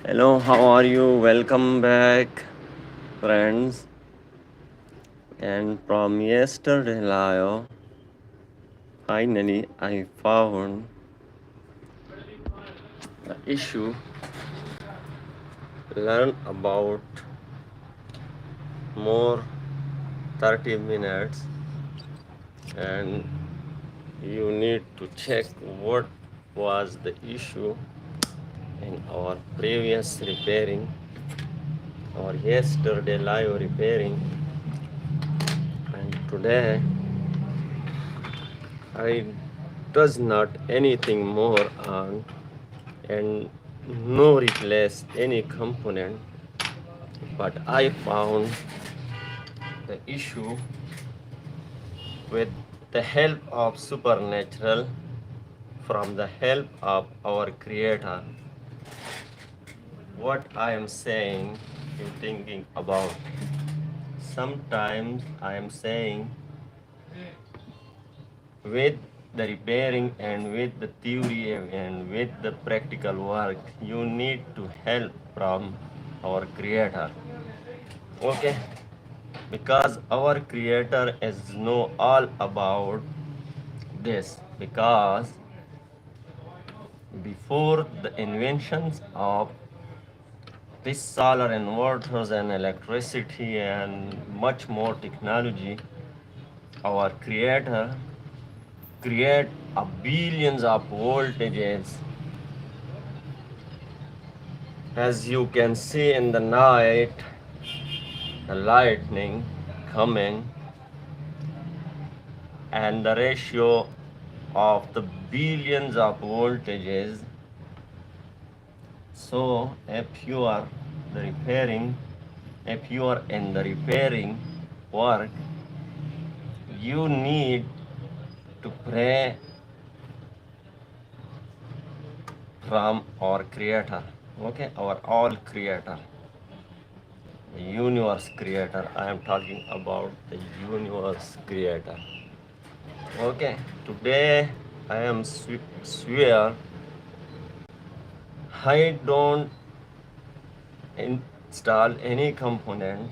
Hello, how are you? Welcome back, friends. And from yesterday live, finally I found the issue. Learn about more 30 minutes, and you need to check what was the issue in our previous repairing or yesterday live repairing. And today I does not anything more on and no replace any component, but I found the issue with the help of supernatural, from the help of our creator. What I am saying, you thinking about. Sometimes I am saying with the repairing and with the theory and with the practical work, you need to help from our creator. Okay, because our creator is know all about this, because before the inventions of this solar inverters and electricity and much more technology, our creator create a billions of voltages. As you can see in the night, the lightning coming, and the ratio of the billions of voltages. So if you are the repairing, if you are in the repairing work, you need to pray from our creator. Okay, our all creator, the universe creator. I am talking about the universe creator. Okay, today I am swear I don't install any component,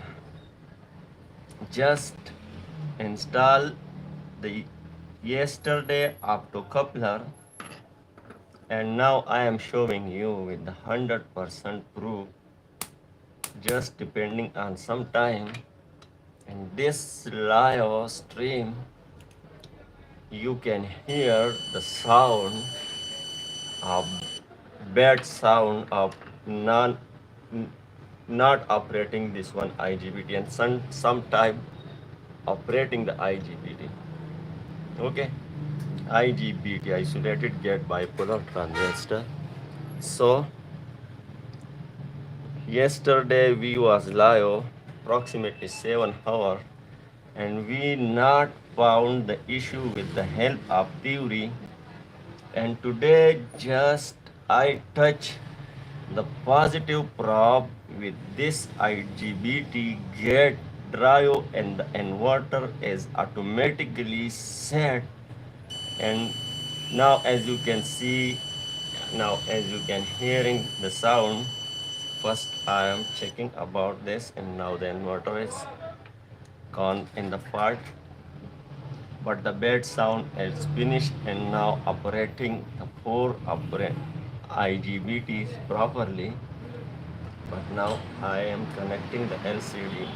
just install the yesterday optocoupler, and now I am showing you with the 100% proof, just depending on some time. In this live stream you can hear the sound of bad sound of not operating this one IGBT, and sometime operating the IGBT. Okay, IGBT, isolated gate bipolar transistor. So yesterday we was live approximately 7 hours, and we not found the issue with the help of theory. And today just I touch the positive probe with this IGBT gate drive, and the inverter is automatically set. And now as you can see, now as you can hearing the sound, first I am checking about this, and now the inverter is gone in the part, but the bed sound is finished, and now operating the four IGBTs properly. But now I am connecting the LCD.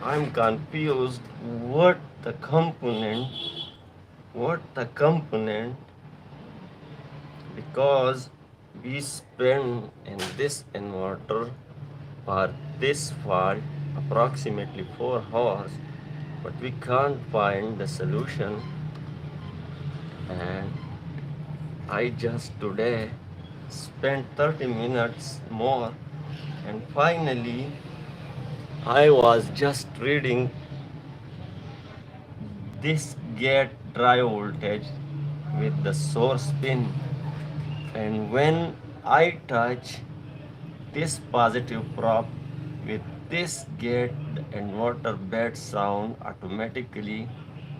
I'm confused what the component, because we spend in this inverter for this fault approximately 4 hours, but we can't find the solution. And I just today spent 30 minutes more, and finally I was just reading this gate drive voltage with the source pin, and when I touch this positive prop with this gate, the inverter bed sound automatically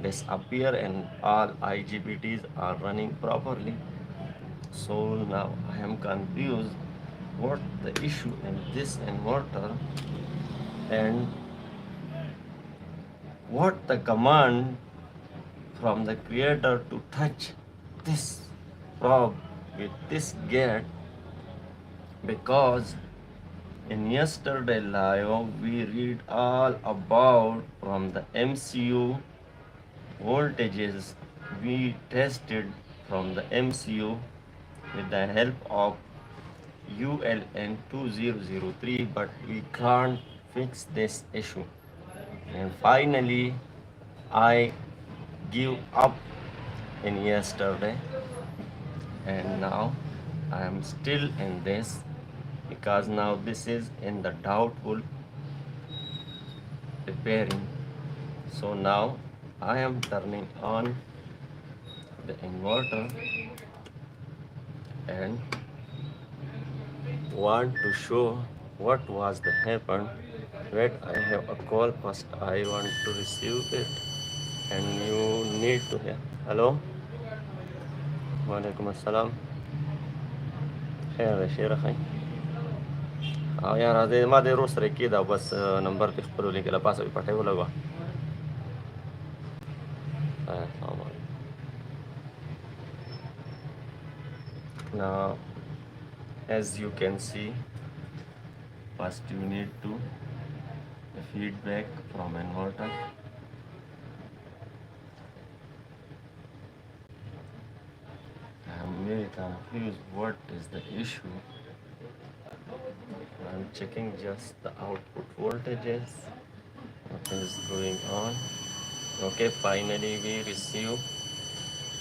disappear, and all IGBTs are running properly. So now I am confused what the issue in this inverter and what the command from the creator to touch this probe with this gate, because in yesterday live we read all about from the MCU voltages we tested from the MCU with the help of ULN 2003, but we can't fix this issue. And finally, I give up in yesterday, and now I am still in this because now this is in the doubtful repairing. So now I am turning on the inverter and want to show what was the happen. Wait, I have a call first. I want to receive it and you need to hear. Hello? Walaikum assalam. خير يا شيخ أخي. यार अदे ما دي روس كده بس نمبر تخبروا لي كده pasa بيبقى ولا جوا. السلام عليكم. Now, as you can see, first you need to the feedback from inverter. I'm very confused what is the issue. I'm checking just the output voltages. What is going on? Okay, finally we receive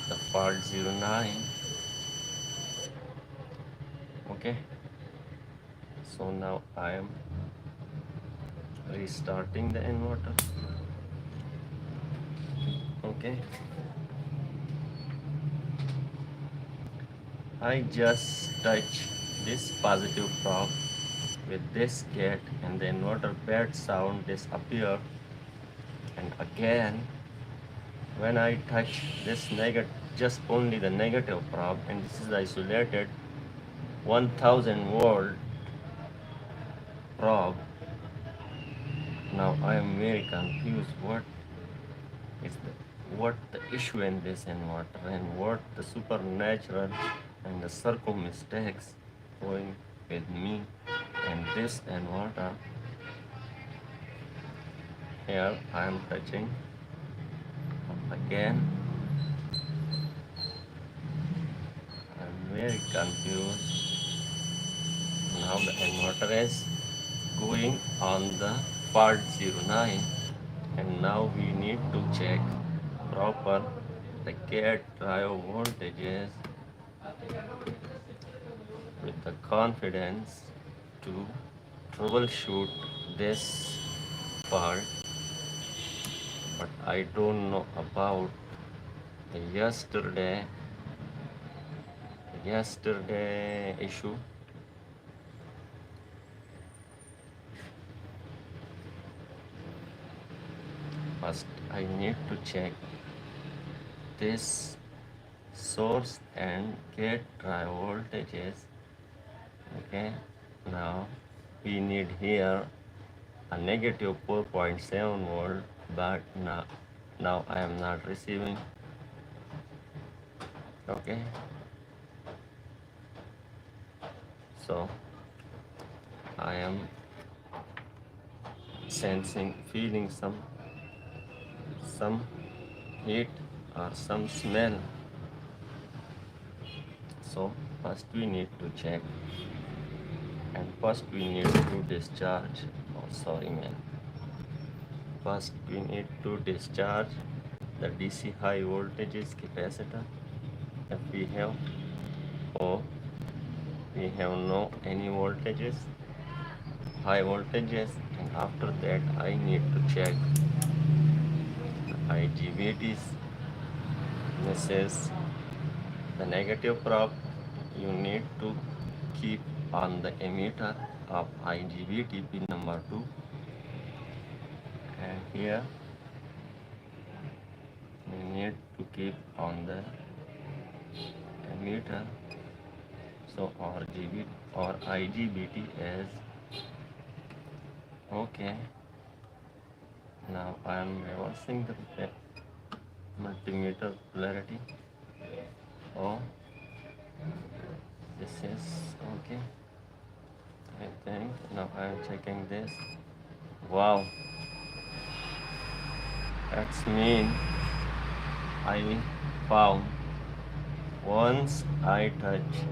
the fault 09. Okay, so now I am restarting the inverter. Okay, I just touch this positive probe with this gate and the inverter bad sound disappear, and again when I touch this negative, just only the negative probe, and this is isolated 1000 volt probe. Now I am very confused what the issue in this inverter and what the supernatural and the circum mistakes going with me and this inverter. Here I am touching again. I'm very confused. Now the inverter is going on the fault 09, and now we need to check proper the gate drive voltages with the confidence to troubleshoot this fault. But I don't know about the yesterday issue. First I need to check this source and gate drive voltages. Okay, now we need here a negative 4.7 volt, but now I am not receiving. Okay, so I am feeling some heat or some smell. So first we need to check, and first we need to discharge. Oh, sorry man. First we need to discharge the DC high voltages capacitor if we have, or we have no any voltages, high voltages, and after that I need to check the IGBTs. This is the negative probe. You need to keep on the emitter of IGBT pin number 2, and here we need to keep on the emitter So RGB or IGBT is okay. Now I am reversing the multimeter polarity. Oh, this is okay. I think now I am checking this. Wow, that's mean I found once I touch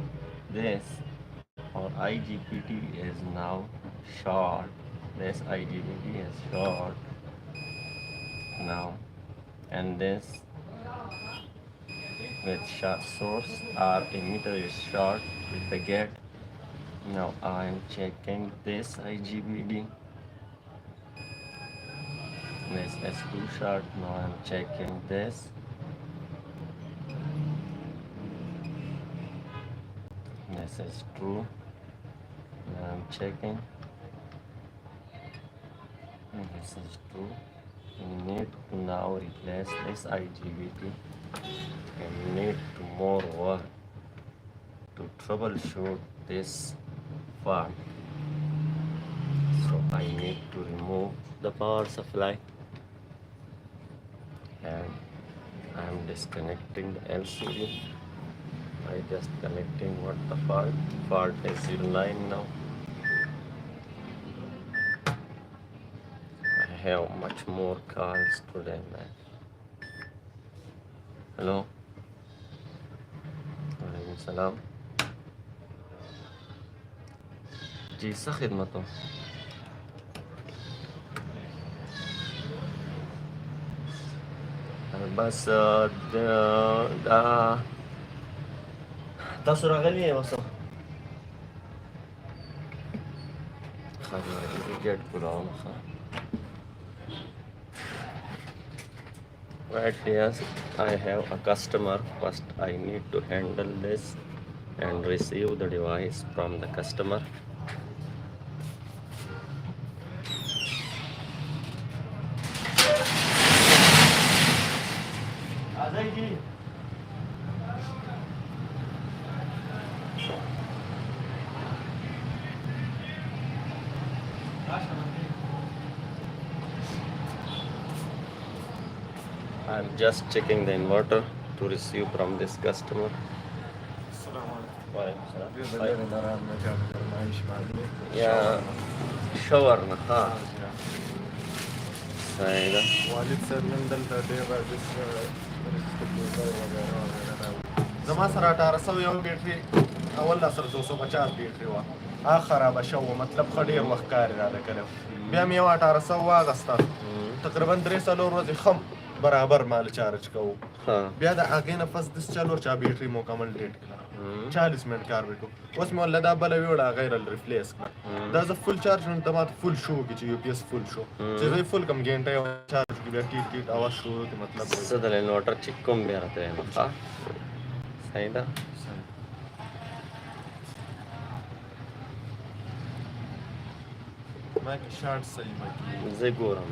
this or IGBT is now short. This IGBT is short now, and this with short source or emitter is short with the gate. Now I am checking this IGBT. This is too short. Now I am checking this. This is true. Now I'm checking. This is true. We need to now replace this IGBT and we need to more work to troubleshoot this part. So I need to remove the power supply and I am disconnecting the LCD. I just connecting what the fault is 09 now. I have much more calls today, man. Hello. वालेकुम सलाम जी सा खिदमत हो बस تاسو راغلی یې اوسه خاطر جټ کولاوم ښه right, yes, I have a customer. First I need to handle this and receive the device from the customer. I'm just checking the inverter to receive from this customer. Yeah, shower na ha. Saida. والد سر نن دلته ډېر راځي زما سره 1800 یو بیټري اول سره 250 بیټري وه هغه خرابه شوه مطلب ښه ډېر وخت کار یې راله کړی بیا مې یو 1800 واخیسته تقریبا 3-4 ورځې ښه برابر مال چارج کوو بیا د هغې نه پس دس چلور چا بیټري مکمل ډېټ کړه 40 منټ کار وکړو اوس مې ولله دا بله ویوړه هغه یې ریپلیس کړه دا زه فل چارج نن ته ماته فل شو وکړي چې یو پی ایس فل شو چې زه یې فل کړم ګنټه یې چارج کړي بیا ټیټ ټیټ اواز شروع دی مطلب زه د انورټر چیک کوم بیا راته یم ښه صحیح ده ما کې شارټ صحیح ما کې زه ګورم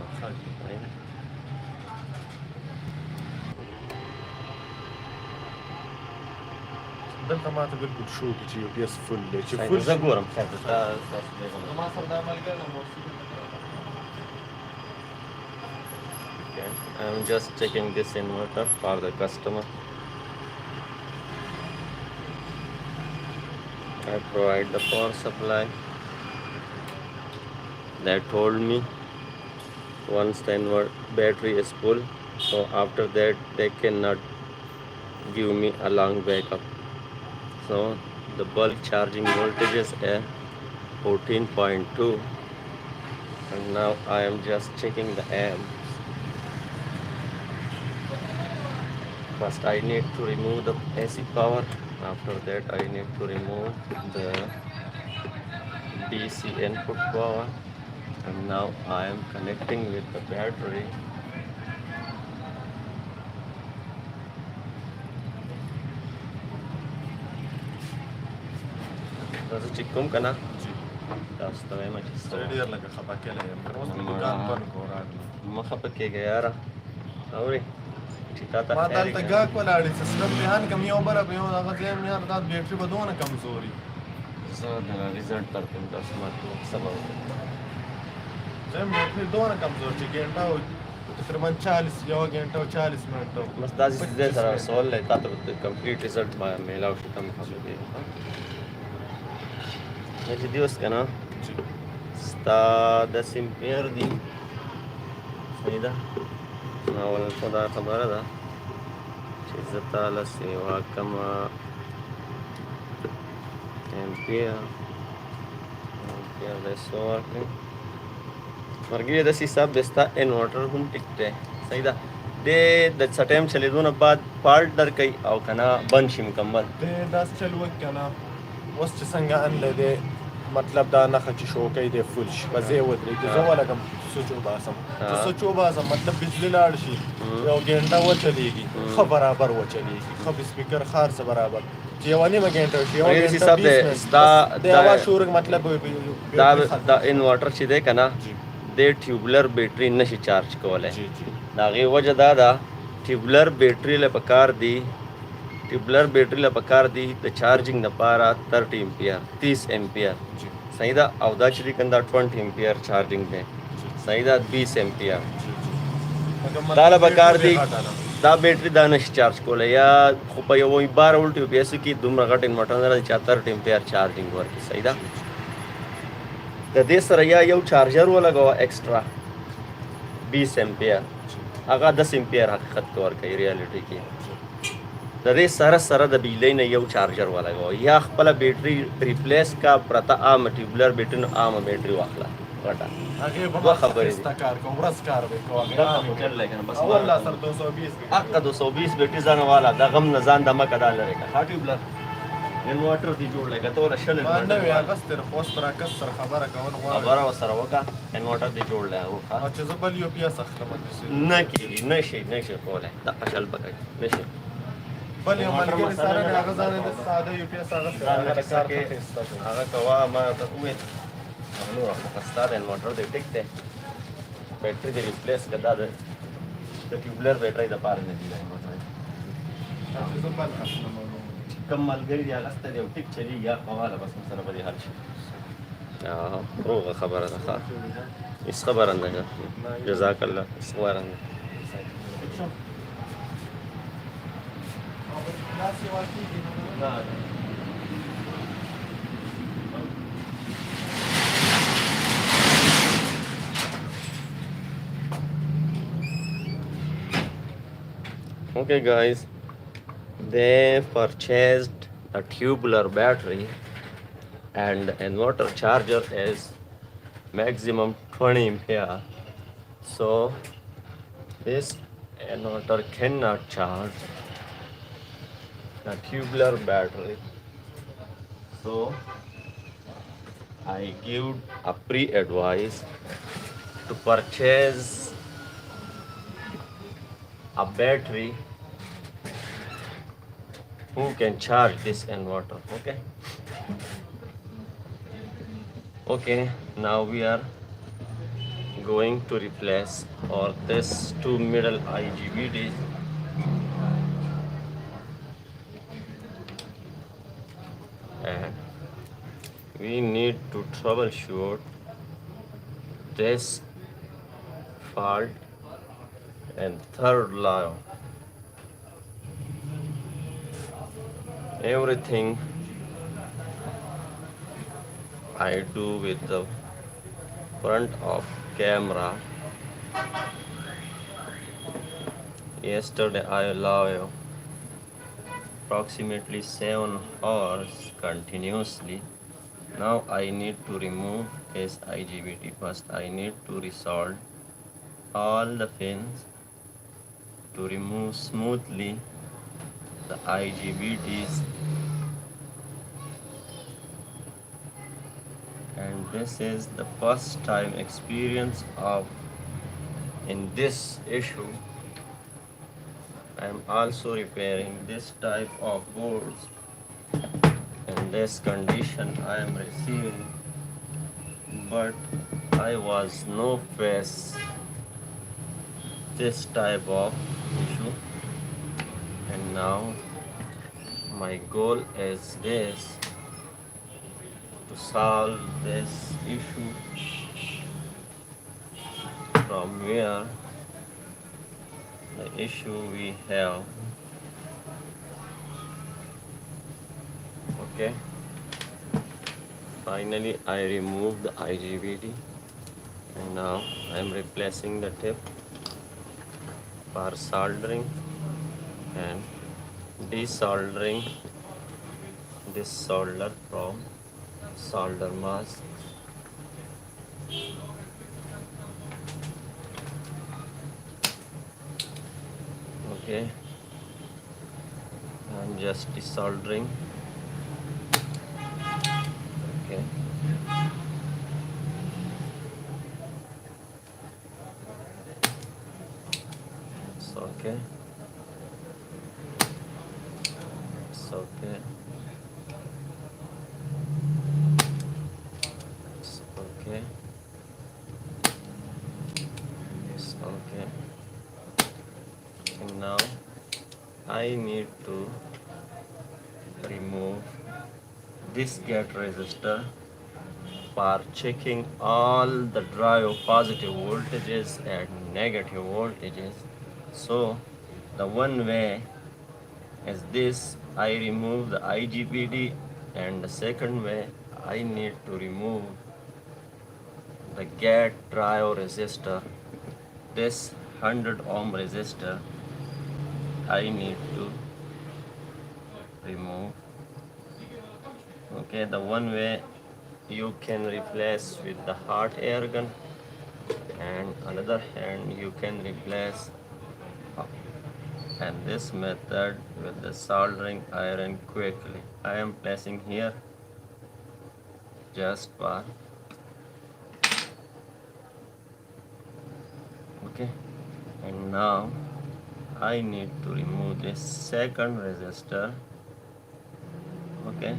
دلته ماته بالکل شو وکړي چې یو پی ایس فل دی چې فل زه ګورم زما سره دا ملګری I'm just checking this inverter for the customer. I provide the power supply. They told me once the battery is full, so after that they cannot give me a long backup. So the bulk charging voltage is at 14.2 and now I am just checking the amps. First I need to remove the AC power, after that I need to remove the DC input power and now I am connecting with the battery. تاسو چې کوم کنه تاسو ته وایم چې ډېر لږه خفه کېلی یم اوس مې دوکان بند کړو راغلم مه خفه کېږه یاره اورې چې تا ته ما خیر دلته کړي. ګاک ولاړې سیسټم مې هر کوم یو بله په یو دغه ځای مې یار دا بیټري به دونه کمزوري زه د ریزلټ درکوم تاسو ما ته سبا وکړئ. ځم بیټري دونه کمزور چې ګنټه او تقریبا 40 یو ګنټه او 40 منټه بس داسې ځای سره سوال دی تا ته به کمپلیټ ریزلټ میلاو شي ته مې خبرې کوي. چې دی اوس که نه ستا 10 امپیر دي صحیح ده. نو اول خو دا خبره ده چې زه تاله سیوا کمه امپیر د څو ورکړې مرګي داسې حساب دی ستا انورټر هم ټیک دی صحیح ده. دی د څه ټایم چلېدو نه بعد فالټ درکوي او که نه بند شي مکمل. دی داسې چل وکړي که نه اوس چې څنګه انلی دی مطلب دا نښه چې شوکی دی فل شي په ځای ودرېږي زه ولګم سوچ وباسم چې سوچ وباسم مطلب بجلي لاړ شي یو ګنټه وچلېږي ښه برابر وچلېږي ښه سپیکر ښار څه برابر چې یوه نیمه ګنټه وشي یو ګنټه 20 منټ د هوا شورنګ مطلب دا انورټر چې دی که نه دی ټیوبلر بیټري نشي چارج کولی. د هغې وجه دا ده ټیوبلر بیټري له پکار دي ټیوبلر بیټري له پکار دي د چارجنګ لپاره 30 امپیر 30 امپیر صحیح ده. او دا چې دی که دا 20 امپیر چارجنګ دی صحیح ده 20 امپیر دا له پکار دي. دا بیټري دا نشي چارج کولی یا خو په یو 12 ولټ یو پی ایس کې دومره غټ انورټر نه راځي چې 30 امپیر چارجنګ ورکړي صحیح ده. د دې سره یا یو چارجر ولګوه ایکسټرا 20 امپیر هغه 10 امپیر حقیقت کې ورکوي ریالټي کې. د دې سره سره د بجلۍ نه یو چارجر ولګوه یا خپله بیټري ریپلیس کا پرته عامه ټیوبلر بیټري نه عامه بیټري واخله غټه. دوه خبرې دي اول لا سر 220 حقه 220 بیټري ځان والا د غم نه ځان د مکه دا لري که ټیوبلر انورټر دی جوړ لګه ته ولا شل نه وی اغستر خوست را کسر خبره کول غواړم خبره وسره وکړه انورټر دی جوړ لګه او چې زه بل یو پیاس اخلم نه کېږي نشي کولی د قشل پکې نشي بل یو ملګری سره هغه ځان د ساده یو پیاس هغه کوه ما ته وویل نو خو ستا د انورټر دی ټیک دی بیټري دی ریپلیس که دا د ټیوبلر بیټرۍ دپاره نه دي دا انورټر زه بل اخلم کم ملګری دی هغه سته دی او ټیک چلېږي یا قواله بس سره به دې حل شي. روغه خبره ده ښه هېڅ خبره نه ده جزاک الله هېڅ خبره نه Okay guys, they purchased a tubular battery and the inverter charger is maximum 20 ampere. So this inverter cannot charge the tubular battery. So I give a pre-advice to purchase a battery who can charge this inverter. Okay, now we are going to replace or this two middle IGBTs and we need to troubleshoot this fault and third line. Everything I do with the front of camera. Yesterday I allowed approximately 7 hours continuously. Now I need to remove this IGBT. First I need to resolder all the pins to remove smoothly the IGBTs, and this is the first time experience of in this issue. I am also repairing this type of boards. In this condition I am receiving, but I was no face this type of issue. And now my goal is this, to solve this issue from where the issue we have. Okay, finally I removed the IGBT, and now I am replacing the tip for soldering and desoldering this solder from solder mask. Okay, I'm just desoldering. Okay, it's okay, it's okay, it's okay, it's okay. And now I need to remove this gate resistor for checking all the drive positive voltages and negative voltages. So the one way is this, I remove the IGBT, and the second way I need to remove the gate drive resistor, this 100 ohm resistor I need to remove. Okay, the one way you can replace with the hot air gun, and another hand you can replace and this method with the soldering iron quickly. I am placing here just for, okay, and now I need to remove this second resistor, okay,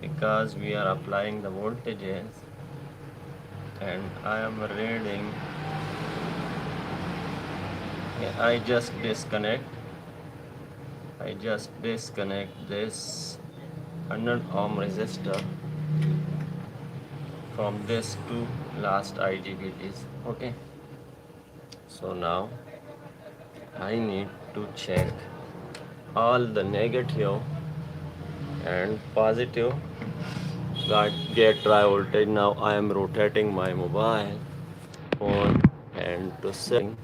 because we are applying the voltages and I am reading. I just disconnect this 100 ohm resistor from these two last IGBTs. Okay, so now I need to check all the negative and positive gate drive voltage. Now I am rotating my mobile phone and to setting.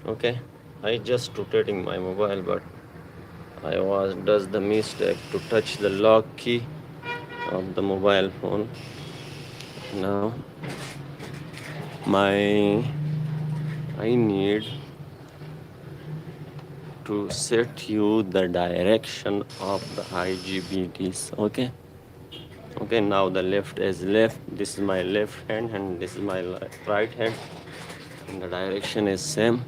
Okay, I just rotating my mobile, but I was does the mistake to touch the lock key of the mobile phone. Now I need to set you the direction of the IGBTs. Okay, now the left is left, this is my left hand and this is my right hand, and the direction is same.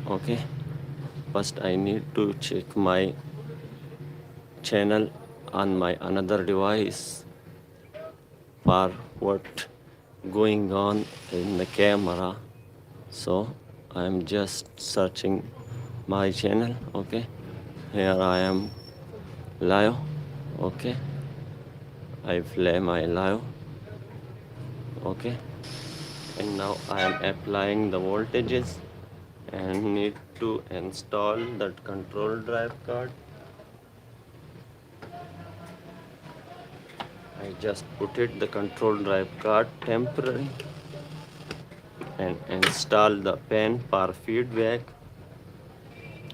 Okay, first I need to check my channel on my another device for what going on in the camera. So I'm just searching my channel. Okay, here I am live. Okay, I play my live. Okay, and now I am applying the voltages and need to install that control drive card. I just put it the control drive card temporary and install the pen for feedback,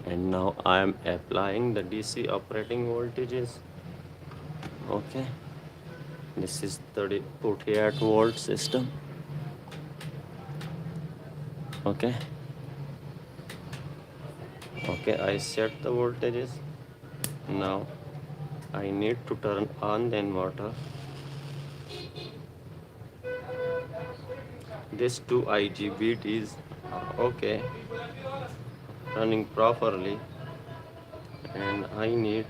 and now I am applying the DC operating voltages. Okay, this is 48 volt system. Okay, I set the voltages. Now I need to turn on the inverter. These two IGBTs are okay, running properly, and I need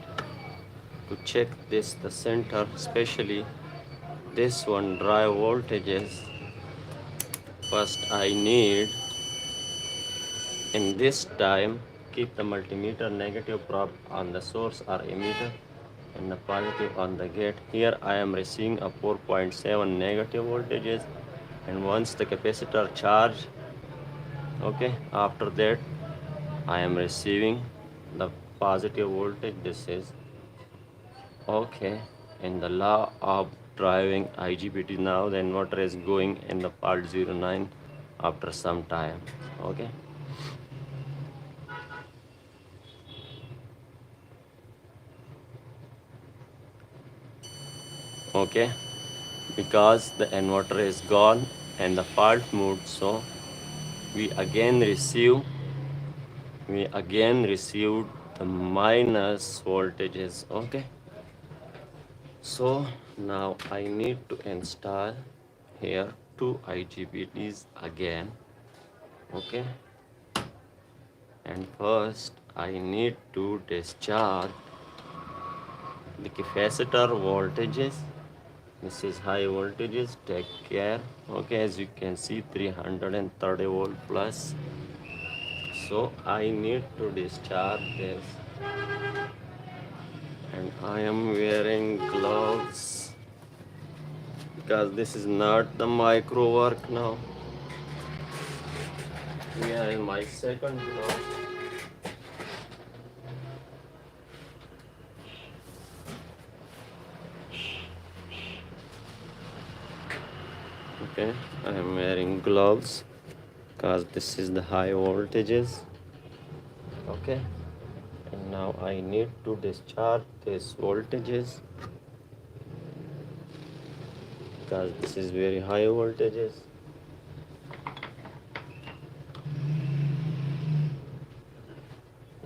to check this the center, especially this one drive voltages. First I need in this time keep the multimeter negative probe on the source or emitter and the positive on the gate. Here I am receiving a 4.7 negative voltages, and once the capacitor charge, okay, after that I am receiving the positive voltage. This is okay. In the law of driving IGBT, now the inverter is going in the fault 09 after some time. Okay. Okay, because the inverter is gone and the fault moved, so we again receive we again received the minus voltages. Okay, so now I need to install here two IGBTs again. Okay, and first I need to discharge the capacitor voltages. This is high voltages, take care. Okay, as you can see 330 volt plus. So I need to discharge this, and I am wearing gloves because this is not the micro work now. We are in my second glove. Okay, I am wearing gloves because this is the high voltages. Okay, and now I need to discharge this voltages because this is very high voltages.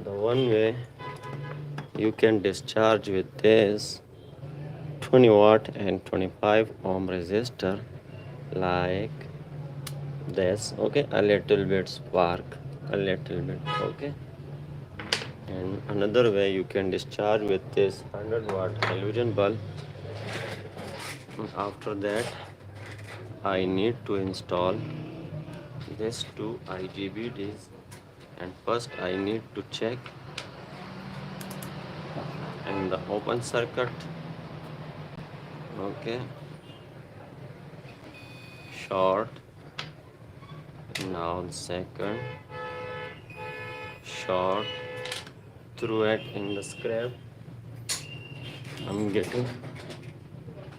The one way you can discharge with this 20 watt and 25 ohm resistor like this. Okay, a little bit spark, a little bit. Okay, and another way you can discharge with this 100 watt halogen bulb. After that I need to install these two IGBTs, and first I need to check in the open circuit. Okay, short. Now the second short, through it in the scrap. I'm getting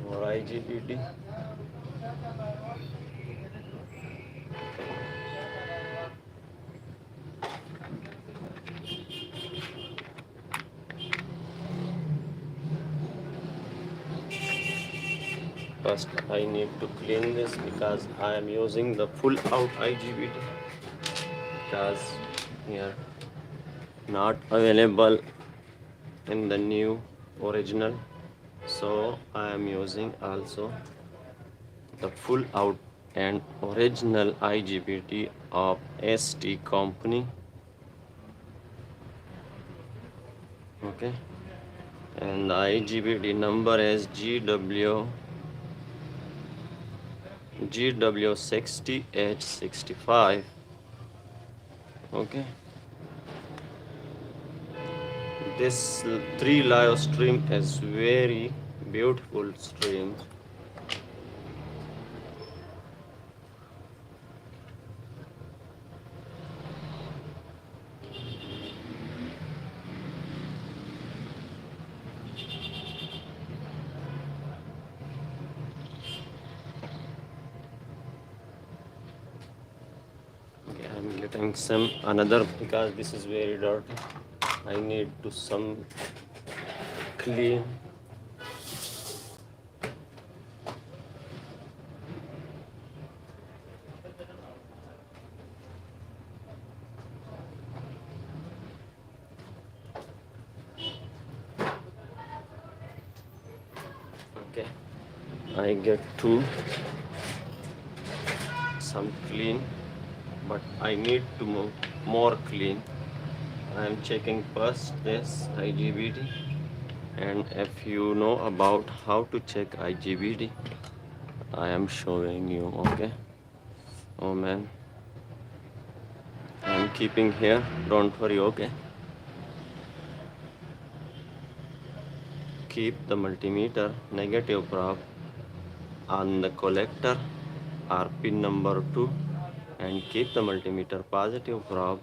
more IGBT. First I need to clean this because I am using the full out IGBT because here not available in the new original, so I am using also the full out and original IGBT of ST company. Okay, and the IGBT number is GW60H65. Okay, this 3 live stream is very beautiful stream. Okay, I'm getting some another because this is very dirty. I need to some clean. Okay, I get two some clean, but I need to move more clean. I am checking first this IGBT, and if you know about how to check IGBT, I am showing you. Okay, oh man, I'm keeping here, don't worry, okay? Keep the multimeter negative probe on the collector or pin number 2 and keep the multimeter positive probe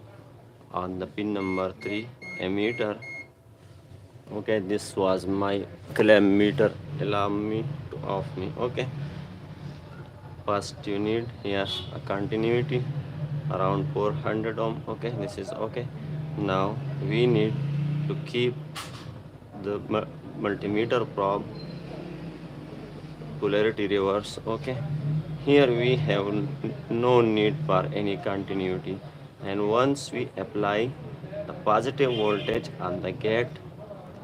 on the pin number 3 emitter. Okay, this was my clamp meter. Allow me to off me. Okay, first you need here a continuity around 400 ohm. Okay, this is okay. Now we need to keep the multimeter probe polarity reverse. Okay, here we have no need for any continuity, and once we apply the positive voltage on the gate,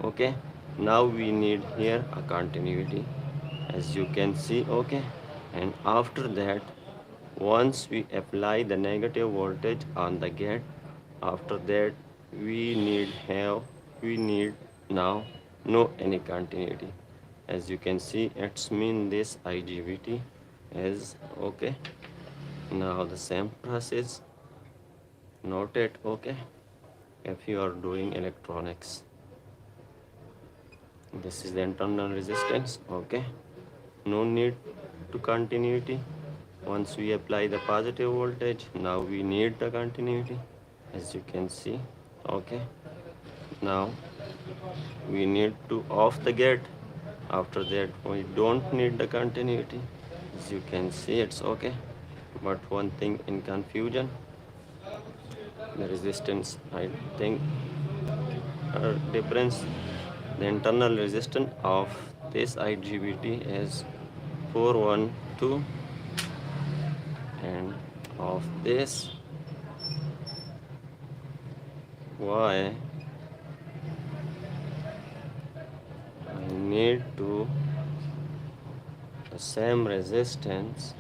okay, now we need here a continuity, as you can see. Okay, and after that, once we apply the negative voltage on the gate, after that we need now no any continuity. As you can see, it's mean this IGBT is okay. Now the same process, note it. Okay, if you are doing electronics, this is the internal resistance. Okay, no need to continuity. Once we apply the positive voltage, now we need the continuity, as you can see. Okay, now we need to off the gate. After that, we don't need the continuity, as you can see. It's okay, but one thing in confusion, the resistance, I think, difference. The internal resistance of this IGBT is 412, and of this Y I need to the same resistance.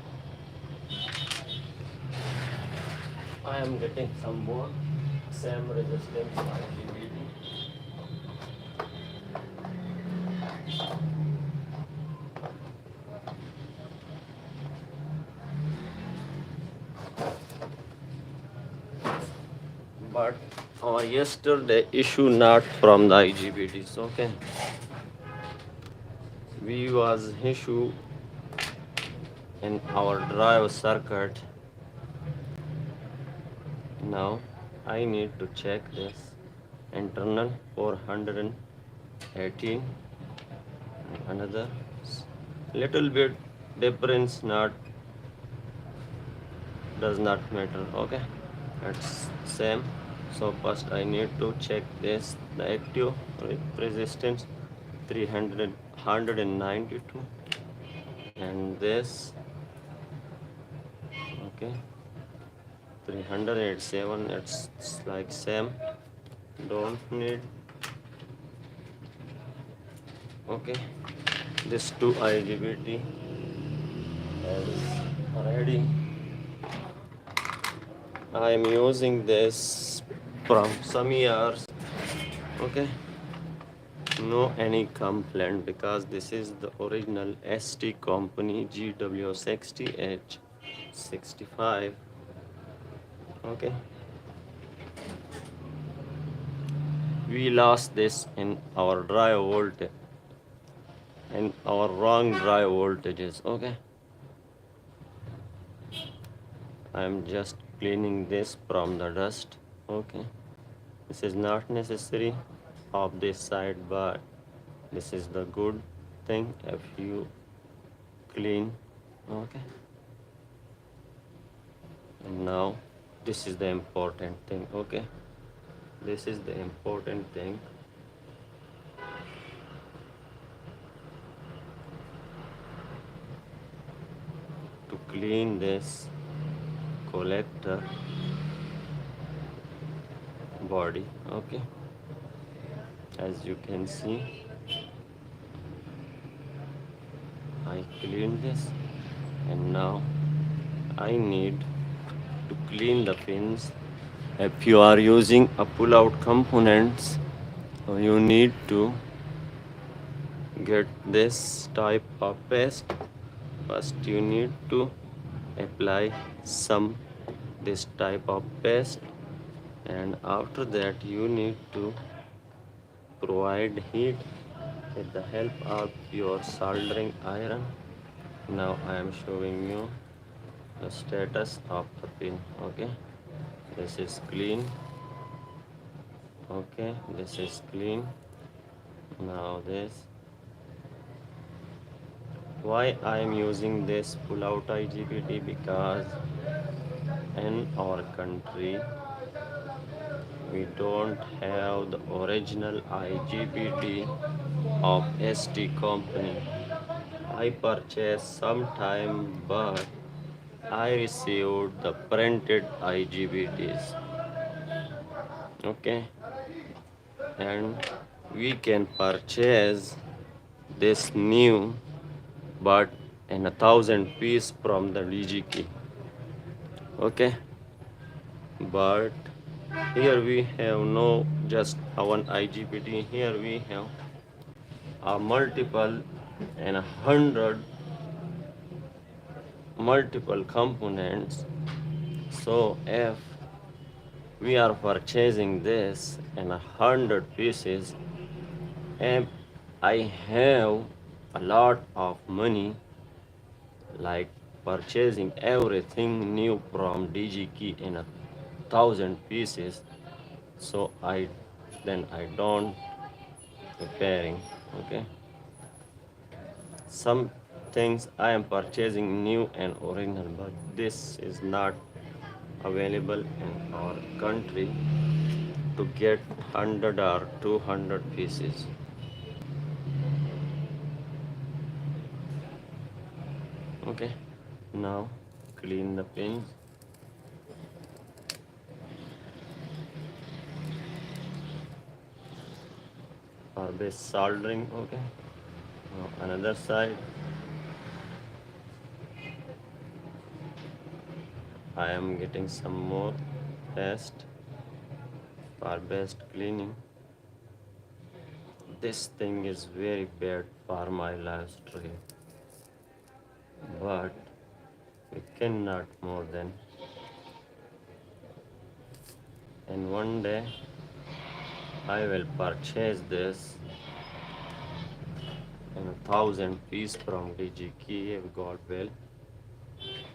I am getting some more same resistance IGBT. But our yesterday issue not from the IGBTs. Okay, we was issue in our drive circuit. Now I need to check this internal 418, another little bit difference, not does not matter. Okay, it's same. So first I need to check this, the active resistance 300 192, and this okay 387. It's like same, don't need. Okay, this 2 IGBT is ready. I am using this from some years. Okay, no any complaint, because this is the original ST company GW60H65. Okay, we lost this in our drive voltage, in our wrong drive voltages. Okay, I am just cleaning this from the dust. Okay, this is not necessary of this side, but this is the good thing if you clean. Okay, and now this is the important thing. Okay, this is the important thing. To clean this collector body. Okay, as you can see, I cleaned this, and now I need to clean the pins. If you are using a pull-out components, so you need to get this type of paste. First you need to apply some this type of paste and after that you need to provide heat with the help of your soldering iron. Now I am showing you the status of the pin. Okay, this is clean. Okay, this is clean. Now this, why I am using this pull out IGBT, because in our country we don't have the original IGBT of ST company. I purchased sometime, but I received the printed IGBTs. Okay, and we can purchase this new, but in 1,000 piece from the DGK. Okay, but here we have no just one IGBT. Here we have a multiple and 100 multiple components. So if we are purchasing this in 100 pieces, and I have a lot of money, like purchasing everything new from DGK in 1,000 pieces, so I don't repairing. Okay, some things I am purchasing new and original, but this is not available in our country to get 100 or 200 pieces. Okay, now clean the pins. For this soldering. Okay, now another side. I am getting some more paste for best cleaning. This thing is very bad for my live stream, but we cannot more than. And one day I will purchase this in 1,000 piece from DGK, if God will,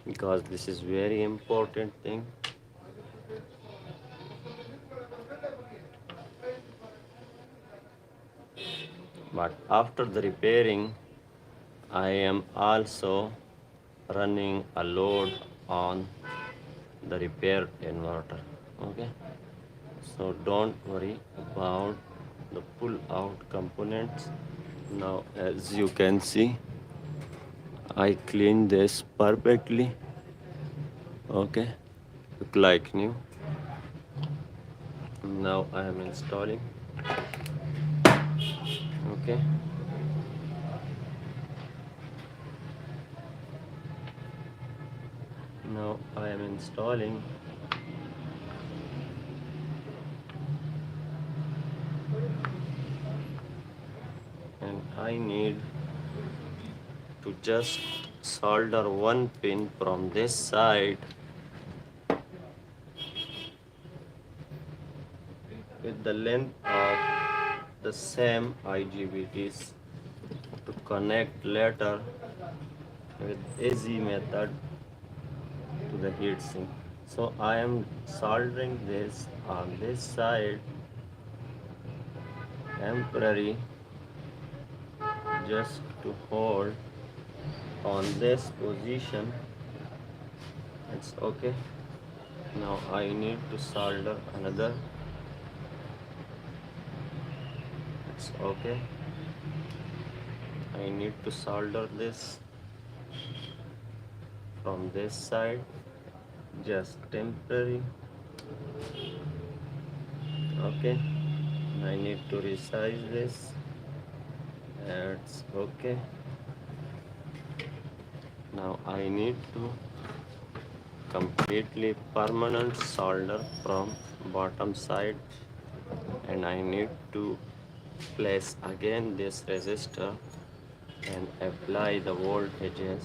because this is very important thing. But after the repairing, I am also running a load on the repair inverter. Okay, so don't worry about the pull out components. Now as you can see, I cleaned this perfectly. Okay, look like new. Now I am installing. Okay, now I am installing. And I need to just solder one pin from this side with the length of the same IGBTs to connect later with easy method to the heatsink. So I am soldering this on this side temporary, just to hold on this position. It's okay. Now I need to solder another. It's okay. I need to solder this from this side, just temporary. Okay, I need to resize this. That's okay. Now I need to completely permanent solder from bottom side, and I need to place again this resistor and apply the voltages.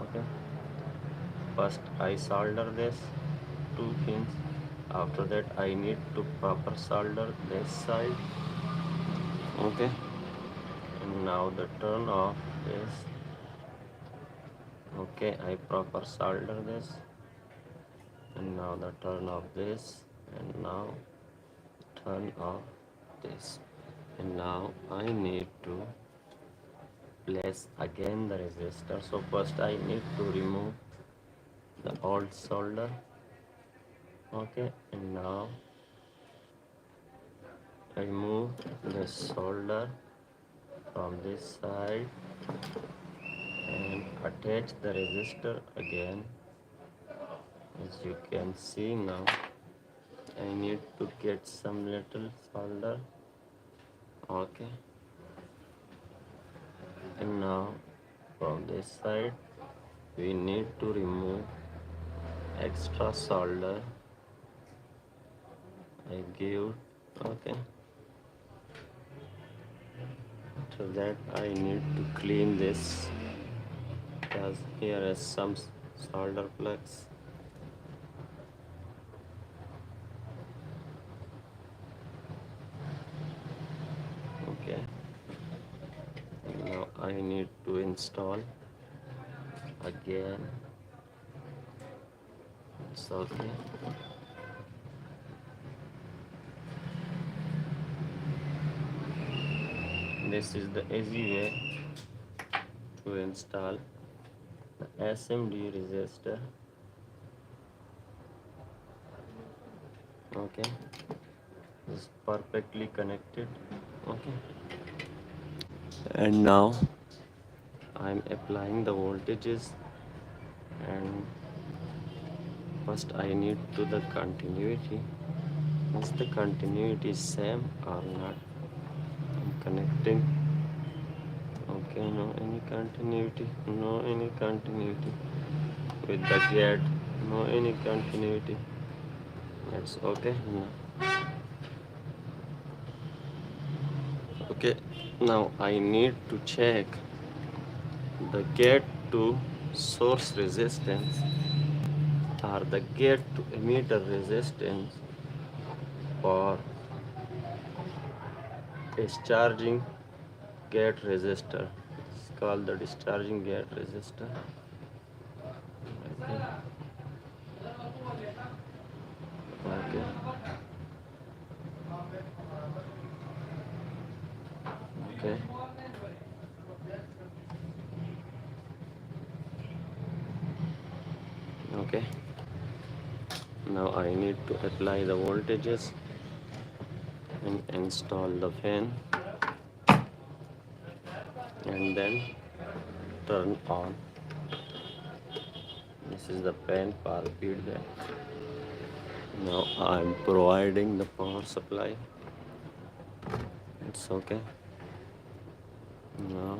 Okay, first I solder this two pins. After that I need to proper solder this side. Okay, and now the turn off is okay. I proper solder this, and now the turn off this, and now turn off this, and now I need to place again the resistor. So first I need to remove the old solder. Okay, and now I move the solder from this side and attach the resistor again. As you can see now, I need to get some little solder. Okay, and now from this side we need to remove extra solder. I give, okay. To that I need to clean this because here is some solder plugs. Okay, now I need to install again. It's okay. This is the easy way to install the SMD resistor. Okay, it's perfectly connected. Okay, and now I'm applying the voltages, and first I need to the continuity. Is the continuity same or not? I'm connecting. Okay, no any continuity, no any continuity with the gate, no any continuity. That's okay. No. Okay, now I need to check the gate to source resistance or the gate to emitter resistance for discharging gate resistor. It's called the discharging gate resistor. Okay. Okay. Okay. Okay. Now I need to apply the voltages and install the fan and then turn on. This is the fan for feedback. Now I'm providing the power supply. It's okay. Now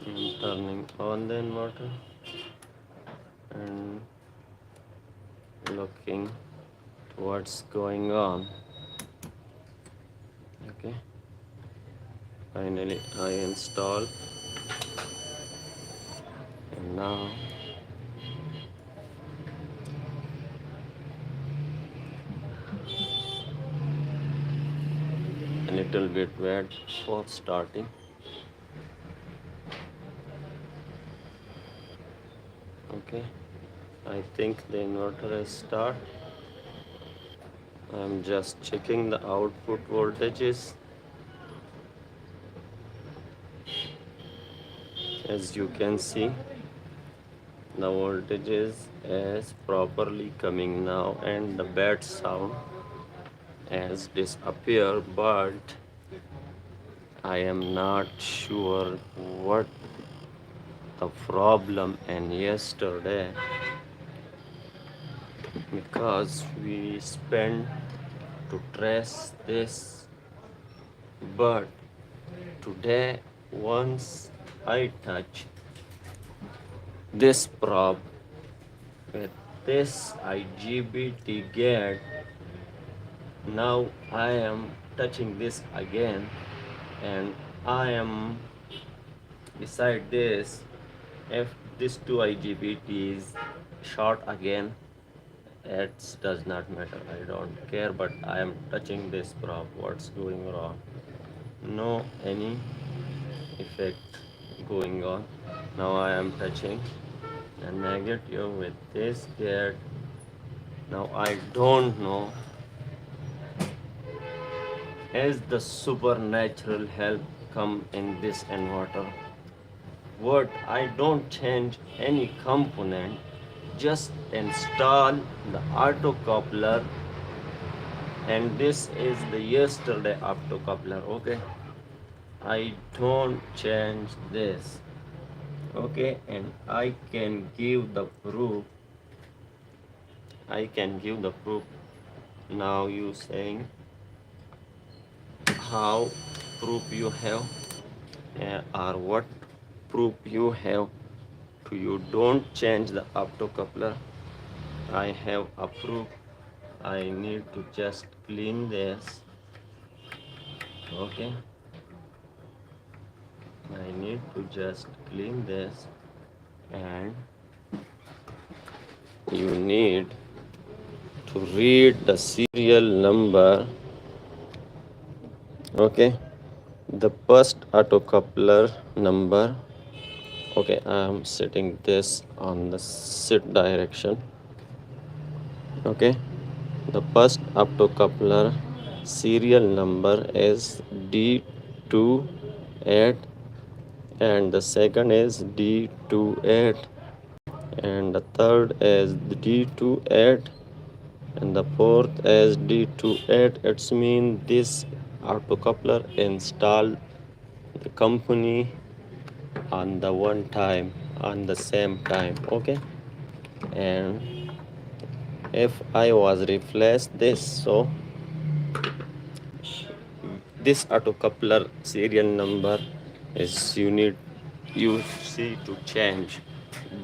I'm turning on the inverter and looking to what's going on. Okay. Finally I install, and now a little bit wait for starting. Okay, I think the inverter is start. I'm just checking the output voltages. As you can see, the voltages is properly coming now and the bad sound has disappeared, but I am not sure what the problem and yesterday, because we spent to trace this, but today once I touch this probe with this IGBT gate, now I am touching this again, and I am beside this. If this two IGBT is short again, It does not matter, I don't care, but I am touching this prop. What's going wrong? No any effect going on. Now I am touching the negative with this gate. Now I don't know, has the supernatural help come in this inverter? What, I don't change any component, just install the auto coupler, and this is the yesterday auto coupler. Okay, I don't change this. Okay, and I can give the proof. I can give the proof. Now you saying how proof you have, or what proof you have to you don't change the optocoupler. I have a proof. I need to just clean this. Okay, I need to just clean this, and you need to read the serial number. Okay, the first autocoupler number. Okay, I am setting this on the sit direction. Okay, the first optocoupler serial number is D28, and the second is D28, and the third is D28, and the fourth is D28. It's mean this autocoupler installed the company on the one time, on the same time. Okay, and if I was replace this, so this autocoupler serial number is you see to change,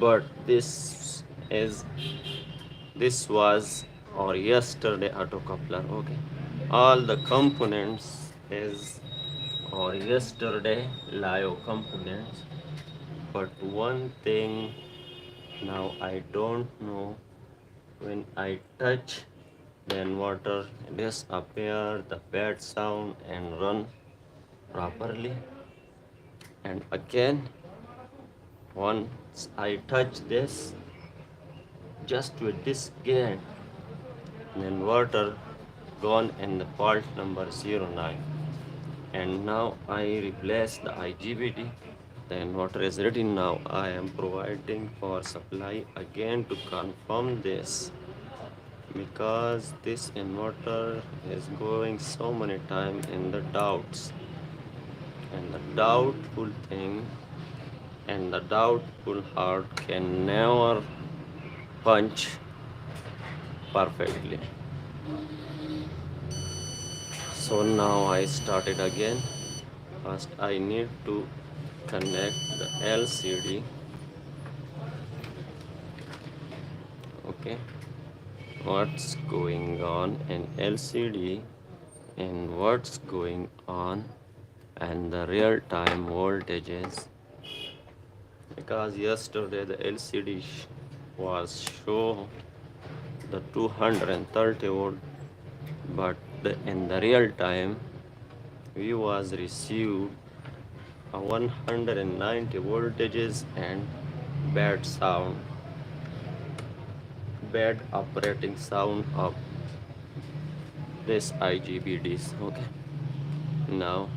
but is this was or yesterday autocoupler. Okay, all the components is or yesterday live components, but one thing now I don't know. When I touch, then water disappear, the bad sound and run properly. And again, once I touch this, just with this gate, then water gone in the fault number 09. And now I replace the IGBT. Then water is ready. Now I am providing for supply again to confirm this, because this inverter is going so many times in the doubts, and the doubtful thing and the doubtful heart can never punch perfectly. So now I started again. First I need to connect the LCD. Okay, what's going on in LCD and what's going on and the real time voltages, because yesterday the LCD was show the 230 volt, but in the real time we was received a 190 voltages and bad sound, bad operating sound of this IGBTs. Okay, now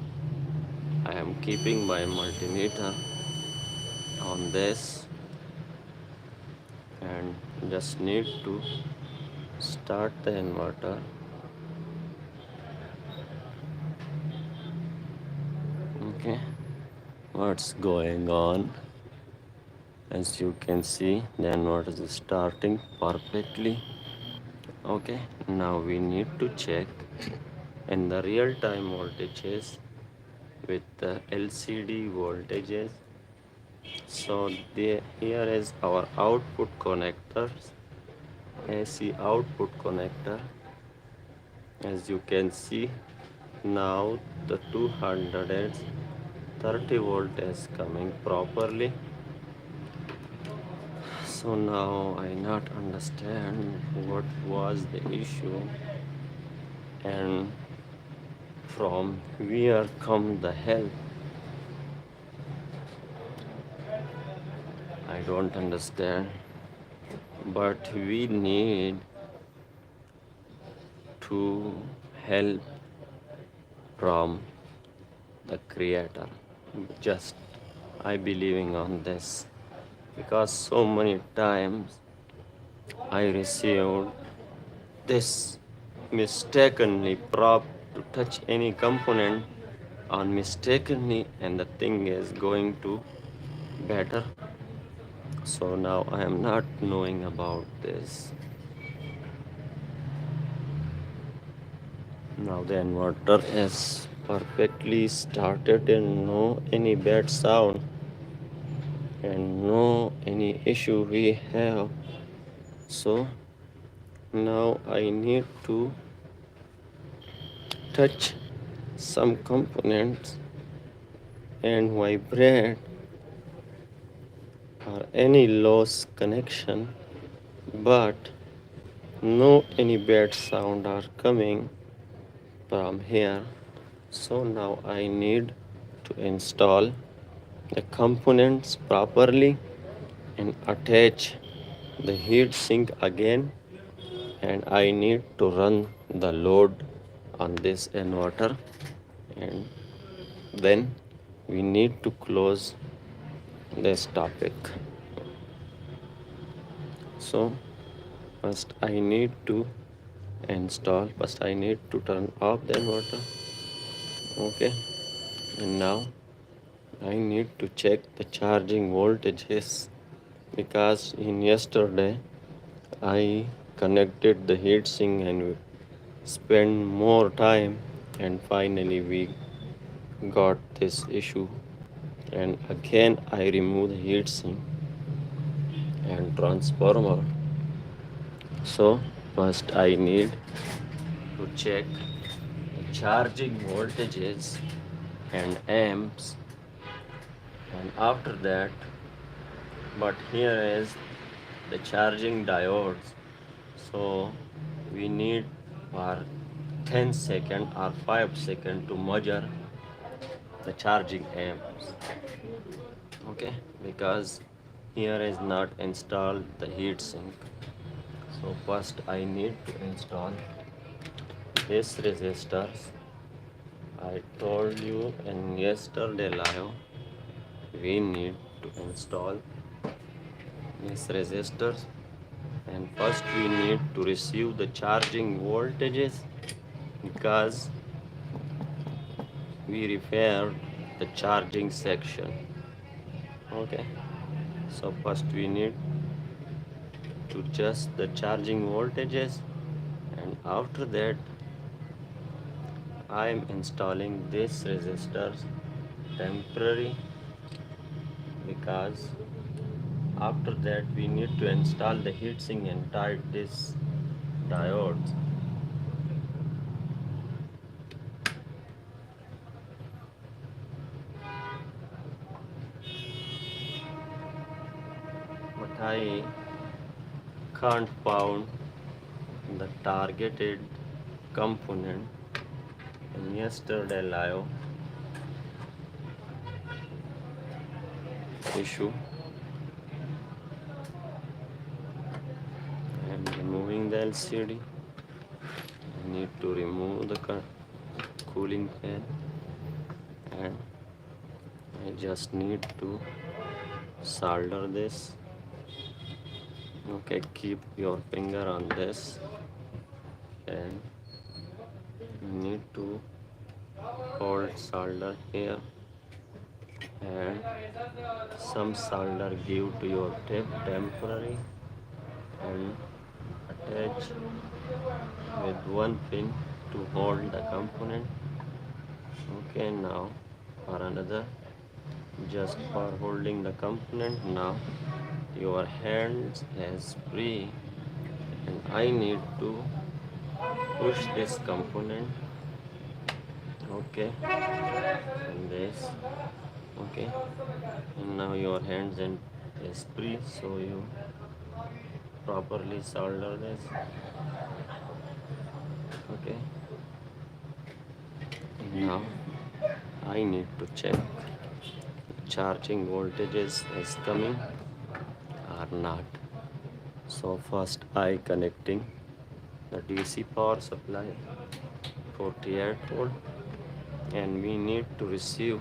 I am keeping my multimeter on this and just need to start the inverter. Okay, what's going on? As you can see, the inverter is starting perfectly. Okay, now we need to check in the real time voltages with the LCD voltages. So here is our output connectors, AC output connector. As you can see, now the 230 volt is coming properly. So now I not understand what was the issue and from where come the help. I don't understand, but we need to help from the creator. Just I believing on this because so many times I received this mistakenly prop to touch any component on mistakenly and the thing is going to better. So now I am not knowing about this. Now the inverter is perfectly started and no any bad sound and no any issue we have. So now I need to touch some components and vibrate or any loss connection, but no any bad sound are coming from here. So now I need to install the components properly and attach the heat sink again, and I need to run the load on this inverter, and then we need to close this topic. So first I need to turn off the inverter. Okay, and now I need to check the charging voltages because in yesterday I connected the heatsink and spent more time, and finally we got this issue, and again I remove the heatsink and transformer. So first I need to check the charging voltages and amps, and after that, but here is the charging diodes. So we need for 10 second or 5 second to measure the charging amps. Okay, because here is not installed the heat sink. So first I need to install this resistors. I told you in yesterday live we need to install these resistors, and first we need to receive the charging voltages because we repaired the charging section. Okay, so first we need to adjust the charging voltages, and after that I am installing this resistors temporary, because after that we need to install the heatsink and tight this diodes. But I can't found the targeted component in yesterday live issue. I am removing the LCD. I need to remove the cooling fan, and I just need to solder this. Okay, keep your finger on this, and you need to hold solder here, and some solder give to your tip temporary and attach with one pin to hold the component. Okay, now for another, just for holding the component. Now your hands is free, and I need to push this component. Okay, and this. Okay, and now your hands and is free, so you properly solder this. Okay, now I need to check charging voltages is coming or not. So first I connecting the DC power supply 48 volt, and we need to receive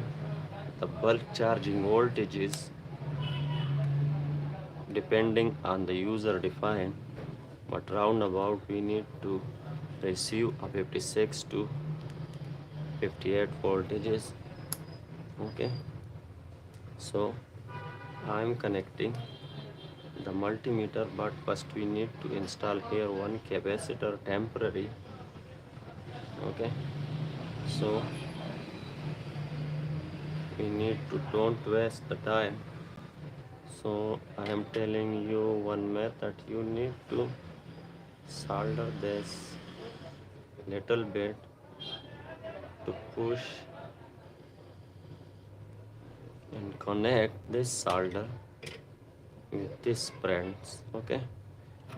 the bulk charging voltages depending on the user defined, but roundabout we need to receive a 56 to 58 voltages. Okay, so I'm connecting the multimeter, but first we need to install here one capacitor temporary. Okay, so we need to don't waste the time. So I am telling you one method. You need to solder this little bit to push and connect this solder with this prints. Okay,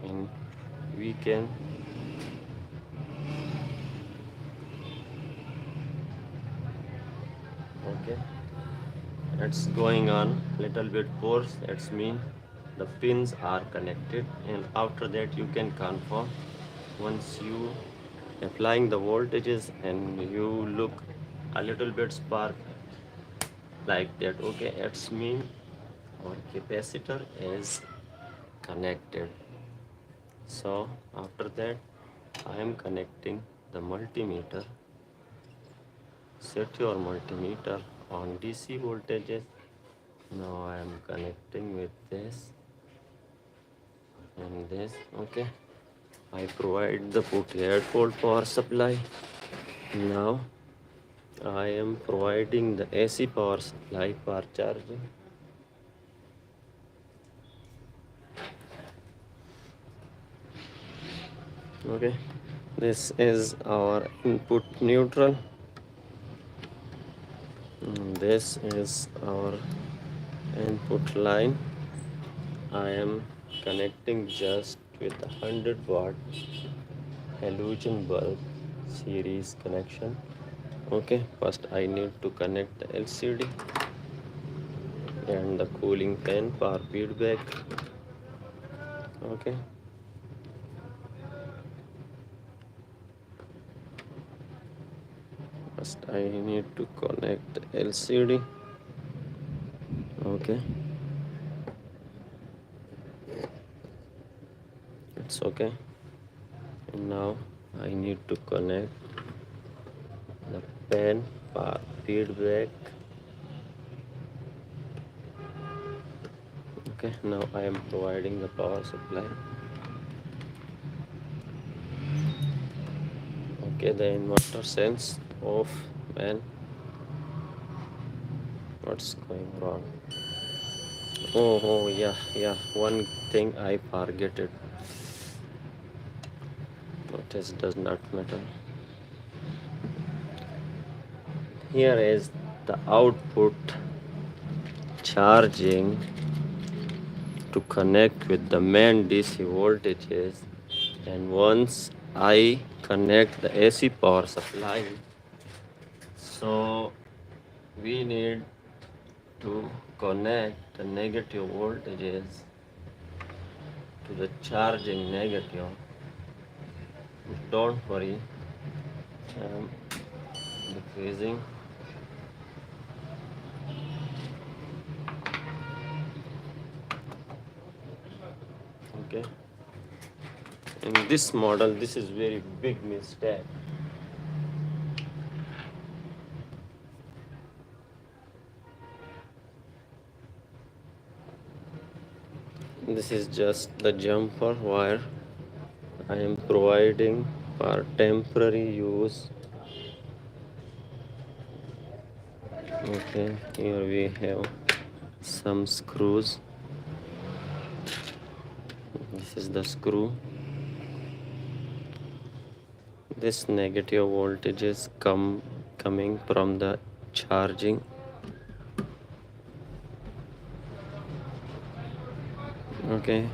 and we can okay, it's going on little bit force. That's mean the pins are connected, and after that you can confirm once you applying the voltages and you look a little bit spark like that. Okay, it's mean our capacitor is connected. So after that I am connecting the multimeter. Set your multimeter on DC voltages. Now I am connecting with this and this. Okay, I provide the 48 volt power supply. Now I am providing the AC power supply for charging. Okay, this is our input neutral. This is our input line. I am connecting just with a 100-watt halogen bulb series connection. Okay, first I need to connect the LCD and the cooling fan for feedback. Okay, first I need to connect the LCD. Okay, it's okay. And now I need to connect the fan for feedback. Okay, now I am providing the power supply. Okay, the inverter sense off. Man, what's going wrong? Oh, yeah, one thing I forget it. But it does not matter. Here is the output charging to connect with the main DC voltages, and once I connect the AC power supply, so we need to connect the negative voltages to the charging negative. Don't worry, I'm decreasing. Okay, in this model this is very big mistake. This is just the jumper wire I am providing for temporary use. Okay, here we have some screws. This is the screw. This negative voltage is coming from the charging. Okay,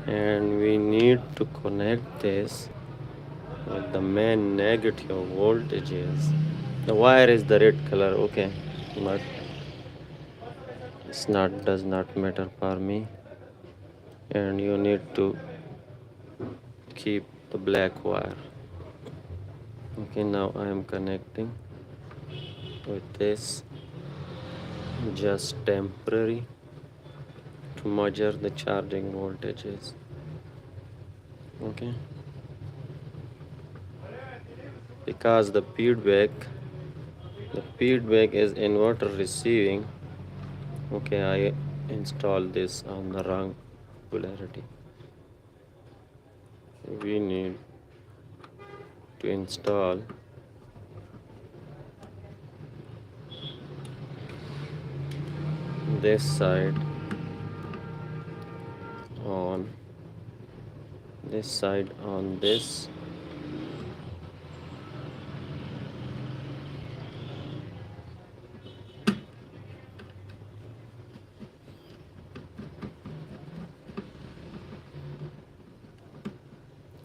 and we need to connect this with the main negative voltages. The wire is the red color, okay, but it's not does not matter for me. And you need to keep the black wire. Okay, now I am connecting with this, just temporary, to measure the charging voltages. Okay, because the feedback is inverter receiving. Okay, I install this on the wrong polarity. We need to install this side on this.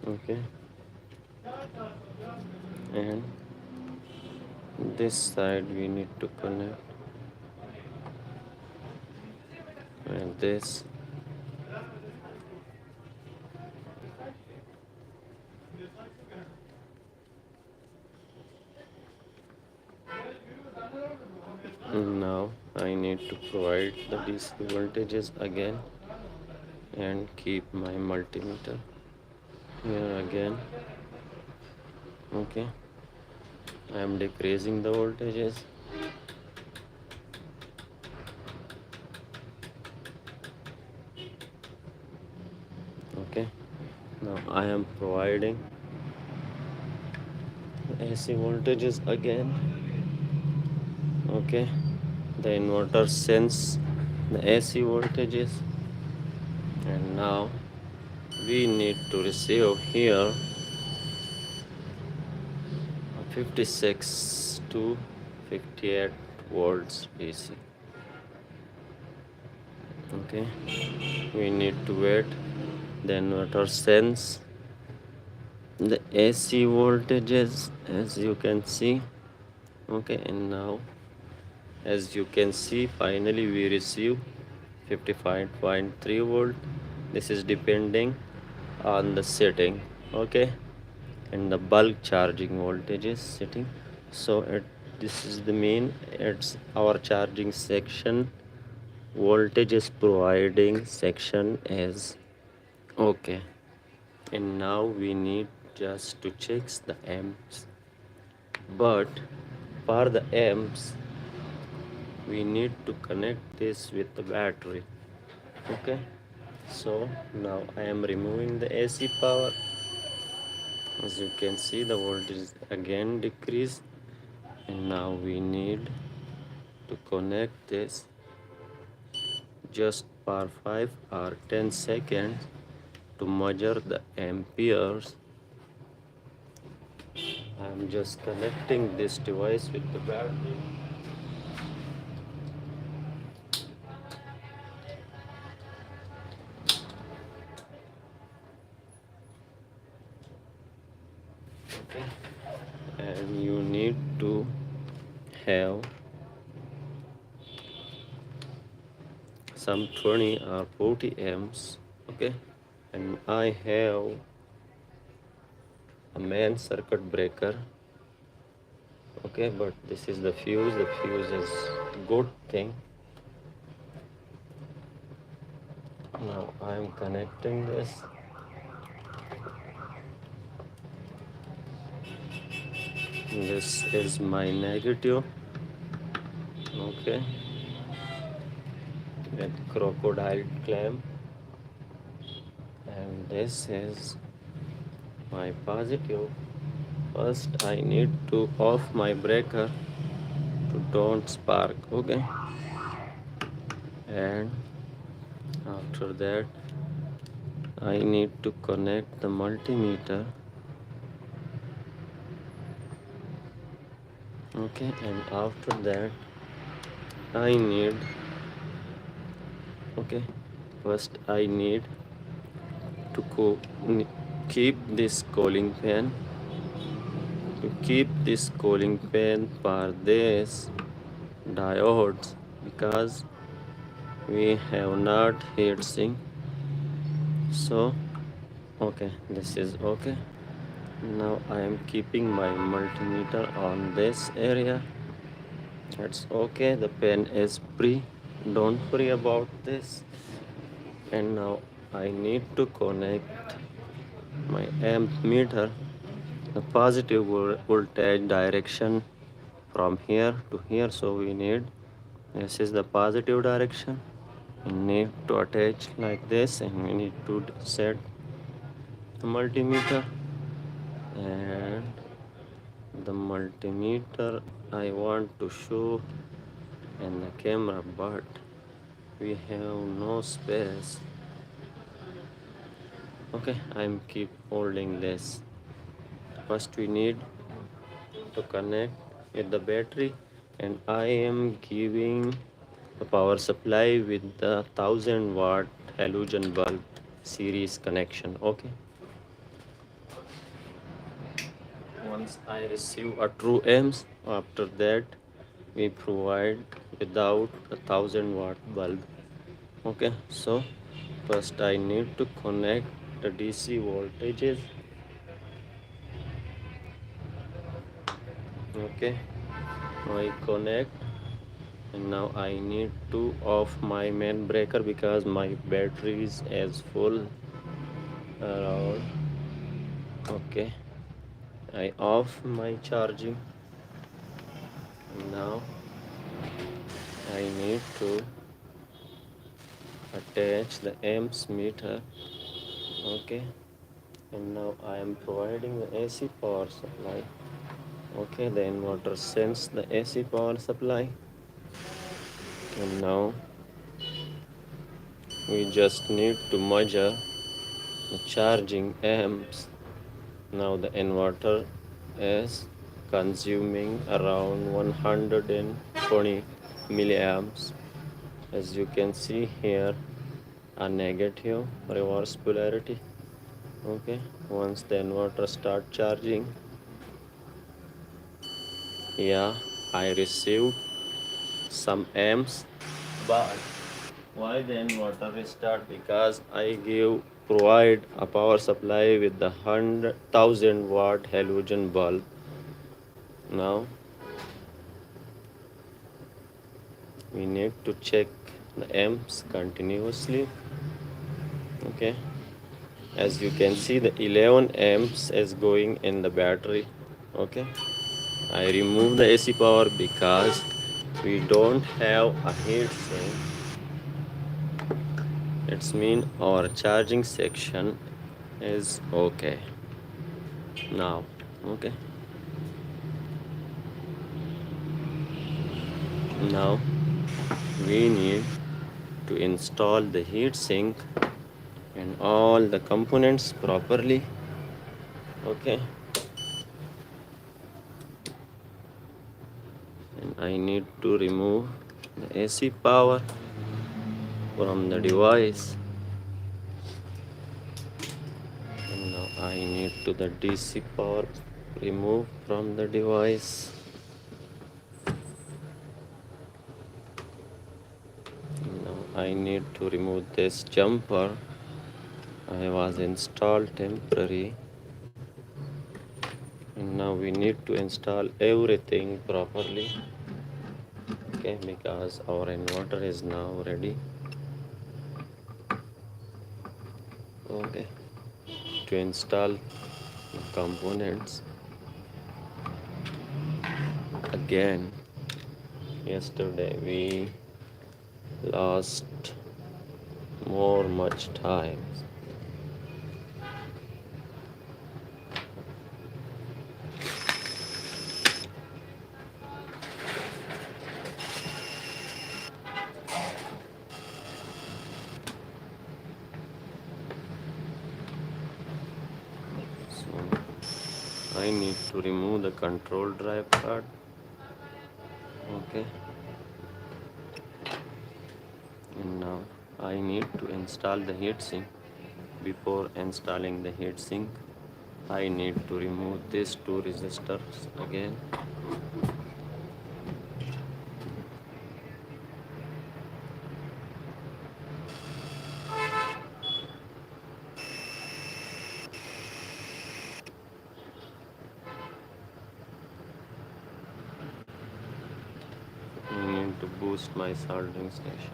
Okay, and this side we need to connect, and this. Now I need to provide the DC voltages again and keep my multimeter here again. Okay, I am decreasing the voltages. Okay, now I am providing AC voltages again. Okay, the inverter sends the AC voltages, and now we need to receive here 56 to 58 volts DC. Okay, we need to wait. The inverter sends the AC voltages, as you can see. Okay, and now as you can see, finally we receive 55.3 volt. This is depending on the setting. Okay, and the bulk charging voltage is setting. So this is the main, it's our charging section voltage is providing section is okay. And now we need just to check the amps, but for the amps we need to connect this with the battery. Okay, so now I am removing the AC power. As you can see, the voltage is again decreased, and now we need to connect this just for 5 or 10 seconds to measure the amperes. I'm just connecting this device with the battery. Okay, and you need to have some 20 or 40 amps. Okay, and I have a main circuit breaker. Okay, but this is the fuse. The fuse is good thing. Now I am connecting this. This is my negative. Okay, with crocodile clamp, and this is my positive. First I need to off my breaker to don't spark. Okay, and after that I need to connect the multimeter. Okay, and after that I need, okay, first I need to keep this cooling fan. To keep this cooling fan for this diodes, because we have not heatsink. So okay, this is okay. Now I am keeping my multimeter on this area. That's okay, the pen is free, don't worry about this. And now I need to connect my amp meter, the positive voltage direction from here to here. So we need, this is the positive direction, we need to attach like this, and we need to set the multimeter. And the multimeter I want to show in the camera, but we have no space. Okay, I'm keep holding this. First we need to connect with the battery, and I am giving the power supply with the 1000 watt halogen bulb series connection. Okay, once I receive a true amps, after that we provide without a 1000 watt bulb. Okay, so first I need to connect the DC voltages. Okay, I connect, and now I need to off my main breaker because my battery is as full around. Okay, I off my charging. Now I need to attach the amps meter. Okay, and now I am providing the AC power supply. Okay, the inverter sends the AC power supply, and now we just need to measure the charging amps. Now the inverter is consuming around 120 milliamps. As you can see here, a negative reverse polarity. Okay, once the inverter start charging, yeah, I received some amps, but why the inverter restart? Because I provide a power supply with the 100,000 watt halogen bulb. Now we need to check the amps continuously. Okay, as you can see, the 11 amps is going in the battery. Okay, I remove the AC power because we don't have a heat sink. It's mean our charging section is okay now. Okay, now we need to install the heat sink and all the components properly. Okay, and I need to remove the AC power from the device, and now I need to the DC power remove from the device. Now I need to remove this jumper. I was installed temporary, and now we need to install everything properly. Okay, because our inverter is now ready. Okay, to install the components again. Yesterday we lost more much time. So I need to remove the control drive card. Okay, and now I need to install the heatsink. Before installing the heatsink, I need to remove these two resistors again. I need to boost my soldering station.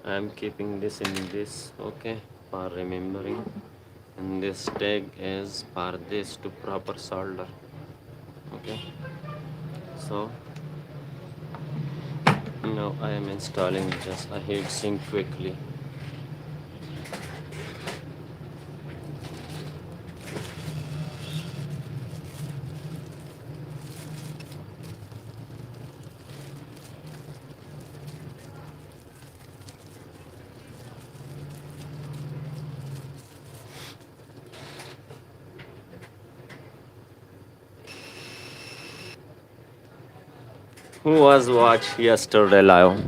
I'm keeping this in this, okay, for remembering. And this tag is for this to proper solder, okay. So now I am installing just a heatsink quickly. Who was watched yesterday live?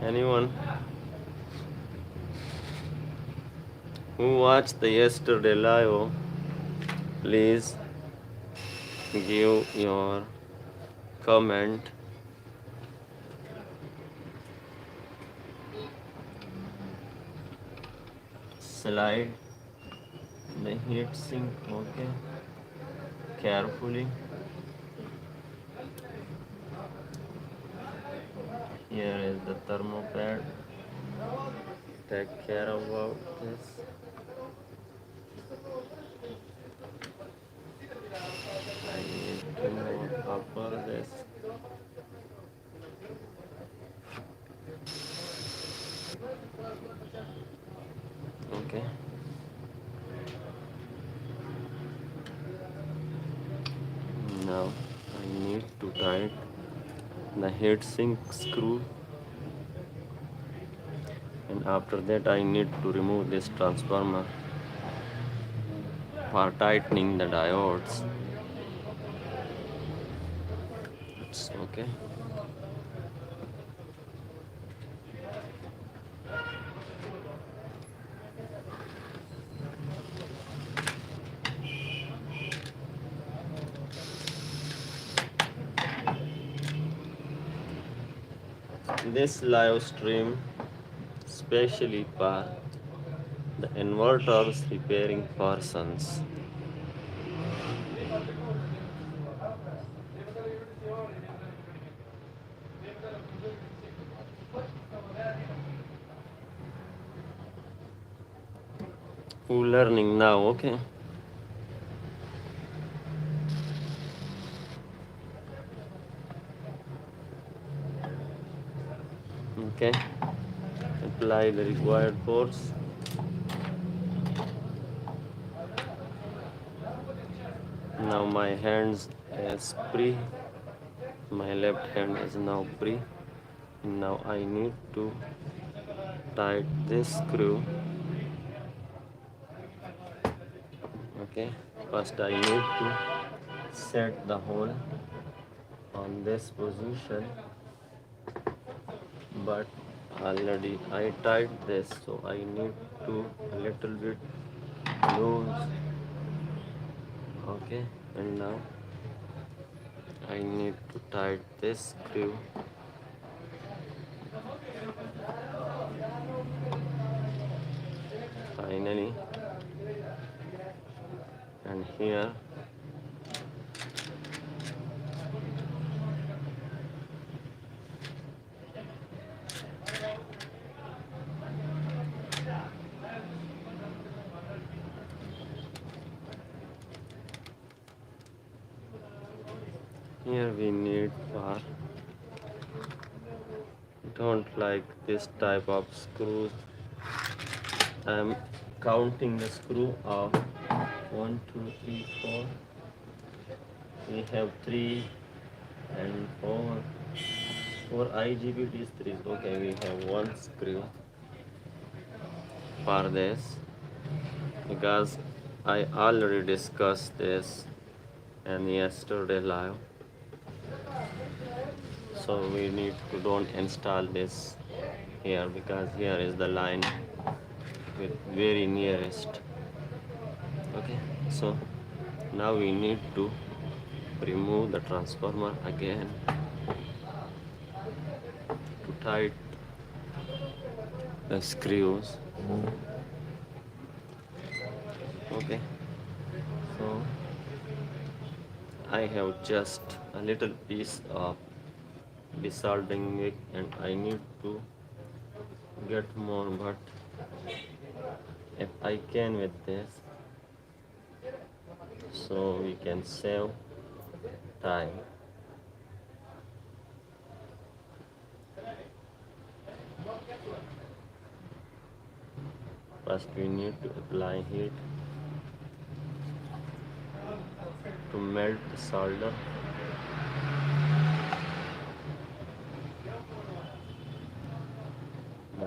Anyone? Who watched the yesterday live? Please give your comment. Slide the heat sink, okay, carefully. Here is the thermopad. Take care about this. I need to know upper this. Okay. Now I need to tighten the heatsink screw, and after that I need to remove this transformer for tightening the diodes. It's okay. This live stream especially for the inverters repairing persons. Who learning now, okay? Okay. Apply the required force. Now my hands is free. My left hand is now free. Now I need to tighten this screw. Okay. First I need to set the hole on this position, but already I tied this, so I need to a little bit loose. Okay, and now I need to tighten this screw. Finally, and here we need for don't like this type of screws. I'm counting the screw of 1 2 3 4 We have 3 and 4. For IGBT is 3. Okay, we have one screw for this because I already discussed this in yesterday live. So we need to don't install this here because here is the line with very nearest. Okay, so now we need to remove the transformer again to tight the screws. Okay, so I have just a little piece of desoldering wick and I need to get more, but if I can with this, so we can save time. First we need to apply heat to melt the solder.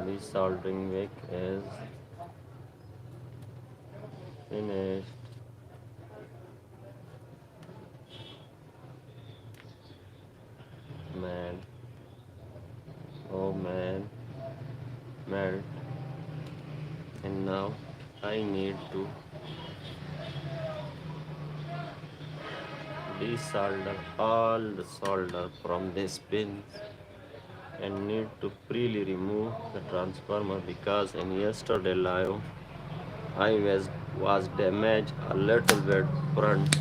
The soldering wick is finished. Man, oh man, melt. And now I need to desolder all the solder from this pin and need to freely remove the transformer because in yesterday live I was damaged a little bit front,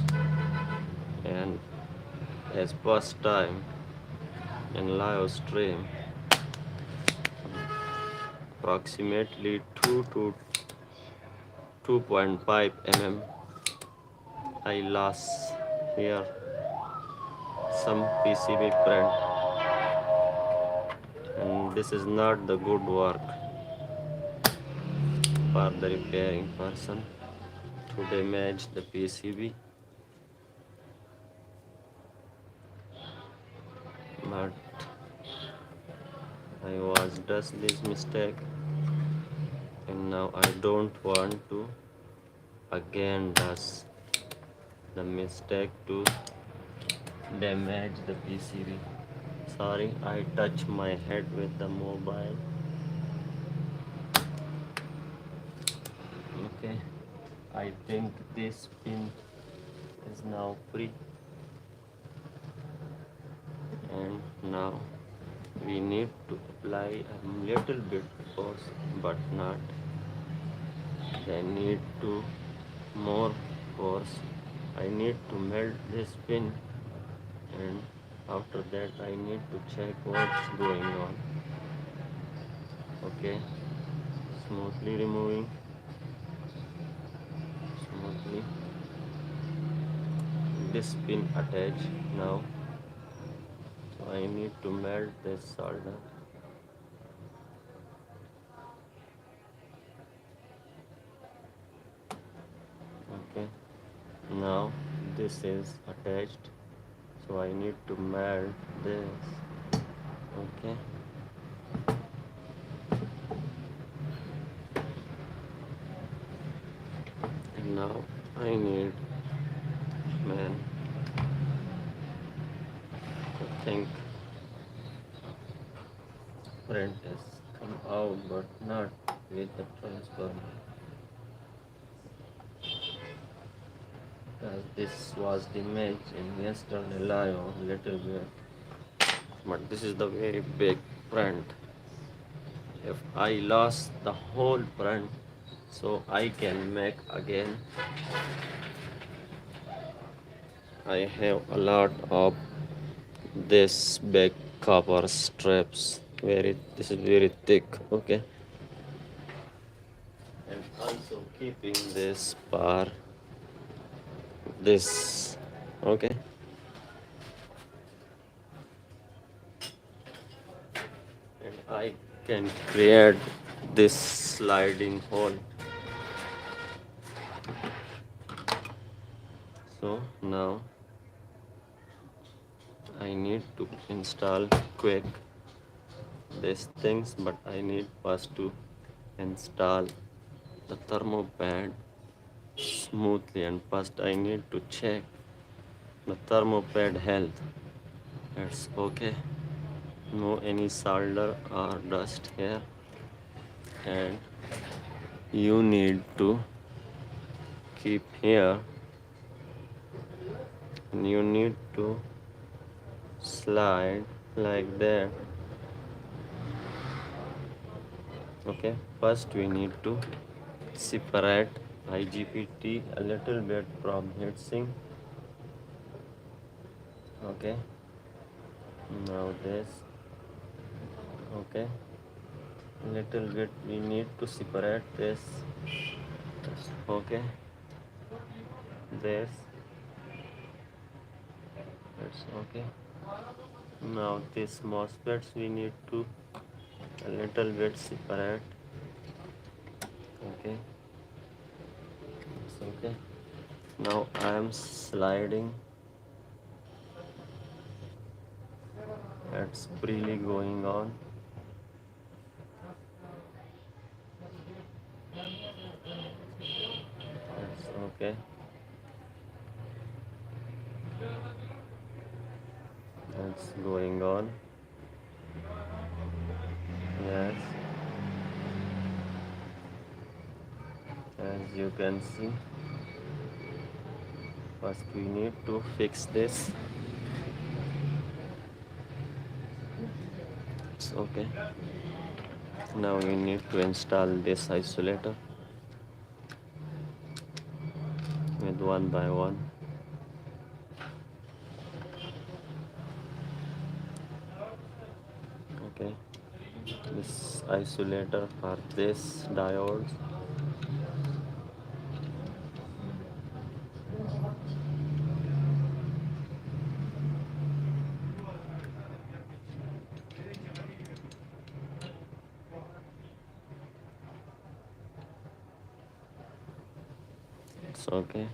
and as first time in live stream approximately 2 to 2.5 mm I lost here some PCB print, and this is not the good work for the repairing person to damage the PCB, but I was does this mistake and now I don't want to again does the mistake to damage the PCB. Sorry, I touch my head with the mobile. Okay, I think this pin is now free, and now we need to apply a little bit force but not. I need to more force. I need to melt this pin, and after that I need to check what's going on. Okay, smoothly removing, smoothly this pin attached now, so I need to melt this solder. Okay, now this is attached, so I need to melt this. Okay, and now I need, man, I think print has come out but not with the transformer, because this was damaged in yesterday live a little bit, but this is the very big print. If I lost the whole print, so I can make again. I have a lot of this big copper strips, very this is very thick. Okay, and also keeping this bar this. Okay, and I can create this sliding hole. So now I need to install quick these things, but I need first to install the thermopad smoothly, and first I need to check the thermopad health. It's okay, no any solder or dust here. And you need to keep here, and you need to slide like that. Okay, first we need to separate IGBT a little bit from heatsink. Okay, now this. Okay, little bit we need to separate this. Okay, this. That's okay. Now this MOSFETs we need to a little bit separate. Okay, it's okay. Now I am sliding. It's freely going on. It's okay. It's going on. Yes. As you can see, first we need to fix this. It's okay. Now you need to install this isolator with one by one. Okay, this isolator for this diodes. It's okay.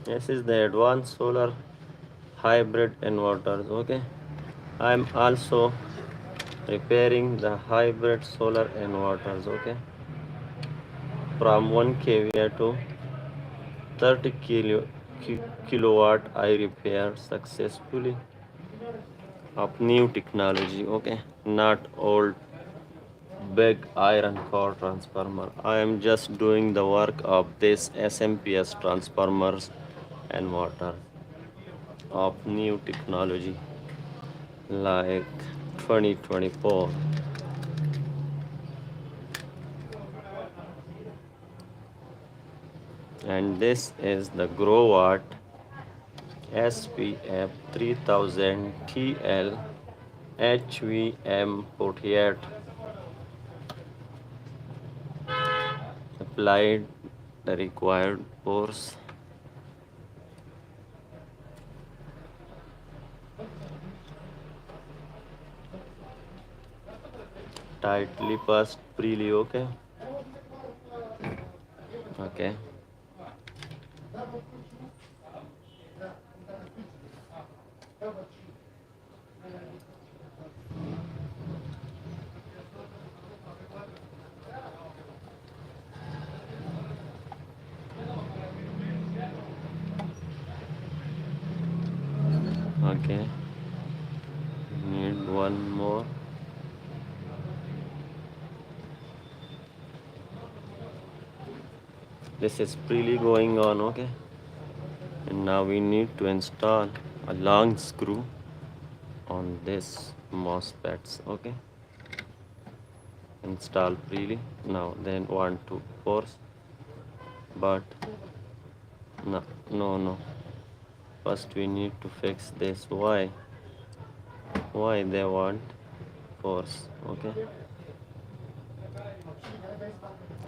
This is the advanced solar hybrid inverters. Okay, I'm also repairing the hybrid solar inverters. Okay, from 1 kVA to 30 kilowatt I repaired successfully of new technology. Okay, not old big iron core transformer. I am just doing the work of this SMPS transformers and motor of new technology like 2024. And this is the growatt SPF 3000 TL HVM48 applied the required force. Tightly pressed freely. Okay. Okay. Okay. Need one more. This is freely going on. Okay. And now we need to install a long screw on this MOSFETs. Okay. Install freely. Now then want to force, but no. First we need to fix this. Why they want force? Okay.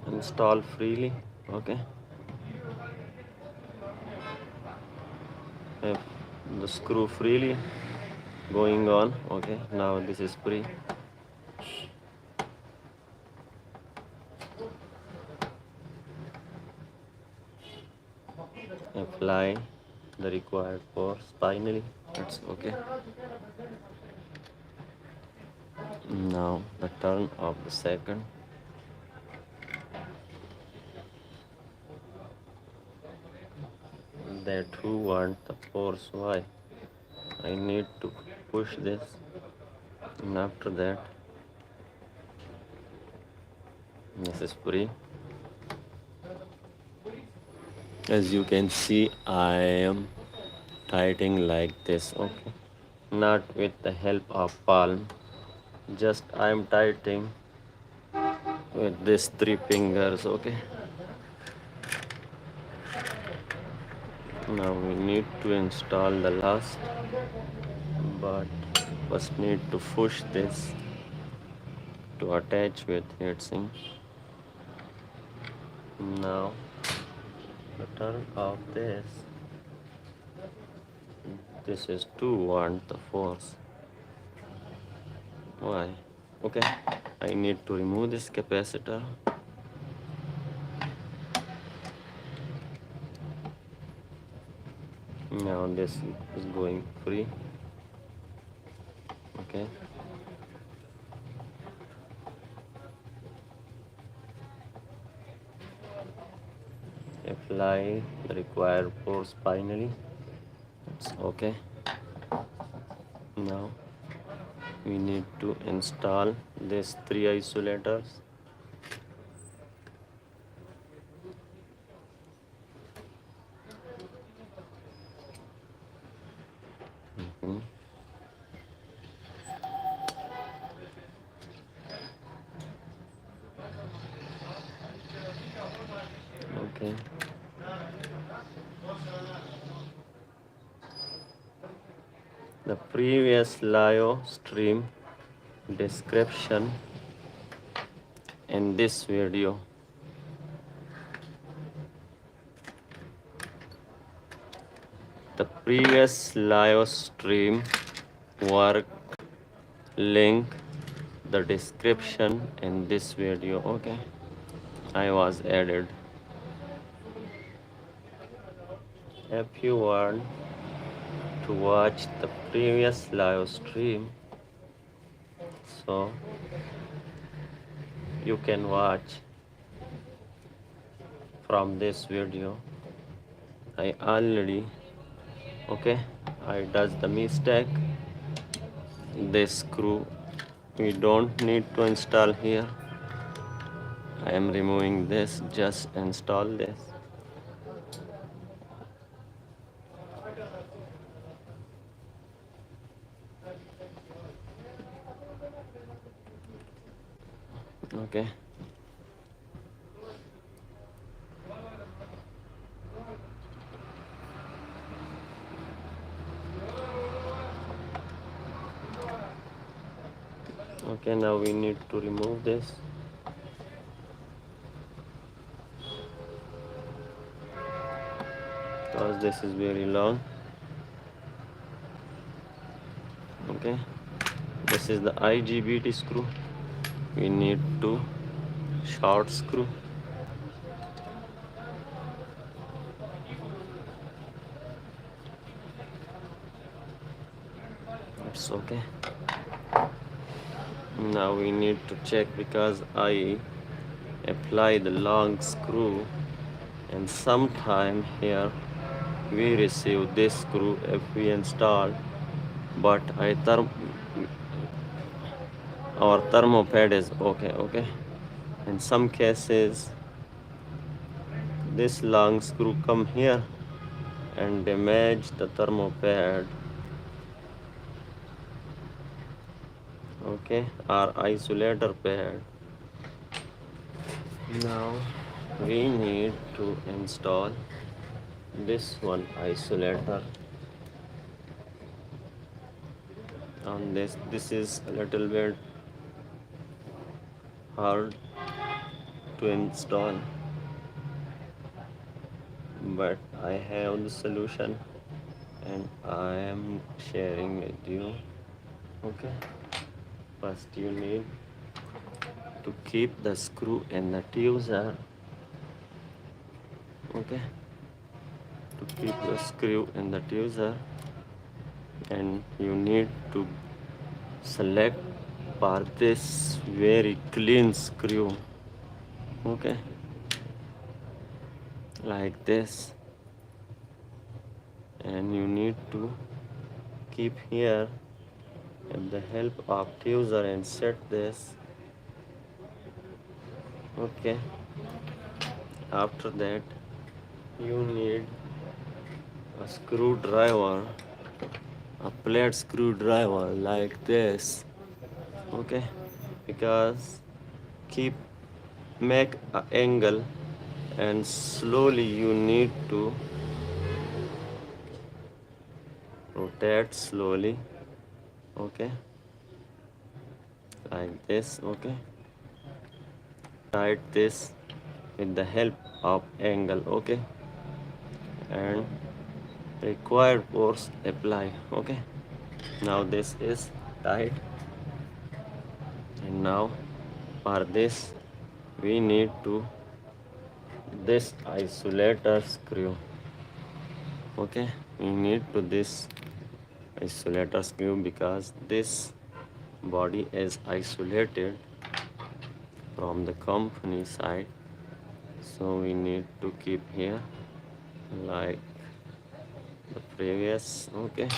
Install freely. Okay. If the screw freely going on. Okay, now this is free. apply the required force finally. That's okay. Now the turn of the second. That who want the force? Why? I need to push this, and after that this is free. As you can see, I am tightening like this, okay? Not with the help of palm, just I am tightening with these three fingers, okay? Now we need to install the last, but first need to push this to attach with heatsink. Now the turn of this is to want the force. Why? Okay, I need to remove this capacitor. Now this is going free. Okay. Apply the required force finally. It's okay. Now we need to install these three isolators. Mhm. Okay. The previous live stream description in this video. The previous live stream work link the description in this video. Okay, I was added. If you want to watch the previous live stream, so you can watch from this video. I already, okay, I does the mistake. This screw we don't need to install here. I am removing this, just install this. Okay. Okay, now we need to remove this. Because this is very long. Okay, this is the IGBT screw. We need to short screw. It's okay. Now we need to check because I apply the long screw, and sometime here we receive this screw if we install, but our thermopad is okay. In some cases this long screw come here and damage the thermopad, okay, our isolator pad. Now we need to install this one isolator on this. This is a little bit hard to install, but I have the solution and I am sharing with you. Okay, first you need to keep the screw in the tweezer. Okay, to keep the screw in the tweezer, and you need to select for this very clean screw. Okay, like this, and you need to keep here with the help of tweezer and set this. Okay, after that you need a screwdriver, a flat screwdriver like this. Okay, because keep make an angle, and slowly you need to rotate slowly. Okay, like this. Okay, tight this with the help of angle. Okay, and required force apply. Okay, now this is tight, and now for this we need to this isolator screw. Okay, we need to this isolator screw because this body is isolated from the company side, so we need to keep here like the previous. Okay,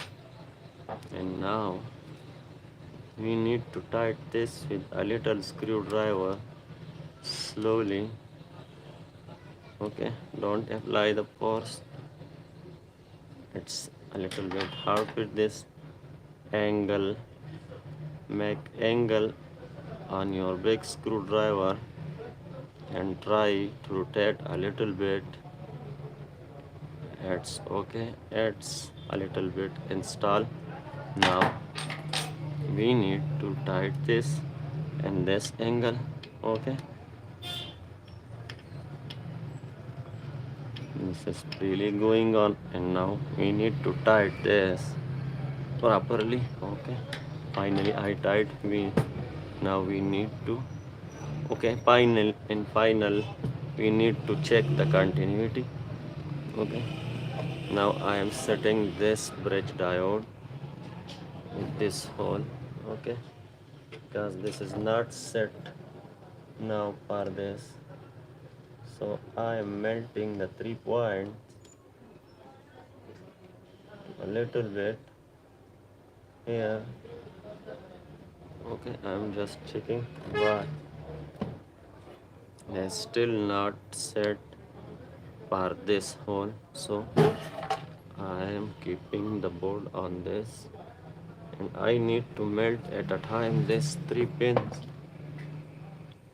and now we need to tight this with a little screwdriver slowly. Okay, don't apply the force, it's a little bit hard with this angle. Make angle on your big screwdriver and try to rotate a little bit. It's okay, it's a little bit install. Now we need to tight this and this angle. Okay, this is really going on, and now we need to tight this properly. Okay, finally I tied. Now we need to, okay, final we need to check the continuity. Okay, now I am setting this bridge diode with this hole. Okay, because this is not set now for this, so I am melting the 3 points a little bit here. Okay, I'm just checking, but it's still not set for this hole, so I am keeping the board on this, and I need to melt at a time this 3 pins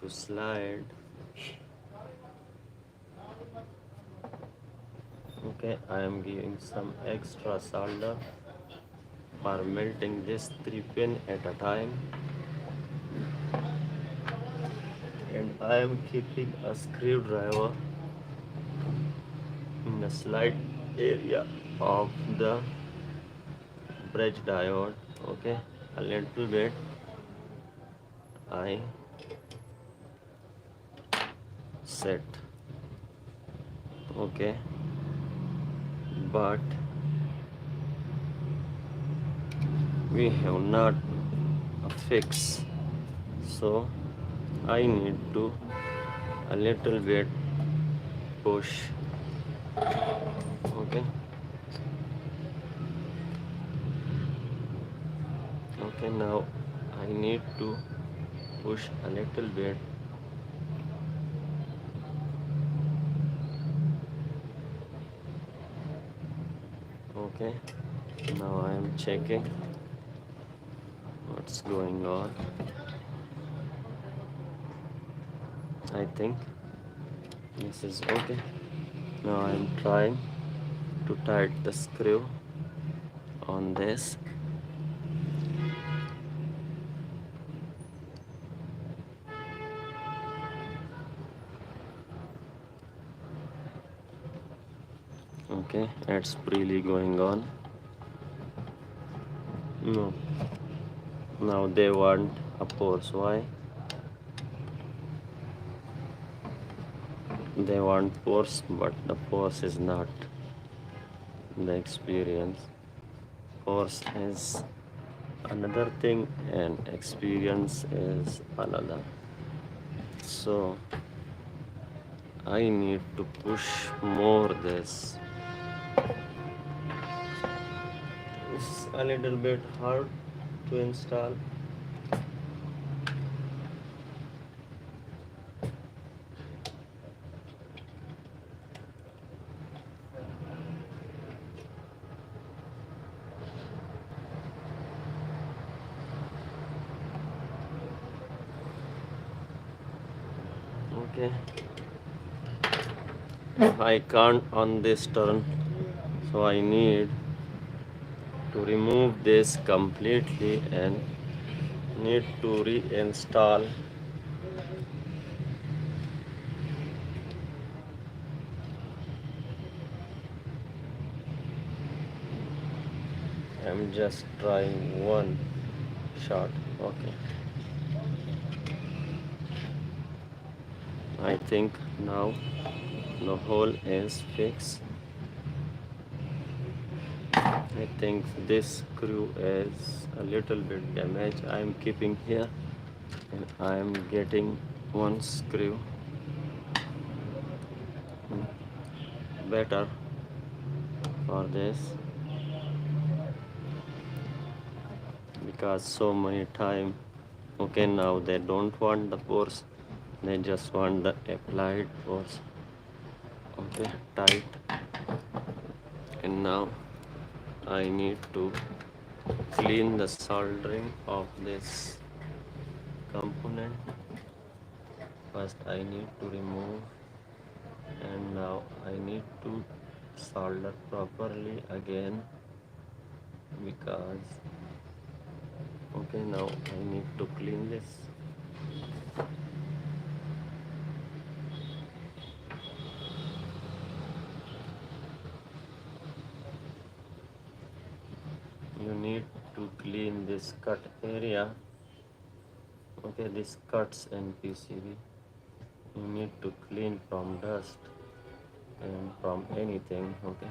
to slide. Okay, I am giving some extra solder for melting this 3 pin at a time, and I am keeping a screwdriver in the slide area of the bridge diode. Okay, a little bit I set. Okay, but we have not a fix, so I need to a little bit push. Okay, okay, now I need to push a little bit. Okay, now I am checking what's going on. I think this is okay. Now I am trying to tight the screw on this. Okay, it's really going on. No, now they want a force. Why? They want force, but the force is not the experience. Course is another thing and experience is another. So I need to push more this. It's a little bit hard to install. Okay, I can't on this turn, so I need to remove this completely and need to reinstall. I'm just trying one shot. Okay, I think now the hole is fixed. I think this screw is a little bit damaged. I'm keeping here and I'm getting one screw better for this, because so many time. Okay, now they don't want the force, they just want the applied force. Okay, tight. And now I need to clean the soldering of this component. First I need to remove, and now I need to solder properly again, because okay, now I need to clean this. You need to clean this cut area. Okay, this cuts and PCB. You need to clean from dust and from anything. Okay.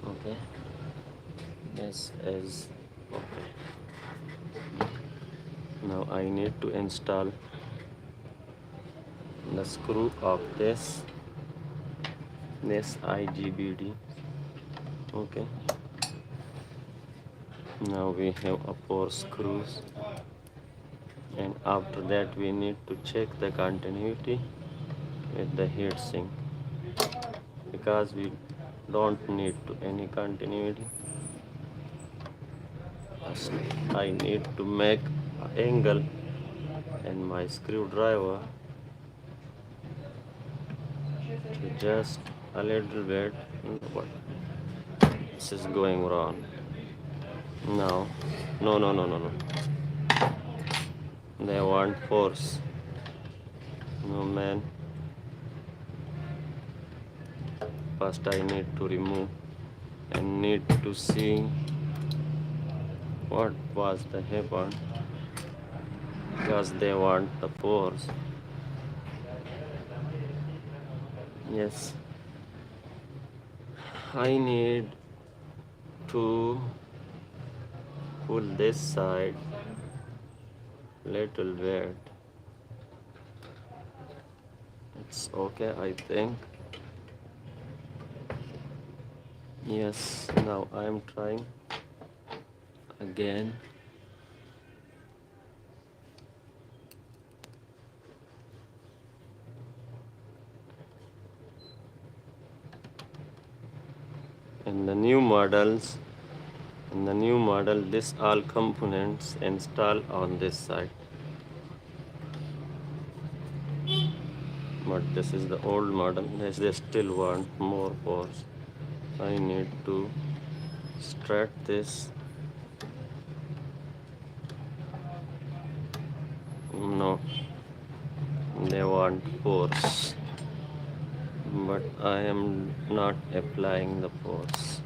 Okay. This is okay. Now I need to install the screw of this IGBT. Okay. Now we have a 4 screws, and after that we need to check the continuity with the heat sink, because we don't need to any continuity. First, I need to make an angle and my screwdriver to just a little bit. What? This is going wrong. No, no. They want force. No, man. First I need to remove and need to see what was the happen, because they want the force. Yes, I need to pull this side little bit. It's okay, I think. Yes, now I am trying again. In the new models, this all components install on this side. But this is the old model. They still want more force. I need to strut this. No. they want force, but I am not applying the force.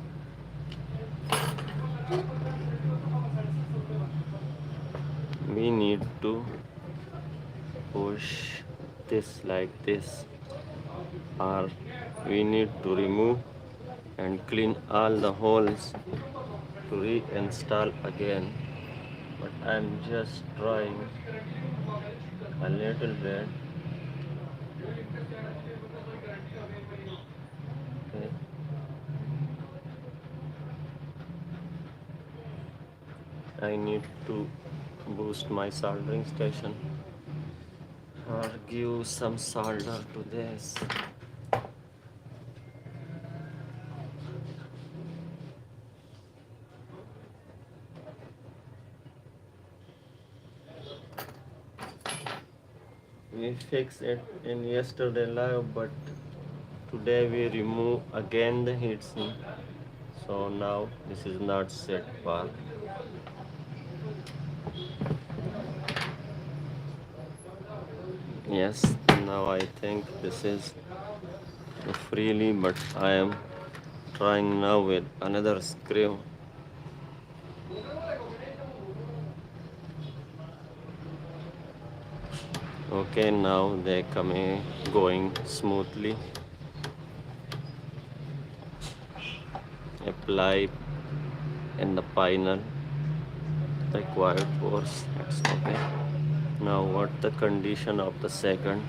We need to push this like this, or we need to remove and clean all the holes to reinstall again. But I'm just trying a little bit. Okay. I need to boost my soldering station or give some solder to this. We fixed it in yesterday live, but today we remove again the heatsink. So now this is not set for. Yes, now I think this is freely, but I am trying now with another screw. Okay, now they coming going smoothly. Apply in the final required force. That's okay. Now what the condition of the second?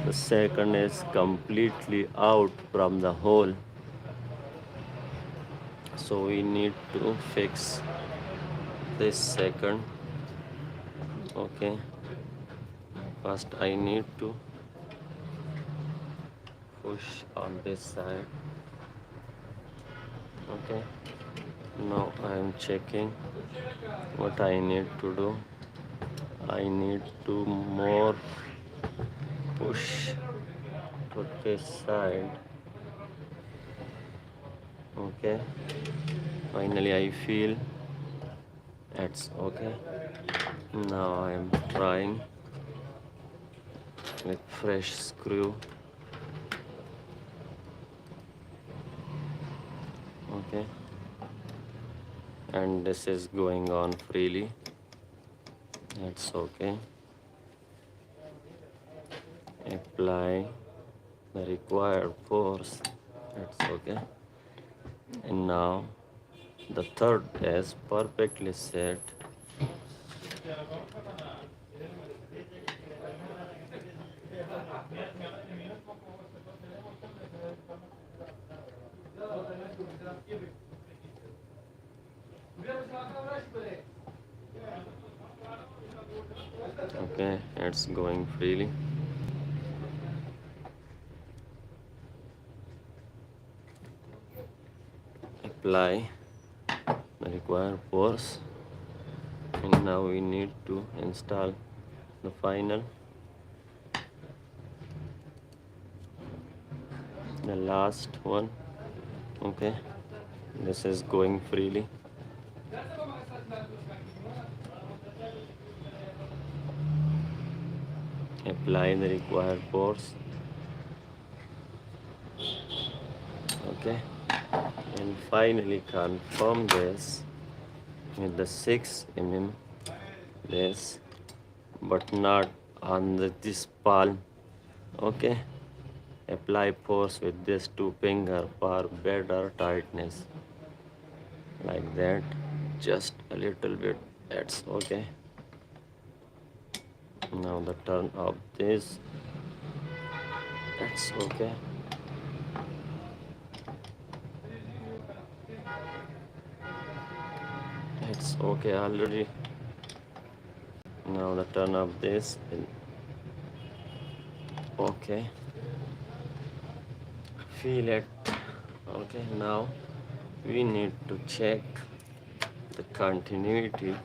The second is completely out from the hole. So we need to fix this second. Okay. First I need to push on this side. Okay. Now I am checking what I need to do. I need to more push to this side. Okay, finally I feel it's okay. Now I am trying with fresh screw. Okay, and this is going on freely. That's okay. Apply the required force. That's okay. And now the third is perfectly set. Okay, it's going freely. Apply the required force, and now we need to install the final, the last one. Okay, this is going freely. Apply the required force. Okay, and finally confirm this with the 6 mm this, but not on this palm. Okay, apply force with this two finger for better tightness, like that, just a little bit. That's okay. Now the turn of this. That's okay. It's okay already. Now the turn of this. Okay. Feel it. Okay, now we need to check the continuity,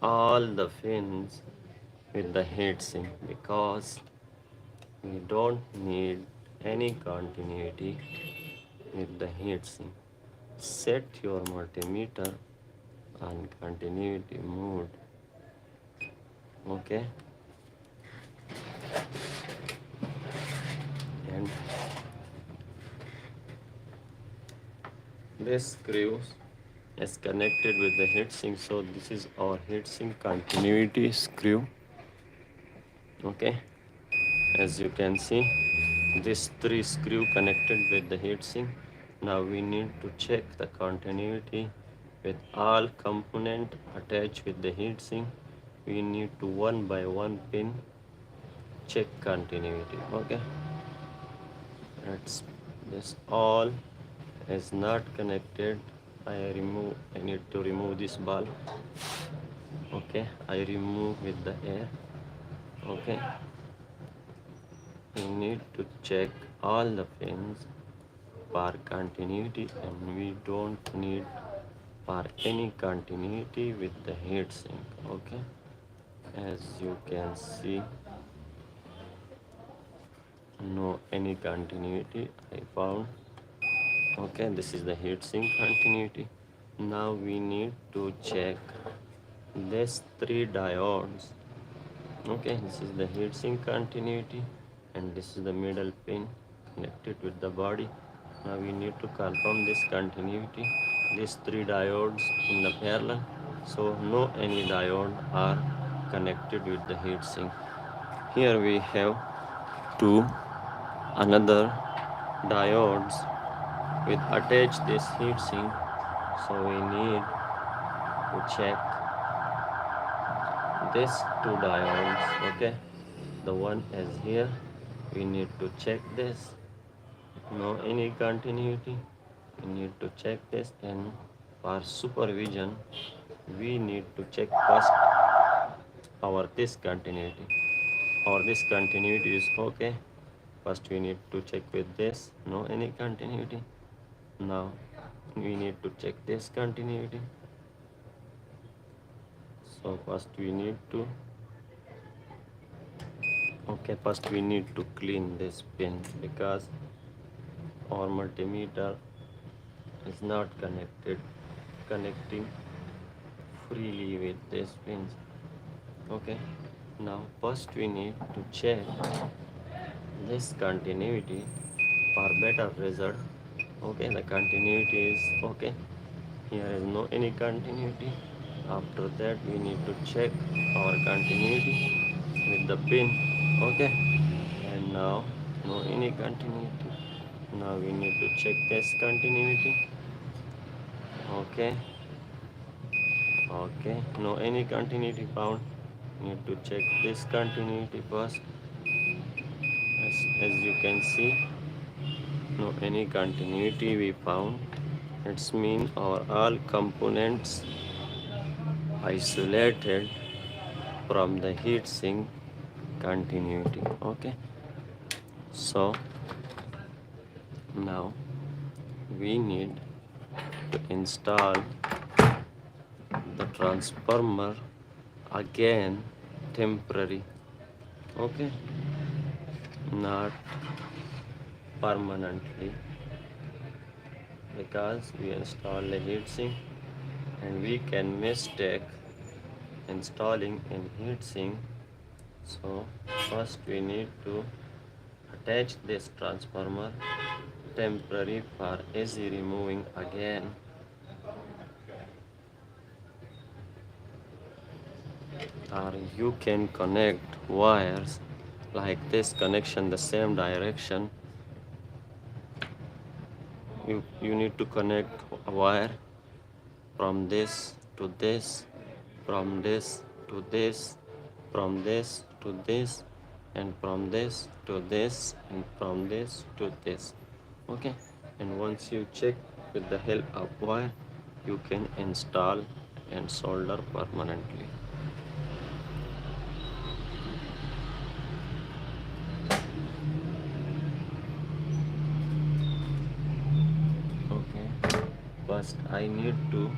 all the fins with the heatsink, because we don't need any continuity with the heatsink. Set your multimeter on continuity mode. Okay, this screw is connected with the heatsink. So this is our heatsink continuity screw. Okay, as you can see, this 3 screw connected with the heatsink. Now we need to check the continuity with all component attached with the heatsink. We need to one by one pin check continuity. Okay, that's this all is not connected. I need to remove this bulb. Okay, I remove with the air. Okay, we need to check all the pins for continuity, and we don't need for any continuity with the heatsink. Okay, as you can see, no any continuity I found. Okay, this is the heatsink continuity. Now we need to check this 3 diodes. Okay, this is the heatsink continuity, and this is the middle pin connected with the body. Now we need to confirm this continuity, these 3 diodes in the parallel, so no any diode are connected with the heatsink. Here we have 2 another diodes with attached this heatsink, so we need to check this 2 diodes. Okay, the one is here, we need to check this, no any continuity, we need to check this, and for supervision we need to check first our this continuity. Our this continuity is okay. First we need to check with this, no any continuity. Now we need to check this continuity. So first we need to first we need to clean this pin, because our multimeter is not connecting freely with these pins. Okay, now first we need to check this continuity for better result. Okay, the continuity is okay, here is no any continuity. After that we need to check our continuity with the pin. Okay, and now no any continuity. Now we need to check this continuity. Okay, no any continuity found. Need to check this continuity first. As you can see, no any continuity we found. It's mean our all components isolated from the heatsink continuity. Okay, so now we need to install the transformer again temporary. Okay, not permanently, because we install a heatsink and we can mistake installing in heatsink. So first we need to attach this transformer temporary for easy removing again. Or you can connect wires like this connection the same direction. You need to connect a wire from this to this, from this to this, from this to this, and from this to this, and from this to this. Okay, and once you check with the help of wire, you can install and solder permanently. Okay, first I need to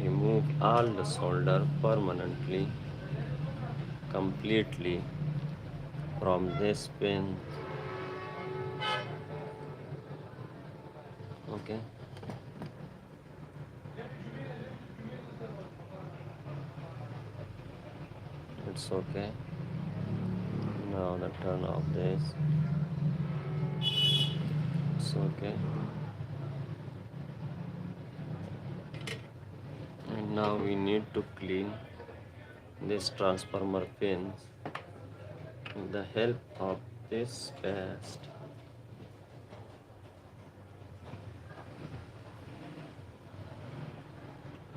remove all the solder permanently, completely from this pin. Okay, it's okay. Now the turn off this. It's okay. Now we need to clean this transformer pins with the help of this paste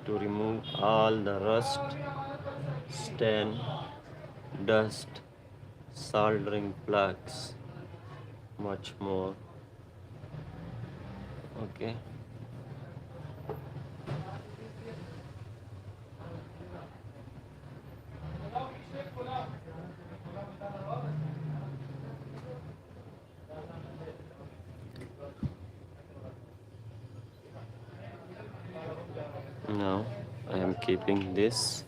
to remove all the rust, stain, dust, soldering plugs, much more. Okay. Now I am keeping this.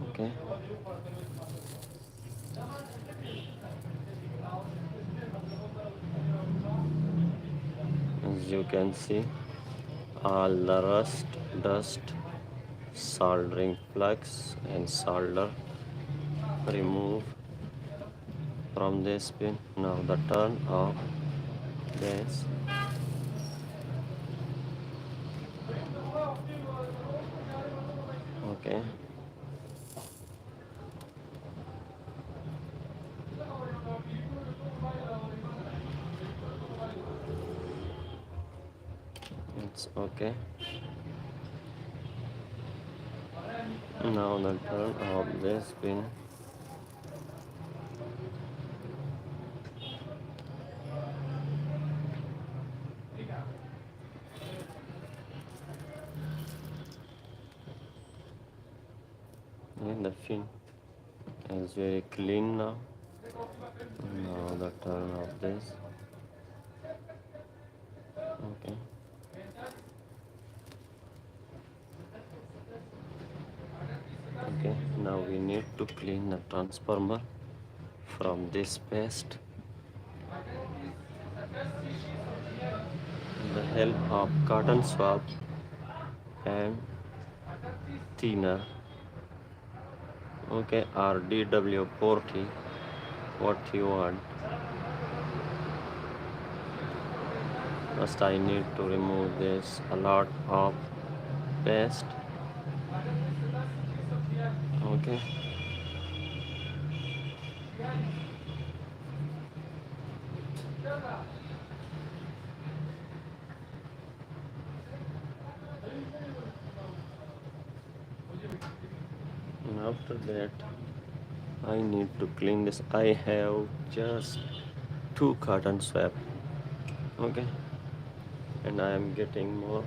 Okay. As you can see, all the rust, dust, soldering plugs and solder remove from this pin. Now the turn of this. Okay. It's okay. Now the turn of this pin. And the pin is very clean now. Now the turn of this. Okay. Okay, now we need to clean the transformer from this paste with the help of cotton swab and thinner. Okay, or DW40, what you want. First I need to remove this a lot of paste. Okay. And after that I need to clean this. I have just 2 cotton swab. Okay, and I am getting more.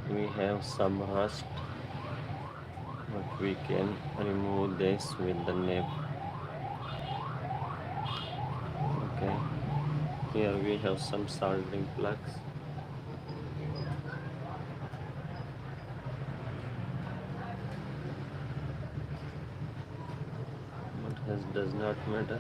We have some rust, but we can remove this with the nib. Okay, here we have some soldering plugs. But this does not matter.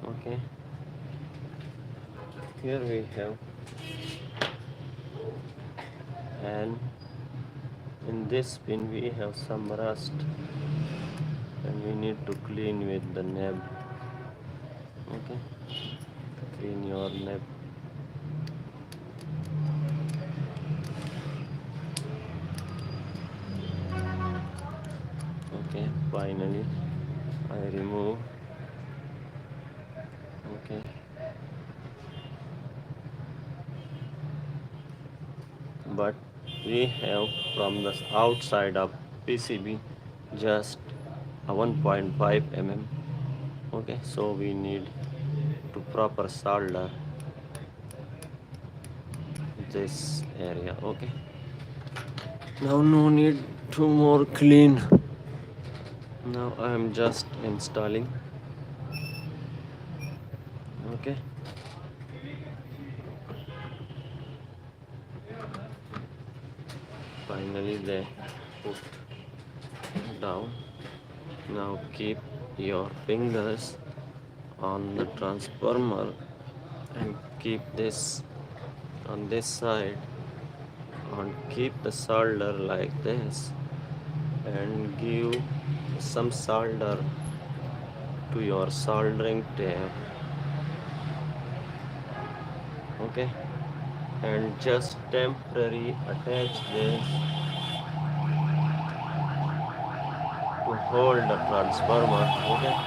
Okay, here we have, and in this pin we have some rust, and we need to clean with the nib. Okay, clean your nib. Okay, finally I remove. Okay, but we have from the outside of PCB just a 1.5 mm. Okay, so we need to proper solder this area. Okay, now no need to more clean. Now I am just installing. Okay. Finally they put down. Now keep your fingers on the transformer and keep this on this side and keep the solder like this and give some solder to your soldering tab. Okay, and just temporarily attach this to hold the transformer. Okay,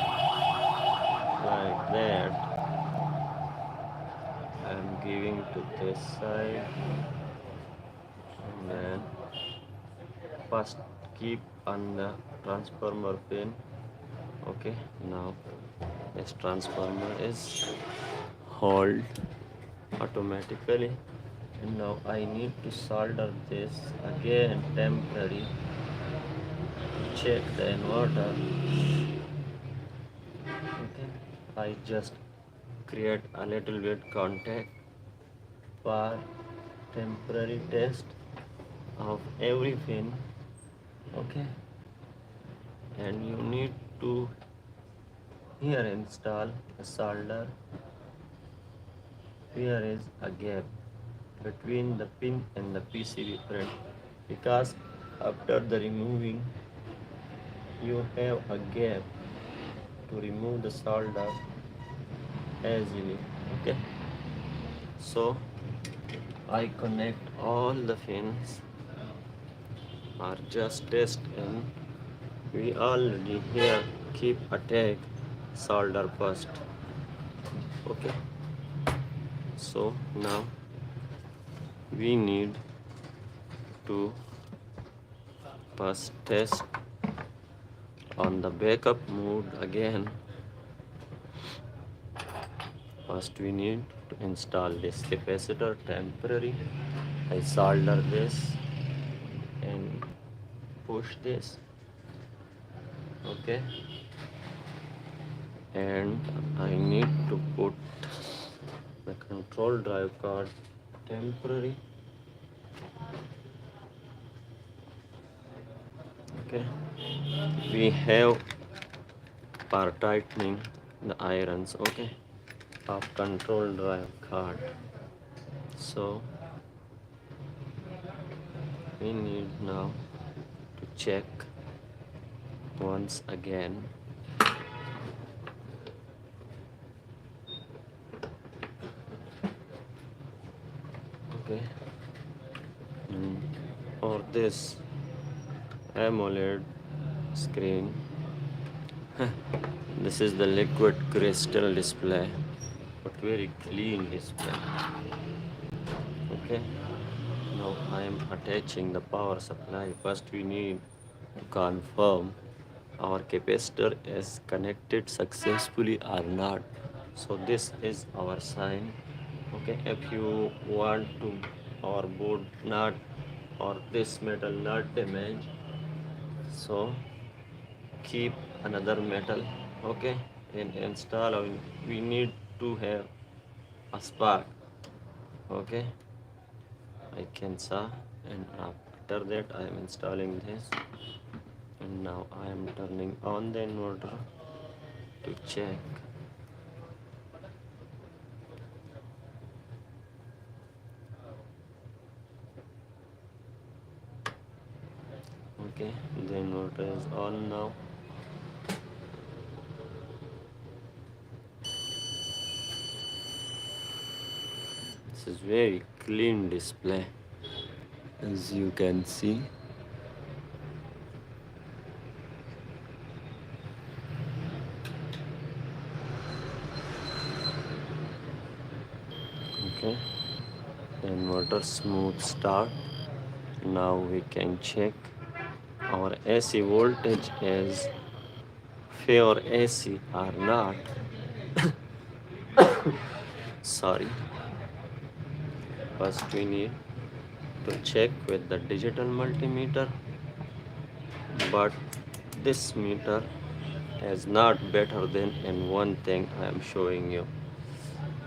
like that. I'm giving to this side and then first keep on the transformer pin. Okay, now this transformer is hold automatically, and now I need to solder this again temporary to check the inverter. Okay, I just create a little bit contact for temporary test of every pin. Okay, and you need to here install a solder. Here is a gap between the pin and the PCB print, because after the removing you have a gap to remove the solder easily. Okay, so I connect all the pins are just test, and we already here keep attack solder first. Okay, so now we need to first test on the backup mode again. First we need to install this capacitor temporary. I solder this and push this. Okay, and I need to put the control drive card temporary. Okay, we have for tightening the irons, okay, of control drive card. So we need now to check once again. Okay, or this AMOLED screen. This is the liquid crystal display, but very clean display. Okay, now I am attaching the power supply. First we need to confirm our capacitor is connected successfully or not. So this is our sign. Okay, if you want to our board not or this metal not damage, so keep another metal. Okay, and install. We need to have a spark. Okay, I can saw, and after that I am installing this, and now I am turning on the inverter to check. Okay, the inverter is on now. This is very clean display, as you can see. Okay, the inverter smooth start. Now we can check our AC voltage is pure AC or not. Sorry. First we need to check with the digital multimeter, but this meter is not better than in one thing I am showing you.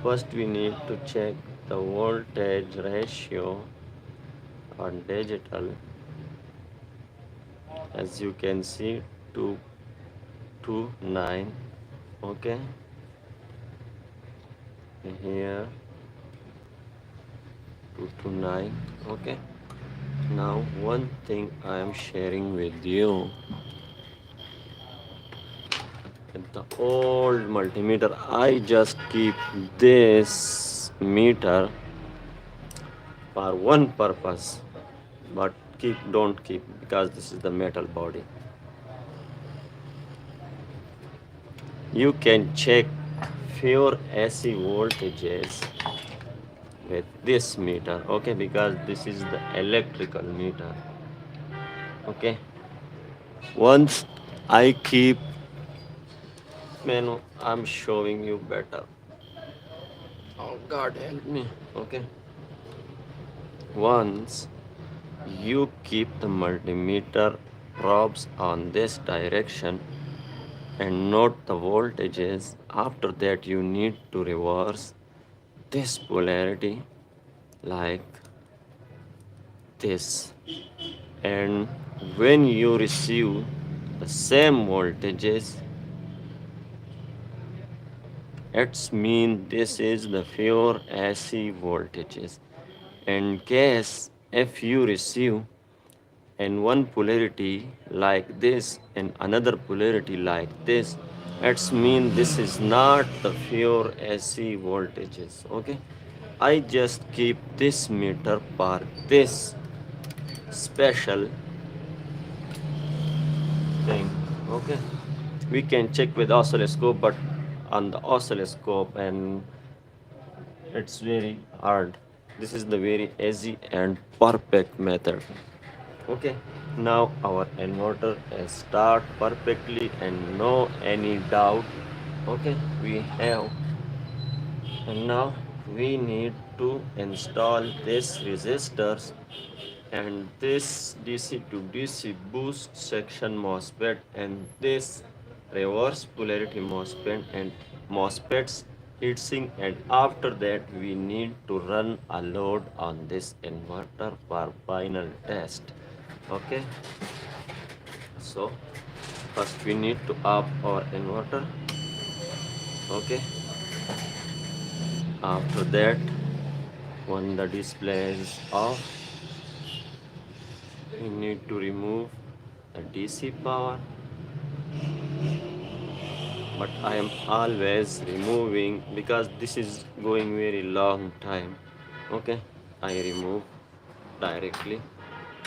First we need to check the voltage ratio on digital. As you can see, 229. Okay, here 229. Okay, now one thing I am sharing with you. In the old multimeter, I just keep this meter for one purpose, but don't keep, because this is the metal body. You can check pure AC voltages with this meter, okay, because this is the electrical meter. Okay, once I keep, man, I'm showing you better. Oh God, help me. Okay, once you keep the multimeter probes on this direction and note the voltages. After that, you need to reverse this polarity like this. And when you receive the same voltages, it's mean this is the pure AC voltages. In case if you receive in one polarity like this and another polarity like this, it's mean this is not the pure AC voltages. Okay, I just keep this meter for this special thing. Okay, we can check with oscilloscope, but on the oscilloscope and it's very hard. This is the very easy and perfect method. Okay, now our inverter is start perfectly and no any doubt. Okay, we have, and now we need to install this resistors and this DC to DC boost section MOSFET and this reverse polarity MOSFET and MOSFETs heatsink, and after that we need to run a load on this inverter for final test. Okay, so first we need to off our inverter. Okay, after that, when the display is off, we need to remove the DC power, but I am always removing because this is going very long time. Okay, I remove directly,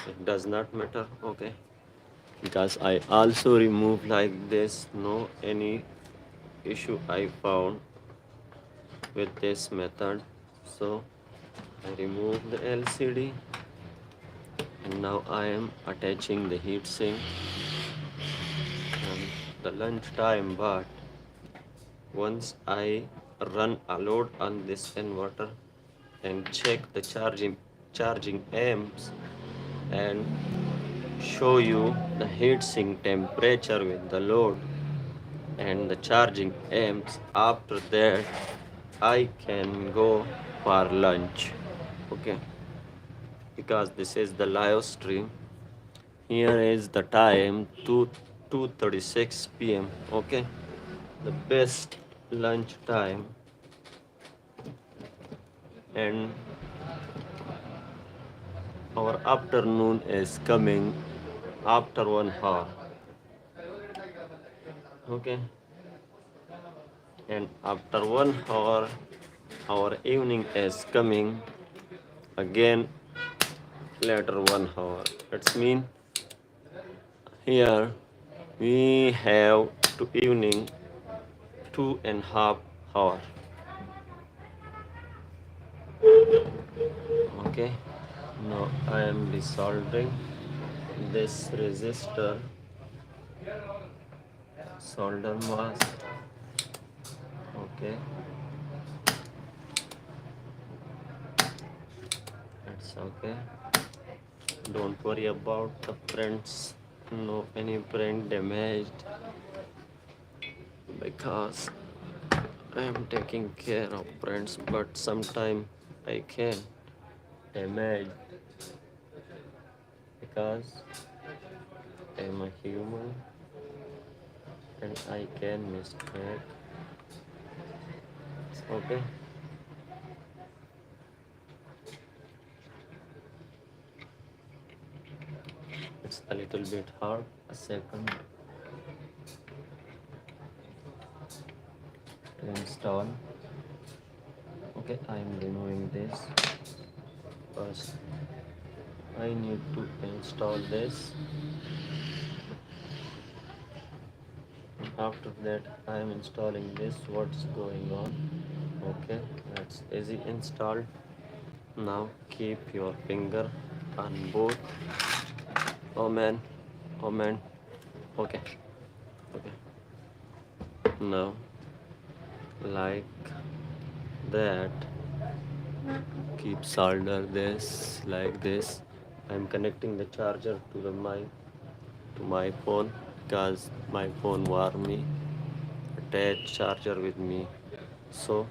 it does not matter. Okay, because I also remove like this, no any issue I found with this method. So I remove the LCD and now I am attaching the heatsink and the lunch time. But once I run a load on this inverter and check the charging amps and show you the heatsink temperature with the load and the charging amps, after that I can go for lunch. Okay, because this is the live stream. Here is the time 2:36 p.m. Okay, the best lunch time, and our afternoon is coming after 1 hour. Okay, and after 1 hour our evening is coming again later 1 hour. It's mean here we have to evening 2.5 hour. Okay, now I am desoldering this resistor solder mask. Okay, it's okay, don't worry about the friends. no any brain damaged, because I am taking care of friends, but sometime I can damage because I am a human and I can mistake. Okay. It's a little bit hard. A second to install. Okay, I am removing this. First, I need to install this. After that, I am installing this. What's going on? Okay, that's easy installed. Now keep your finger on both. Oh man, oh man. Okay, okay. Now, like that, keep solder this like this. I'm connecting the charger to the mic to my phone because my phone warned me attach charger with me. So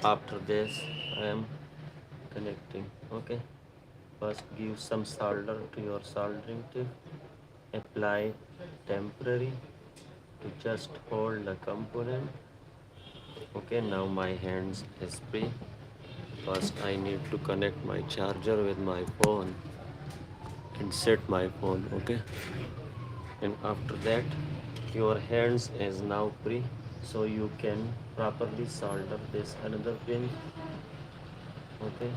after this I am connecting. Okay, first give some solder to your soldering tip, apply temporary to just hold the component. Okay, now my hands is free. First I need to connect my charger with my phone and set my phone. Okay, and after that your hands is now free, so you can properly solder this another pin. Okay,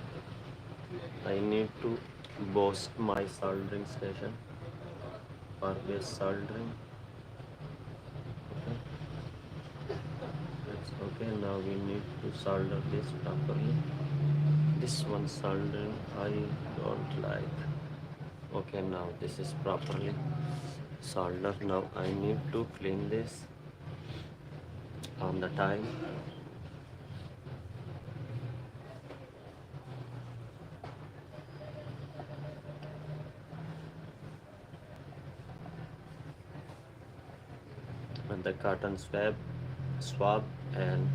I need to boost my soldering station for this soldering. Okay, that's okay. Now we need to solder this properly. This one soldering I don't like. Okay, now this is properly soldered. Now I need to clean this on the time. And the cotton swab and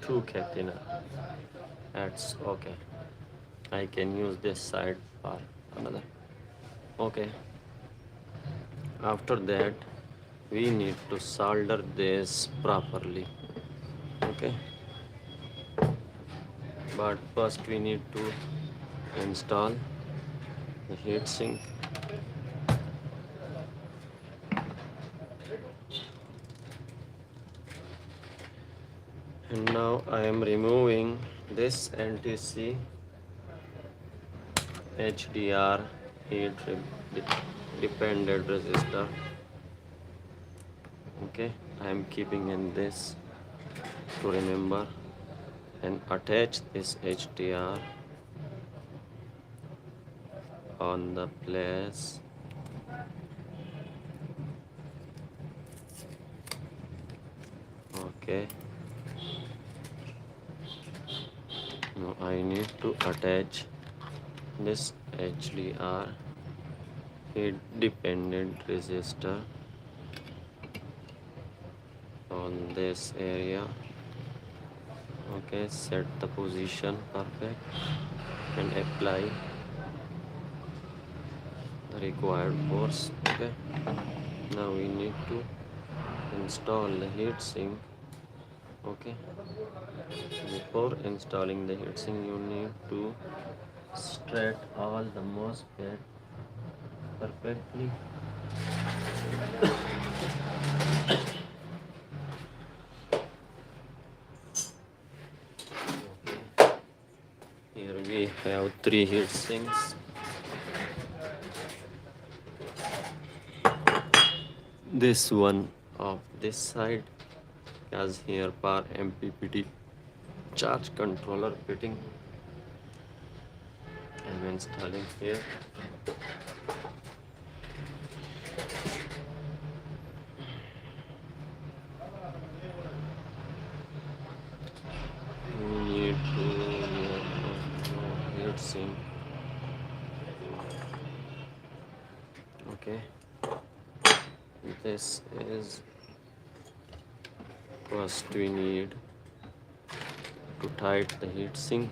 two catheter. That's okay. I can use this side for another. Okay, after that we need to solder this properly. Okay, but first we need to install the heatsink. And now I am removing this NTC HDR heat dependent resistor. Okay, I am keeping in this to remember, and attach this HDR on the place. Okay, now I need to attach this HDR heat dependent resistor on this area. Okay, set the position perfect and apply the required force. Okay, now we need to install the heatsink. Okay, before installing the heatsink you need to straight all the MOSFET perfectly. Here we have 3 heat sinks. This one of this side has here power MPPT charge controller fitting. I'm installing here. We need to heat sink. Okay, This is first we need to tight the heat sink.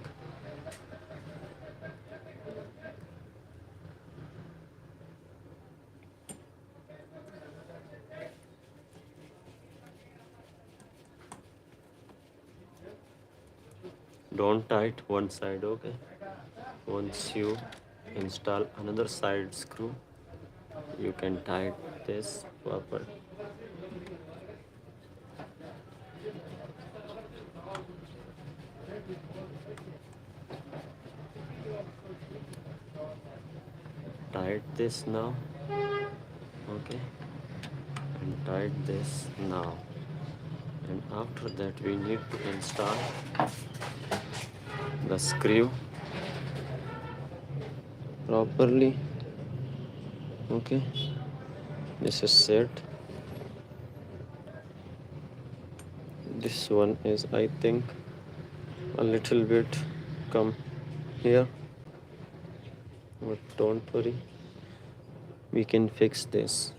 Don't tight one side, okay? Once you install another side screw, you can tight this properly. Tight this now, okay? And tight this now. And after that we need to install the screw properly, okay? This is set. This one is, I think, a little bit come here, but don't worry, we can fix this,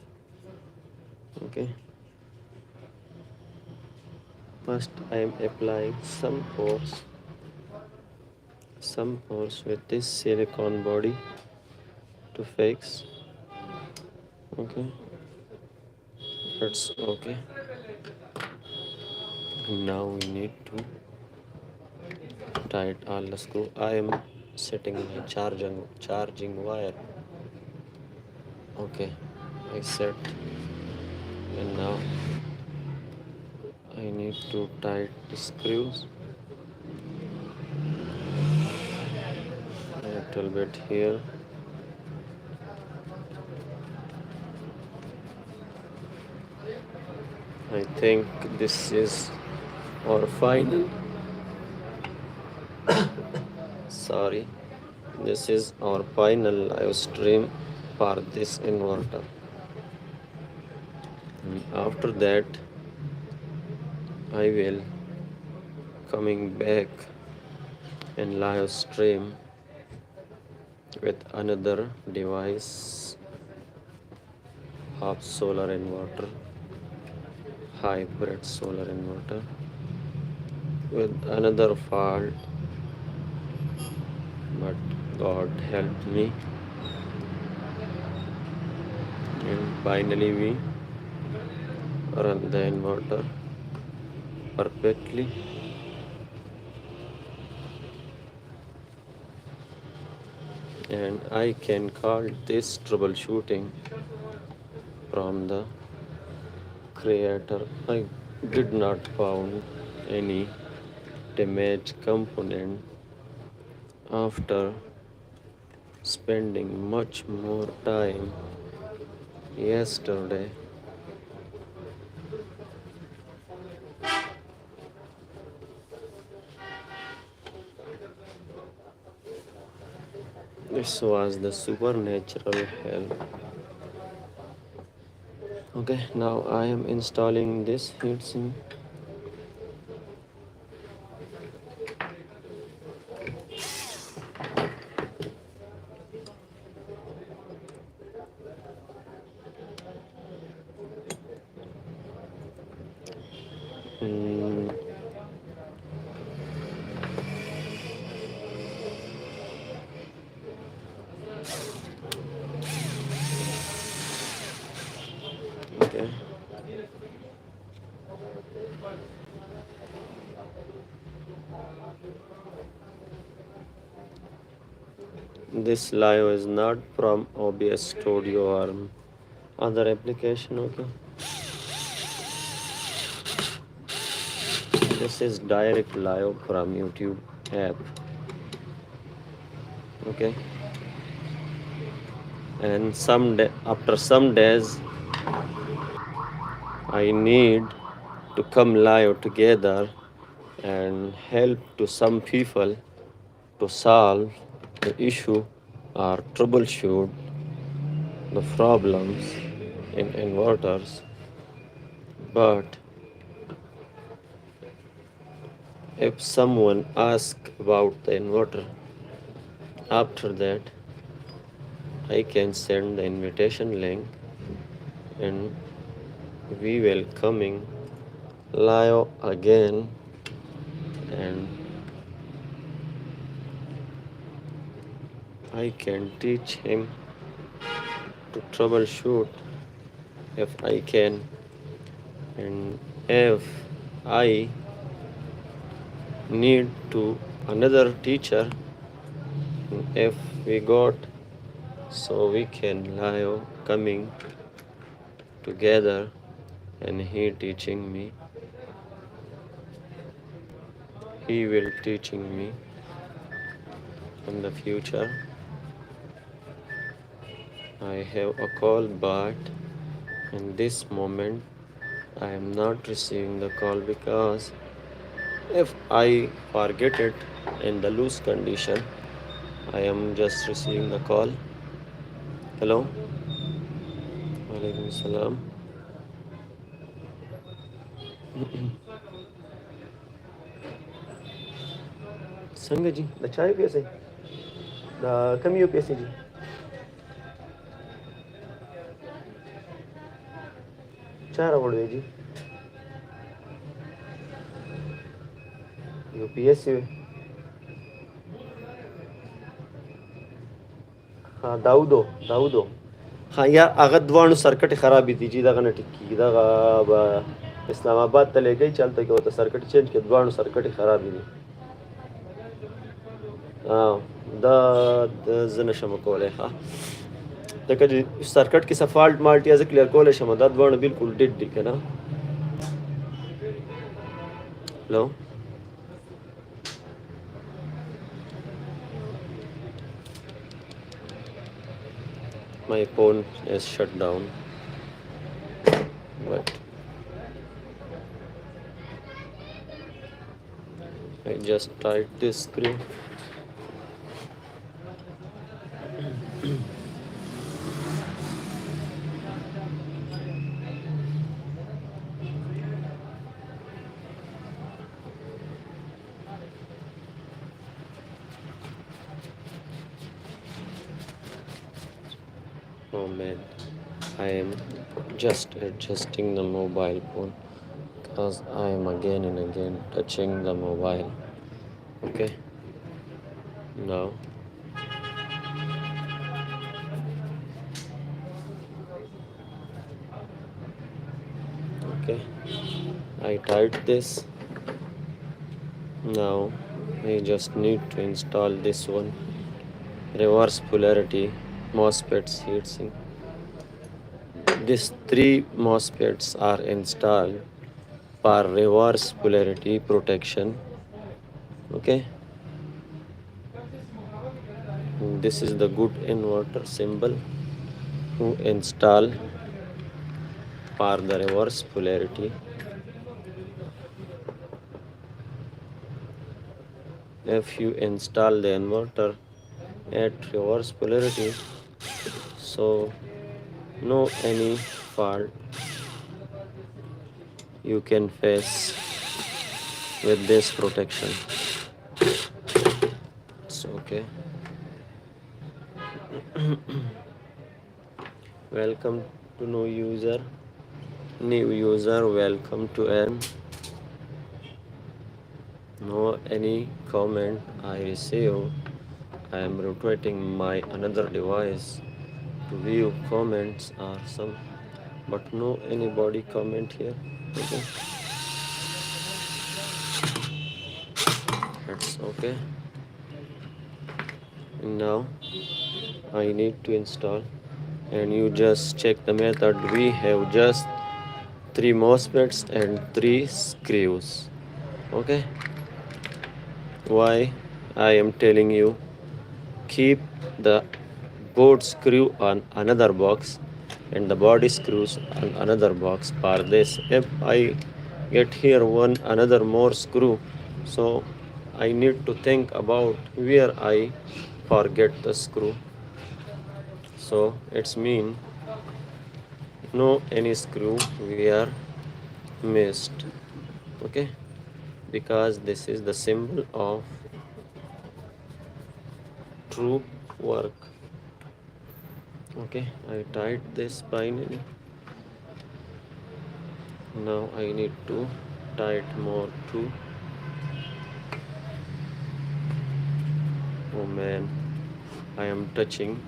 okay? First I am applying some force with this silicone body to fix, okay? That's okay. Now we need to tight all the screw. I am setting my charging wire, okay? I set, and now I need to tight the screws a little bit here. I think this is our final. Sorry, this is our final live stream for this inverter. And after that, I will coming back and live stream with another device of solar inverter, hybrid solar inverter, with another fault, but God helped me, and finally we run the inverter perfectly. And I can call this troubleshooting from the creator. I did not found any damaged component after spending much more time yesterday. This was the supernatural help. Okay, now I am installing this heatsink. Mm, okay. This live is not from OBS Studio or other application, okay? This is direct live from YouTube app, okay? And after some days, I need to come live together and help to some people to solve the issue or troubleshoot the problems in inverters. But if someone asks about the inverter, after that I can send the invitation link and we will coming live again, and I can teach him to troubleshoot if I can, and if I need to another teacher, if we got, so we can live coming together, and he teaching me, he will teaching me in the future. I have a call, but in this moment I am not receiving the call, because if I forget it in the loose condition, I am just receiving the call. Hello. Walaikum salam. संग जी the चाय कैसे the कमियो कैसे जी चार आवड़ जी UPSC हाँ दाऊदो दाऊदो हाँ या अगर द्वाणु circuit खराबी थी जी दगा न टिक्की दगा इस्लामाबाद तले गई चलते कि वो तो सर्किट चेंज के द्वाणु सर्किट खराबी थी دا زه نشم کولی ښه ځکه چې سرکټ کې څه فالټ مالټ یا زه کلیر کولی شم دا دواړه بالکل ډیډ دي که نه هلو my phone is shut down, but I just tried this screw. Oh man, I am just adjusting the mobile phone because I am again and again touching the mobile. Okay, now okay, I tied this. Now I just need to install this one, reverse polarity MOSFETs heatsink. These 3 MOSFETs are installed for reverse polarity protection. Okay, this is the good inverter symbol who install for the reverse polarity. If you install the inverter at reverse polarity, so no any fault you can face with this protection. It's okay. Welcome to new user, welcome to earn. No any comment I receive. I am rotating my another device to view comments or some, but no anybody comment here. Okay, that's okay. And now I need to install, and you just check the method. We have just 3 MOSFETs and 3 screws. Okay, why I am telling you, keep the board screw on another box and the body screws on another box. For this, if I get here one another more screw, so I need to think about where I forget the screw. So it's mean no any screw we are missed. Okay, because this is the symbol of true work. Okay, I tied this finally. Now I need to tight more too. Oh man, I am touching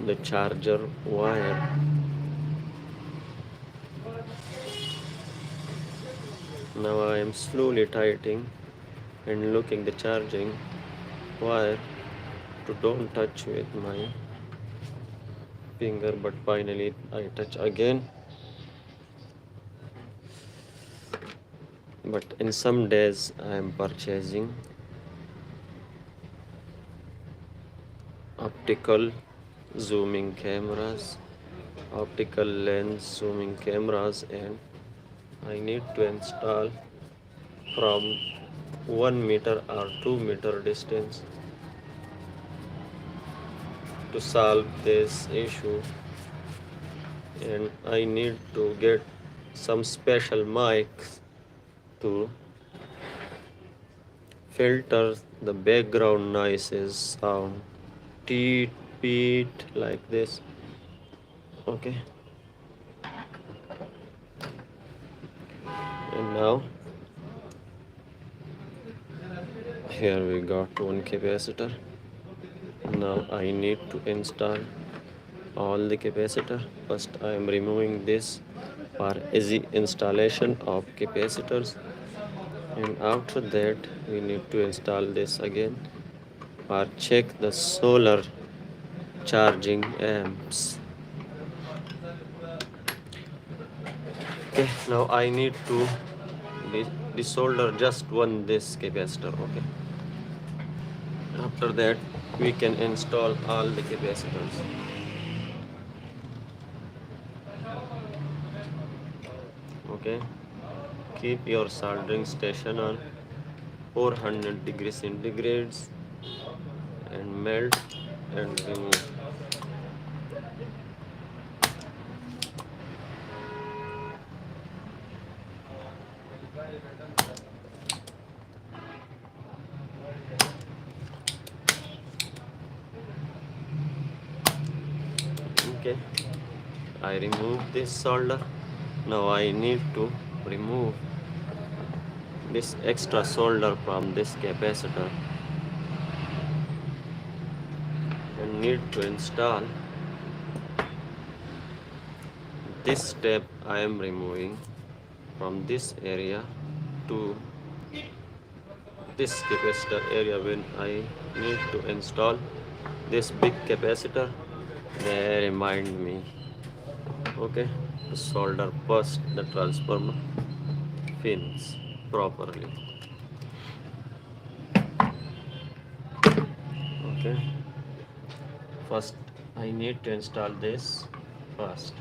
the charger wire. Now I am slowly tightening and looking the charging wire to don't touch with my finger, but finally I touch again. But in some days I am purchasing optical zooming cameras, optical lens zooming cameras, and I need to install from 1 meter or 2 meter distance to solve this issue. And I need to get some special mics to filter the background noises sound, teet beat like this. Okay, and now here we got one capacitor. Now I need to install all the capacitor. First I am removing this for easy installation of capacitors, and after that we need to install this again or check the solar charging amps. Okay, now I need to desolder just one this capacitor. Okay, after that we can install all the capacitors. Okay, keep your soldering station on 400 degrees centigrades and melt and remove. Okay, I remove this solder. Now I need to remove this extra solder from this capacitor and need to install this step. I am removing from this area to this capacitor area. When I need to install this big capacitor, they remind me, okay, to solder first the transformer pins properly. Okay, first I need to install this first.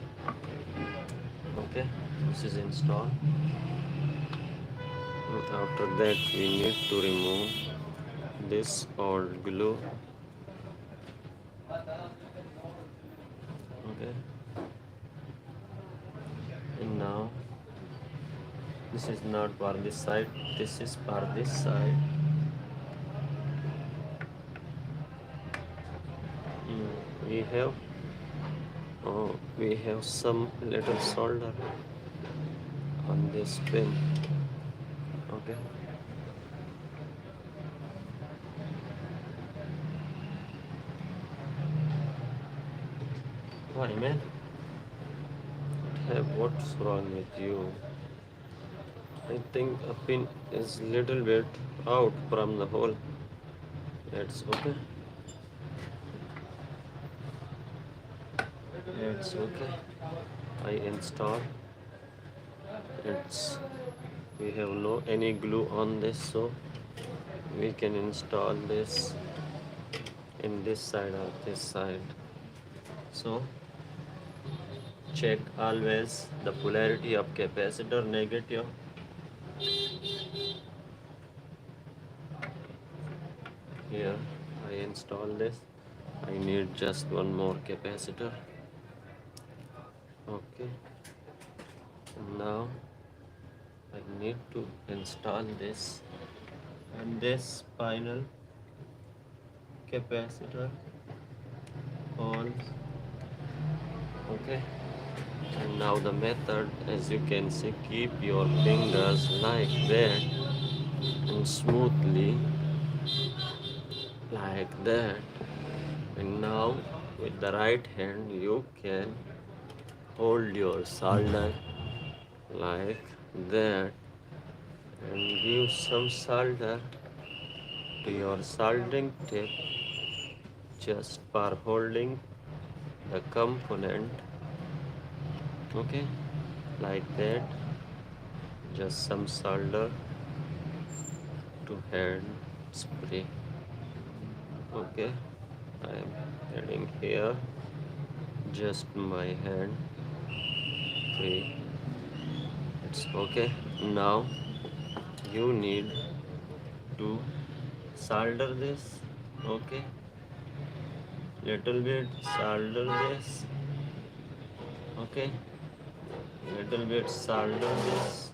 Okay, this is installed. After that we need to remove this old glue. Okay, and now this is not for this side, this is for this side. We have we have some little solder on this pin. Okay, why man, what's wrong with you? I think a pin is little bit out from the hole. That's okay. It's okay. I install. It's we have no any glue on this, so we can install this in this side or this side. So check always the polarity of capacitor negative. Here I install this. I need just one more capacitor. Okay, and now I need to install this and this final capacitor on. Okay, and Now the method, as you can see, keep your fingers like that and smoothly like that. And now with the right hand you can hold your solder like that and give some solder to your soldering tip just for holding the component, okay, like that. Just some solder to hand spray, okay. I am adding here just my hand free. It's okay. Now you need to solder this, okay, little bit solder this, okay, little bit solder this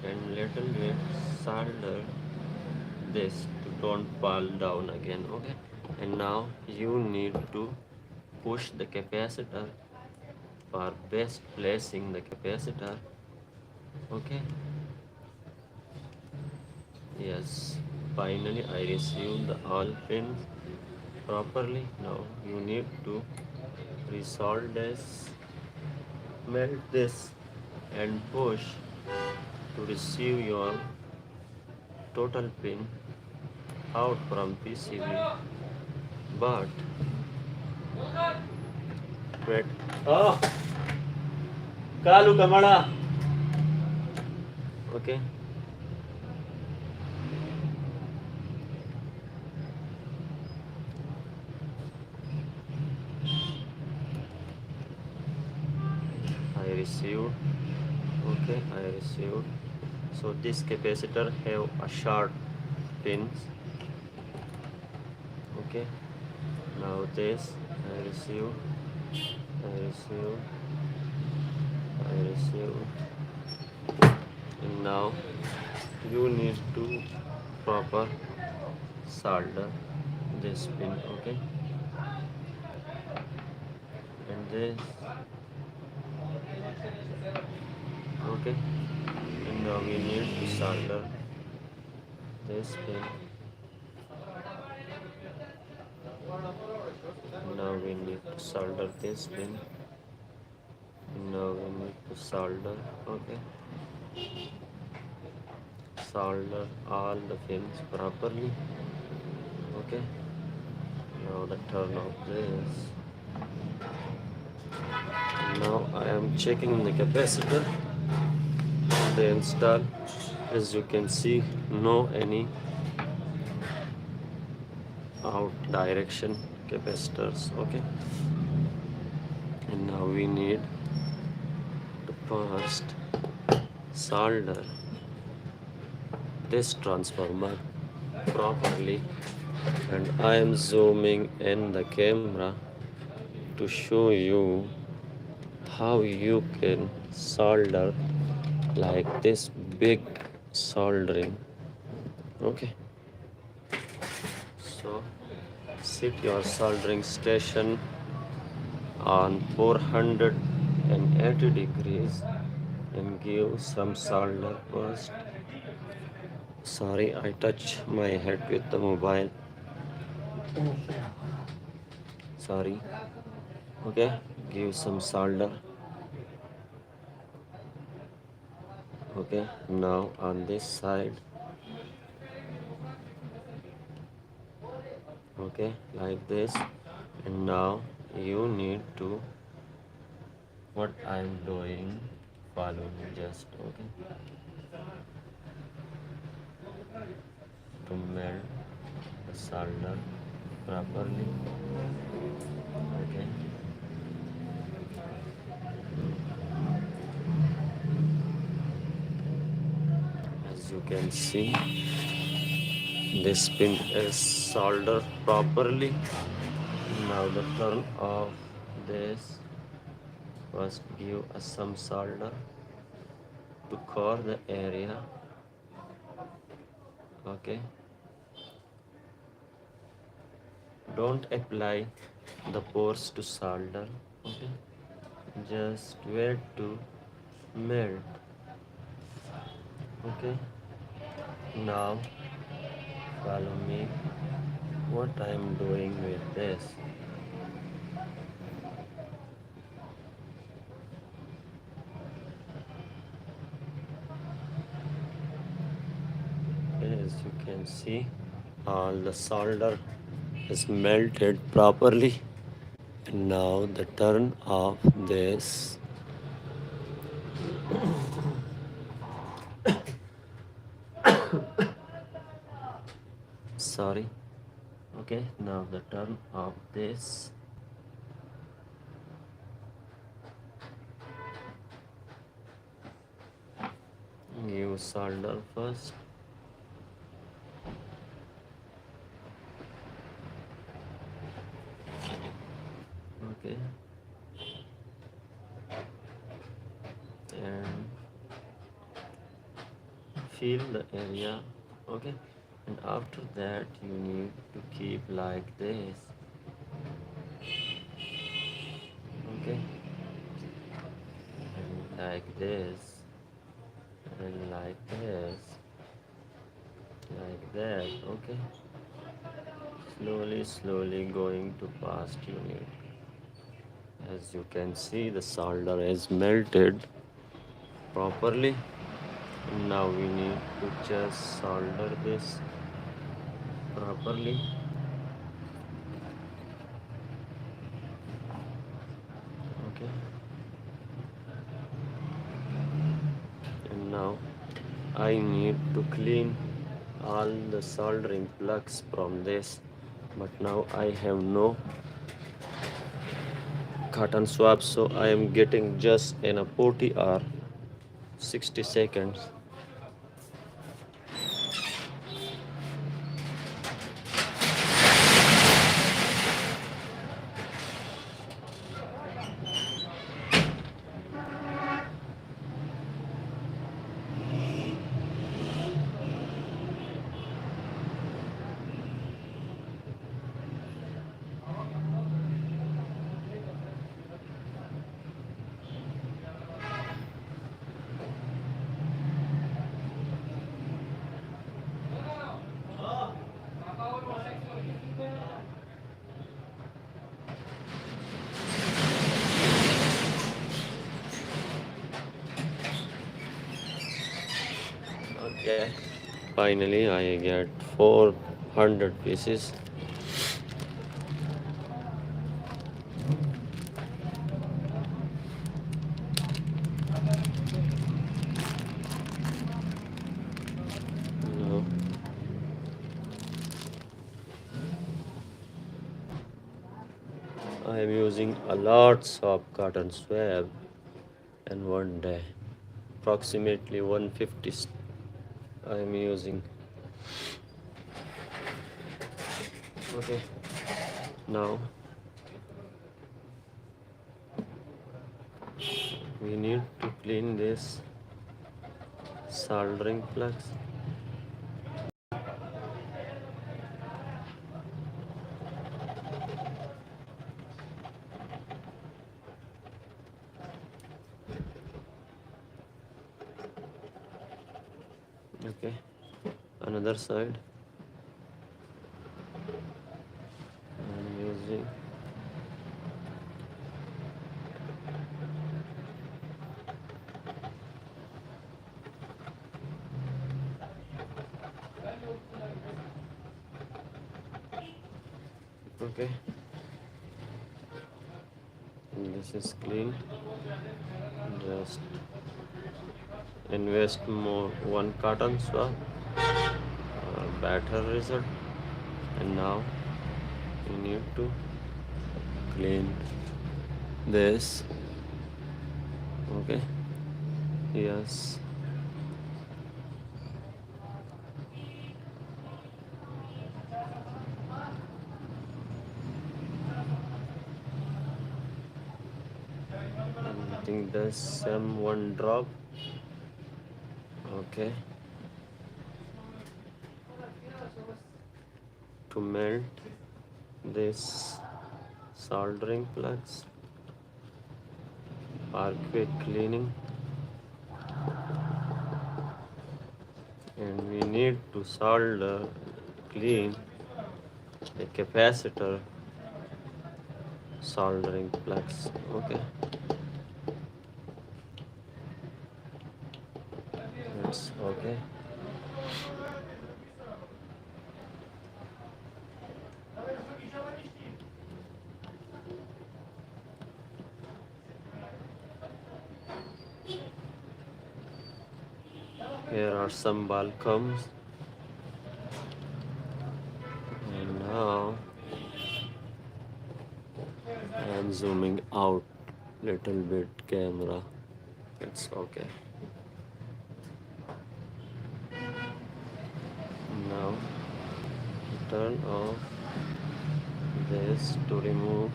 and little bit solder this to don't fall down again, okay. And now you need to push the capacitor for best placing the capacitor, okay. Yes, finally I received the all pins properly. Now you need to resolve this, melt this and push to receive your total pin out from PCB. But wait, oh, Kalu Kamala, okay. I received, okay, I received. So this capacitor have a short pins, okay. Now this I received, I received, I received, and now you need to proper solder this pin, okay. And this, okay. And now we need to solder this pin. Now we need to solder this pin. Now we need to solder, okay. Solder all the pins properly, okay. Now the turn off this. Now I am checking the capacitor. They install, as you can see, no any out direction capacitors, okay. And now we need to first solder this transformer properly, and I am zooming in the camera to show you how you can solder like this big soldering, okay. So set your soldering station on 480 degrees and give some solder first. Sorry, I touch my head with the mobile. Sorry. Okay, give some solder. Okay, now on this side. Okay, like this. And now you need to, what I'm doing, follow me just, okay, to melt the solder properly, okay. As you can see, this pin is soldered properly. Now the turn off this. First give us some solder to cover the area, okay. Don't apply the pores to solder, okay. just wait to melt. Okay, now follow me what I'm doing with this. As you can see, all the solder is melted properly. And now the turn of this sorry. Okay, now the turn of this. You solder first. Okay, and feel the area. Okay, and after that you need to keep like this. Okay, and like this, and like this, like that. Okay, slowly going to past unit. As you can see, the solder is melted properly. Now we need to just solder this properly. Okay, and now I need to clean all the soldering plugs from this, but now I have no cotton swab, so I am getting just in a 40 or 60 seconds. Okay, finally I get 400 pieces. Now I am using a lots of cotton swab in one day, approximately 150 I am using. Okay, now we need to clean this soldering plugs. Okay, another side I'm using. Okay, and this is clean. Just invest more one cotton swab, better result. And now you need to clean this. Okay, yes, I think there's some one drop. Okay, to melt this soldering plugs. for quick cleaning, and we need to solder clean the capacitor soldering plugs. Okay, that's okay. Here are some balcons, and now I am zooming out little bit camera. It's okay. Now turn off this to remove.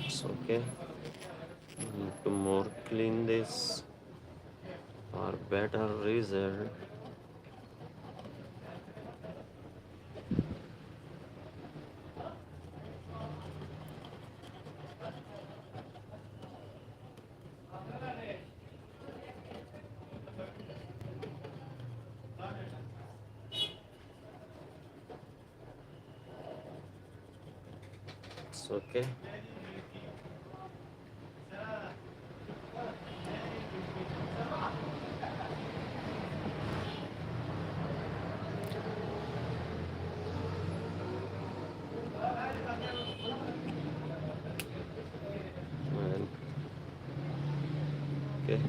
It's okay. Need to more clean this for better result. It's okay. And okay.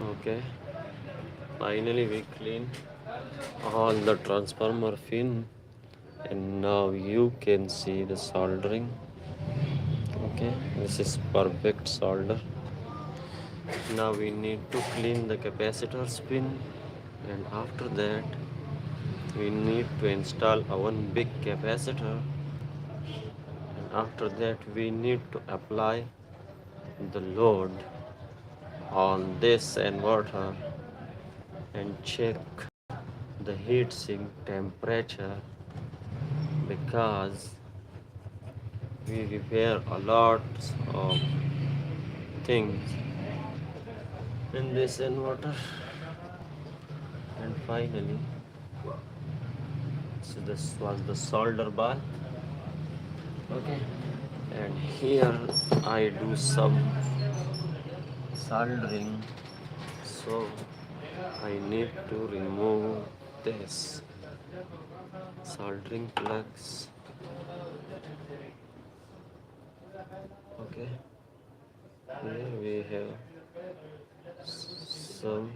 Okay. Finally we clean all the transformer fin, and now you can see the soldering. Okay, this is perfect solder. Now we need to clean the capacitor pin, and after that we need to install one big capacitor, and after that we need to apply the load on this inverter and check the heat sink temperature, because we repair a lot of things in this inverter. And finally, so this was the solder bar. Okay, and here I do some soldering, so I need to remove this soldering plugs. Okay, here we have some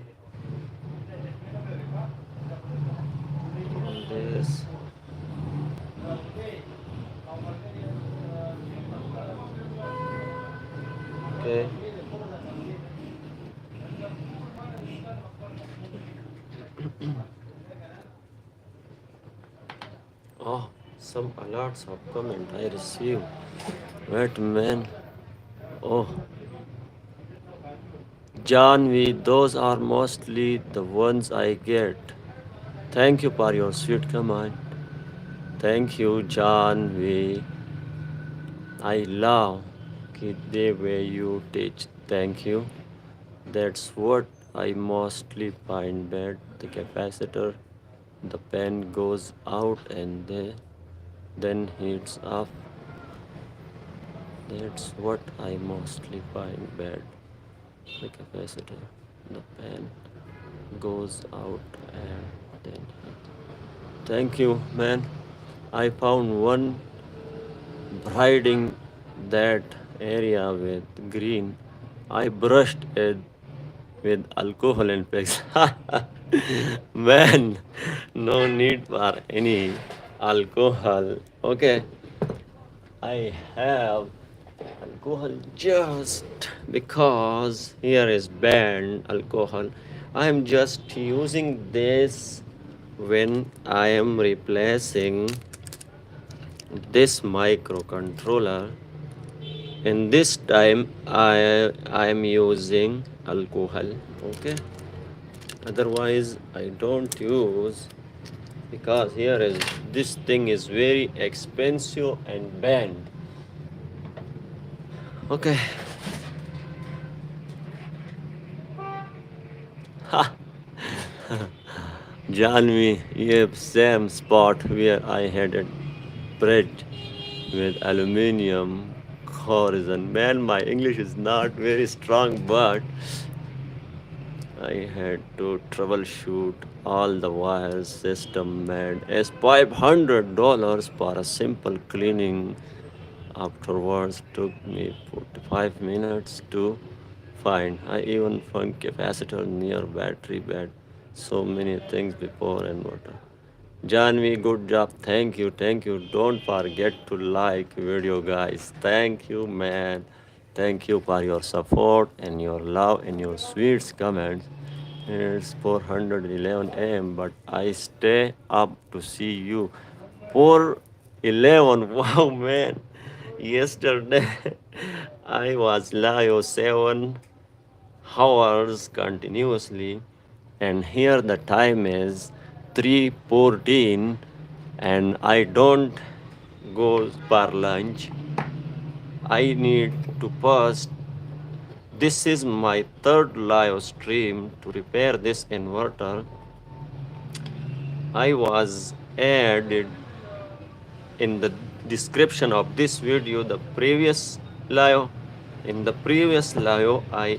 on this. Okay, oh, some alerts of comment I received. Wait, man. Oh, Janvi, those are mostly the ones I get. Thank you for your sweet comment. Thank you, Janvi. I love the way you teach. Thank you. That's what I mostly find bad. The capacitor, the pen goes out and then heats up. That's what I mostly find bad. The capacitor, the pen goes out and then heats. Thank you, man. I found one brighting that area with green. I brushed it with alcohol and pegs. Man, no need for any alcohol. Okay, I have alcohol just because here is banned alcohol. I am just using this when I am replacing this microcontroller. In this time I am using alcohol. Okay, otherwise I don't use, because here is this thing is very expensive and banned. Okay. Janvi, yep, same spot where I had it bread with aluminium horizon. Man, my English is not very strong, but I had to troubleshoot all the wires system and as $500 for a simple cleaning. Afterwards took me 45 minutes to find. I even found capacitor near battery bed. So many things before inverter. Janvi, good job. Thank you. Thank you. Don't forget to like video, guys. Thank you, man. Thank you for your support and your love and your sweet comments. It's 411 a.m. but I stay up to see you. 411. Wow, man. Yesterday I was live 7 hours continuously, and here the time is 3:14, and I don't go for lunch. I need to first. This is my third live stream to repair this inverter. I was added in the description of this video the previous live. In the previous live I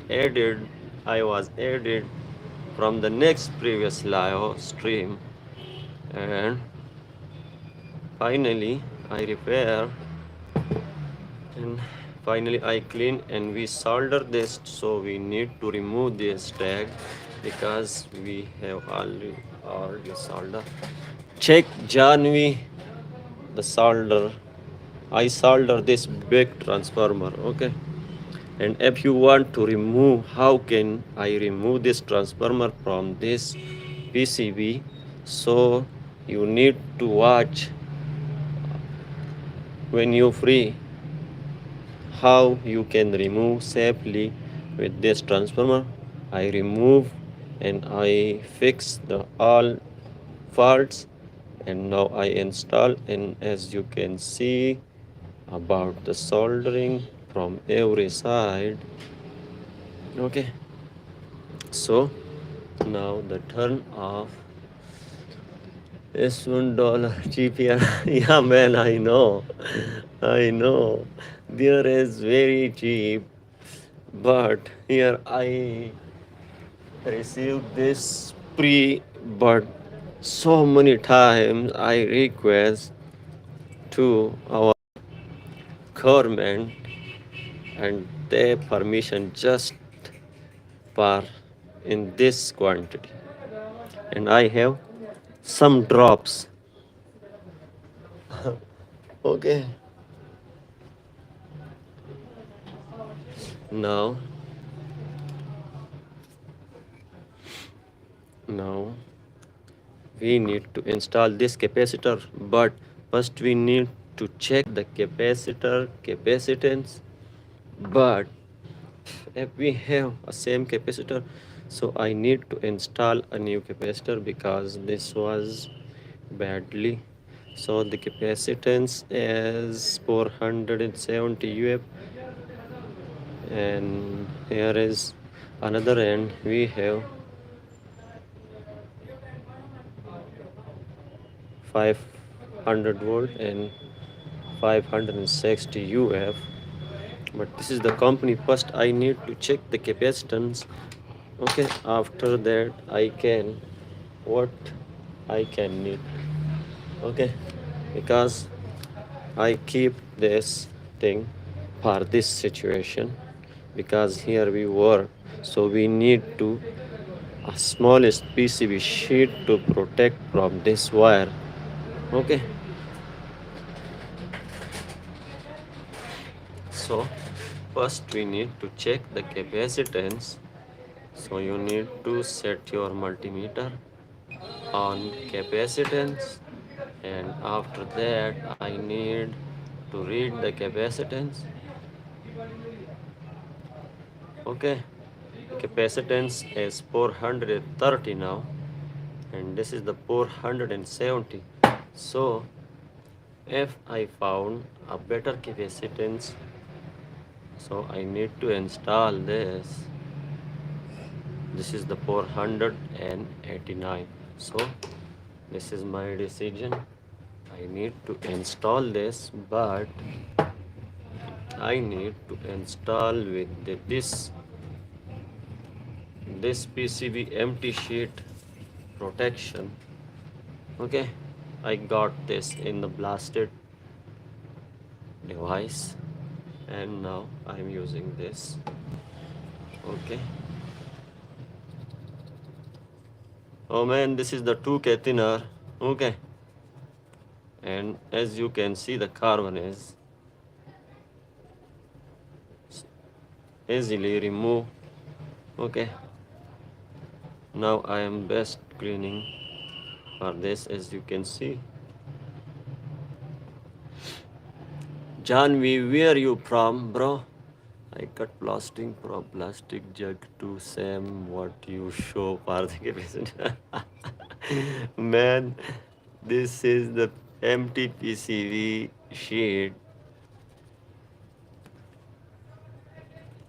was added from the next previous live stream, and finally I repair, and finally I clean and we solder this. So we need to remove this tag because we have already solder. Check Janvi the solder. I solder this big transformer. Okay, and if you want to remove, how can I remove this transformer from this PCB? So you need to watch when you free how you can remove safely with this transformer. I remove and I fix the all faults, and now I install, and as you can see about the soldering from every side. Okay, so now the turn off is $1 cheaper. Yeah, man, I know. I know. There is very cheap, but here I received this free, but so many times I request to our government and they permission just for in this quantity, and I have some drops. Okay, now we need to install this capacitor, but first we need to check the capacitor capacitance. But if we have a same capacitor, so I need to install a new capacitor because this was badly. So the capacitance is 470 UF, and here is another end we have 500 volt and 560 UF. But this is the company. First I need to check the capacitance. Okay, after that I can what I can need. Okay, because I keep this thing for this situation, because here we work So we need to a smallest PCB sheet to protect from this wire. Okay. So first we need to check the capacitance. So you need to set your multimeter on capacitance, and after that I need to read the capacitance. Okay, capacitance is 430 now, and this is the 470. So if I found a better capacitance, so I need to install this. This is the 489. So this is my decision. I need to install this, but I need to install with this PCB empty sheet protection. Okay, I got this in the blasted device, and now I'm using this. Okay. Oh man, this is the 2K thinner. Okay, and as you can see, the carbon is easily removed. Okay, now I am best cleaning for this, as you can see. Janvi, where you from, bro? I cut plastic from plastic jug to same what you show for the capacity. Man, this is the empty PCV sheet.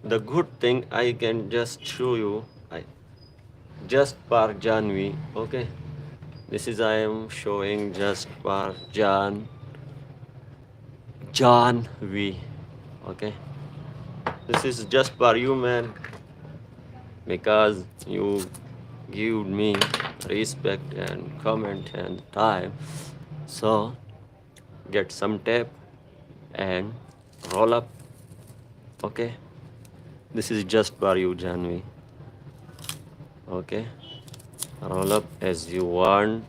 The good thing I can just show you, I just for Janvi. Okay, this is I am showing just for John V. Okay, this is just for you, man, because you give me respect and comment and time. So get some tape and roll up. Okay, this is just for you, Janvi. Okay, roll up as you want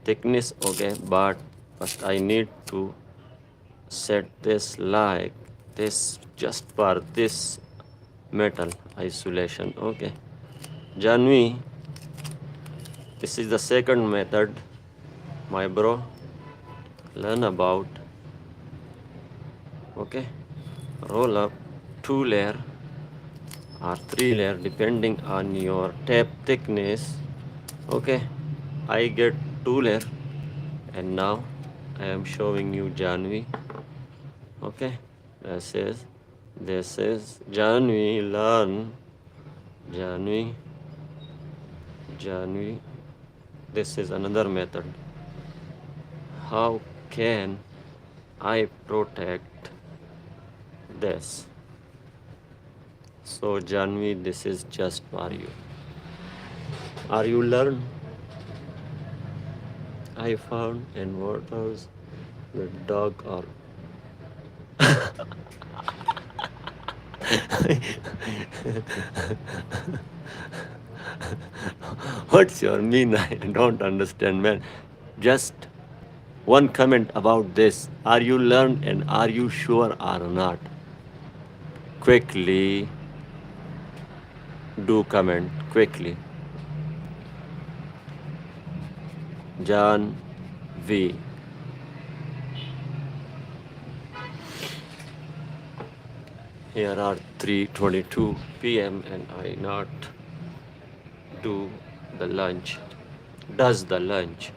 thickness. Okay, but first I need to set this like this, just for this metal isolation. Okay, Janvi, this is the second method, my bro. Learn about. Okay, roll up 2 layer or 3 layer depending on your tape thickness. Okay, I get 2 layer, and now I am showing you Janvi. Okay, this is Janvi. Learn Janvi. This is another method. How can I protect this? So Janvi, this is just for you. Are you learn? I found inverters with dog or what's your mean? I don't understand, man. Just one comment about this. Are you learned and are you sure or not? Quickly do comment quickly. John V. Here are 3:22 p.m. and I not do the lunch. Does the lunch,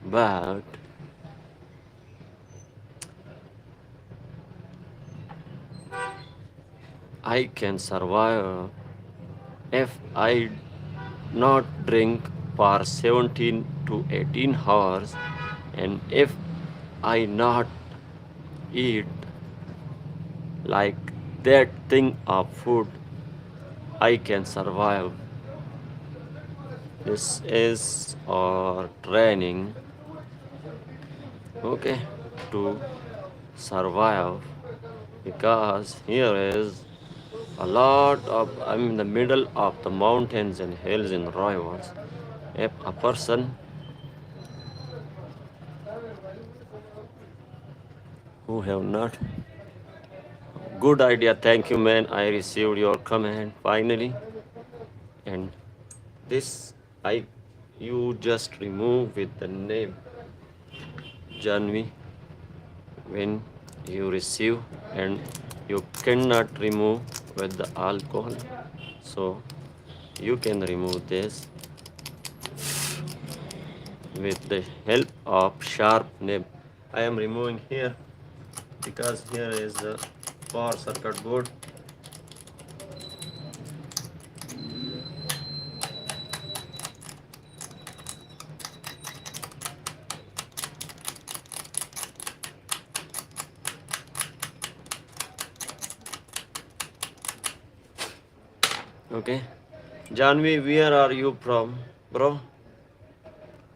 but I can survive if I not drink for 17 to 18 hours, and if I not eat like that thing of food, I can survive. This is our training, okay, to survive, because here is A lot of, I'm in the middle of the mountains and hills in Royals. If a person who have not, good idea, thank you man, I received your comment finally. And this, I, you just remove with the name Janvi when you receive, and you cannot remove with the alcohol. So you can remove this with the help of sharp nib. I am removing here because here is the power circuit board. Okay, Janvi, where are you from, bro?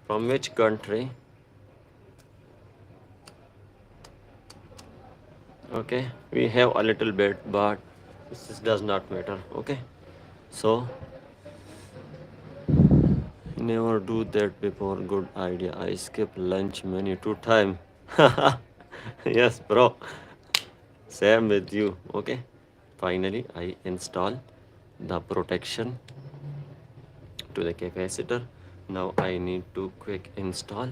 From which country? Okay, we have a little bit, but this does not matter. Okay, so never do that before. Good idea. I skip lunch many 2 times. Yes, bro. Same with you. Okay. Finally, I install the protection to the capacitor. Now I need to quick install.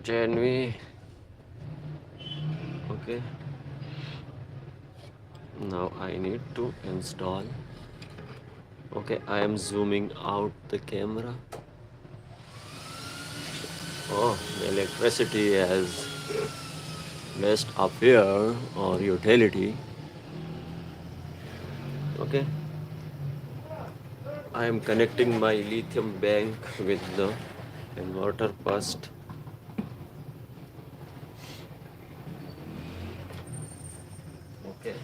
Janvi. Okay. Now I need to install. Okay, I am zooming out the camera. Oh, the electricity has messed up here or utility. Okay, I am connecting my lithium bank with the inverter first. Okay,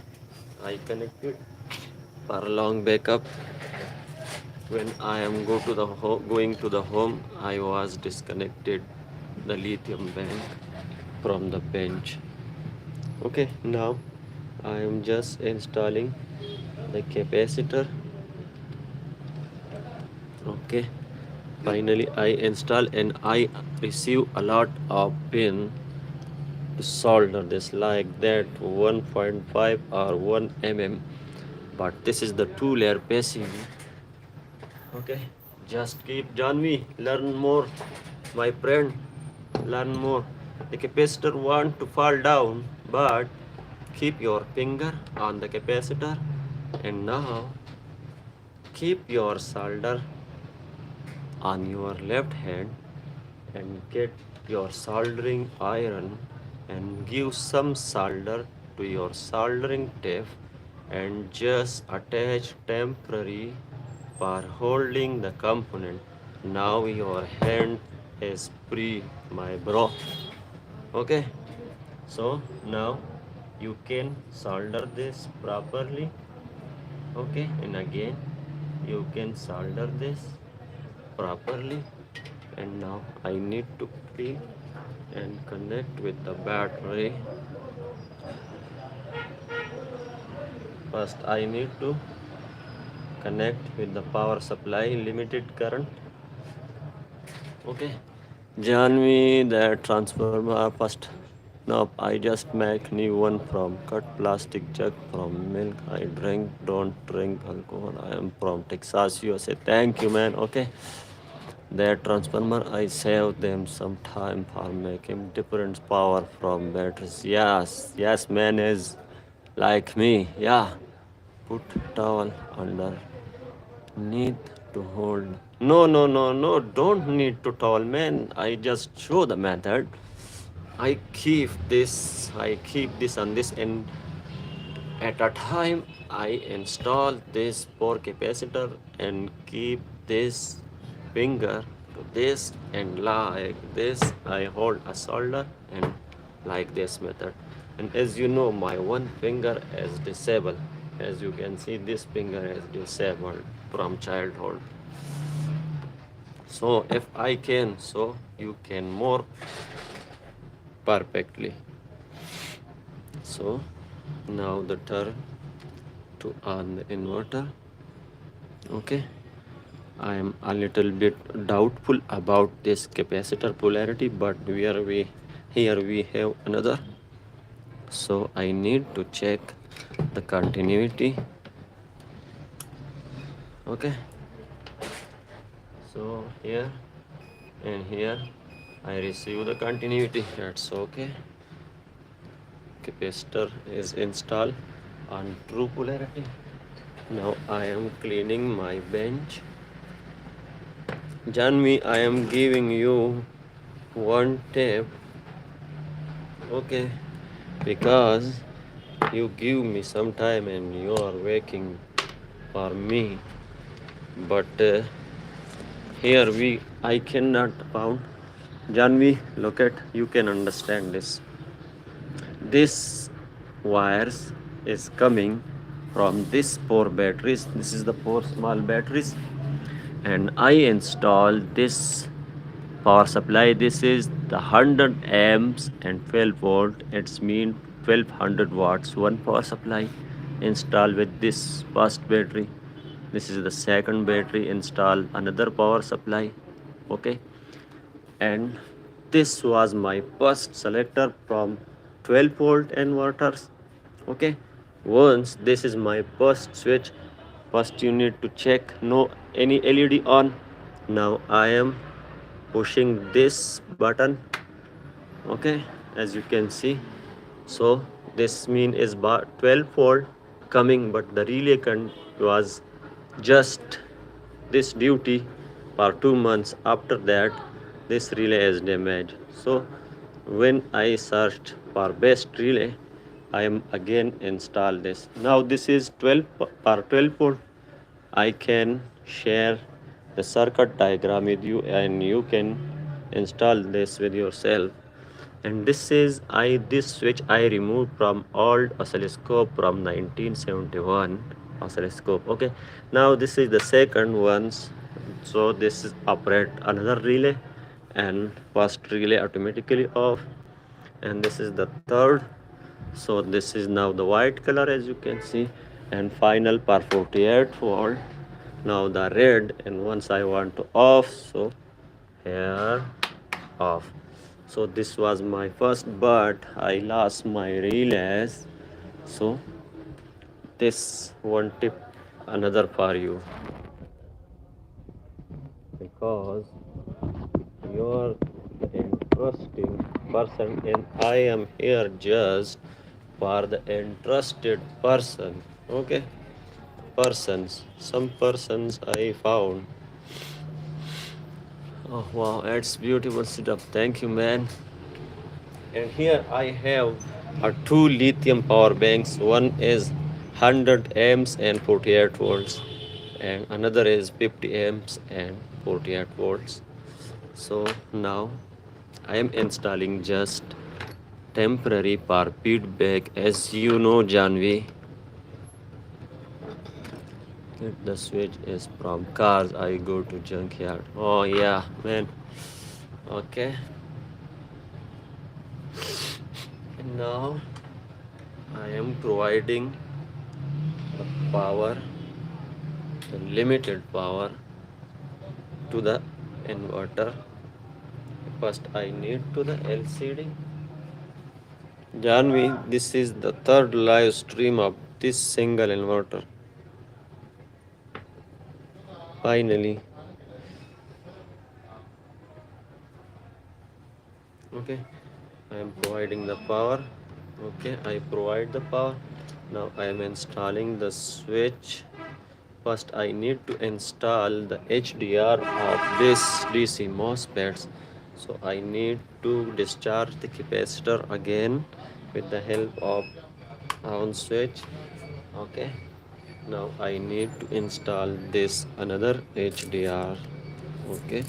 I connected for long backup. When I am going to the home, I was disconnected the lithium bank from the bench. Okay, now I am just installing the capacitor. Okay, finally I install and I receive a lot of pin to solder this like that 1.5 or 1 mm, but this is the 2-layer PCB. Okay, just keep Janvi, learn more, my friend, learn more. The capacitor want to fall down, but keep your finger on the capacitor, and now keep your solder on your left hand and get your soldering iron and give some solder to your soldering tape and just attach temporary for holding the component. Now your hand is free, my bro. Okay, so now you can solder this properly. Okay, and again you can solder this properly. And now I need to pin and connect with the battery. First I need to connect with the power supply limited current. Okay, Janvi, the transformer first. Now I just make new one from cut plastic jug from milk. I drink, don't drink alcohol. I am from Texas, USA. Thank you, man. Okay. That transformer, I save them some time for making different power from batteries. Yes, yes, man is like me. Yeah. Put towel under. Need to hold. No, no, no, no. Don't need to towel, man. I just show the method. I keep this on this, and at a time I install this power capacitor and keep this finger to this, and like this I hold a solder and like this method. And as you know, my one finger is disabled. As you can see, this finger is disabled from childhood. So if I can, so you can more perfectly. So now the turn to on the inverter. Okay, I am a little bit doubtful about this capacitor polarity, but here we have another. So I need to check the continuity. Okay, so here and here I receive the continuity. That's okay. Capacitor is installed on true polarity. Now I am cleaning my bench. Janvi, I am giving you one tip, okay, because you give me some time and you are waiting for me. But here I cannot found. Janvi, look at, you can understand this. This wires is coming from this four batteries. This is the four small batteries, and I installed this power supply. This is the 100 amps and 12 volt. It's mean 1200 watts. One power supply installed with this first battery. This is the second battery. Install another power supply. Okay, and this was my first selector from 12 volt inverters. Okay, once this is my first switch, first you need to check no any LED on. Now I am pushing this button. Okay, as you can see, so this mean is 12 volt coming, but the relay was just this duty for 2 months. After that, this relay is damaged. So when I searched for best relay, I am again install this. Now this is 12 per 12 volt. I can share the circuit diagram with you and you can install this with yourself. And this switch I removed from old oscilloscope from 1971 oscilloscope. Okay, now this is the second ones. So this is operate another relay, and first relay automatically off, and this is the third. So this is now the white color, as you can see, and final per 48 volt. Now the red, and once I want to off, so here off. So this was my first, but I lost my relays. So this one tip another for you, because you're the interesting person and I am here just for the interested person. Okay, persons, some persons I found. Oh wow, that's beautiful setup. Thank you, man. And here I have two lithium power banks. One is 100 amps and 48 volts, and another is 50 amps and 48 volts. So now I am installing just temporary power feedback. As you know, Janvi, the switch is from cars. I go to junkyard. Oh yeah, man. Okay. And now I am providing the power, the limited power to the inverter. First I need to the LCD. Janvi, this is the third live stream of this single inverter. Finally. Okay, I am providing the power. Okay, I provide the power. Now I am installing the switch. First I need to install the HDR of this DC MOSFETs. So I need to discharge the capacitor again with the help of on switch. Okay, now I need to install this another HDR. Okay,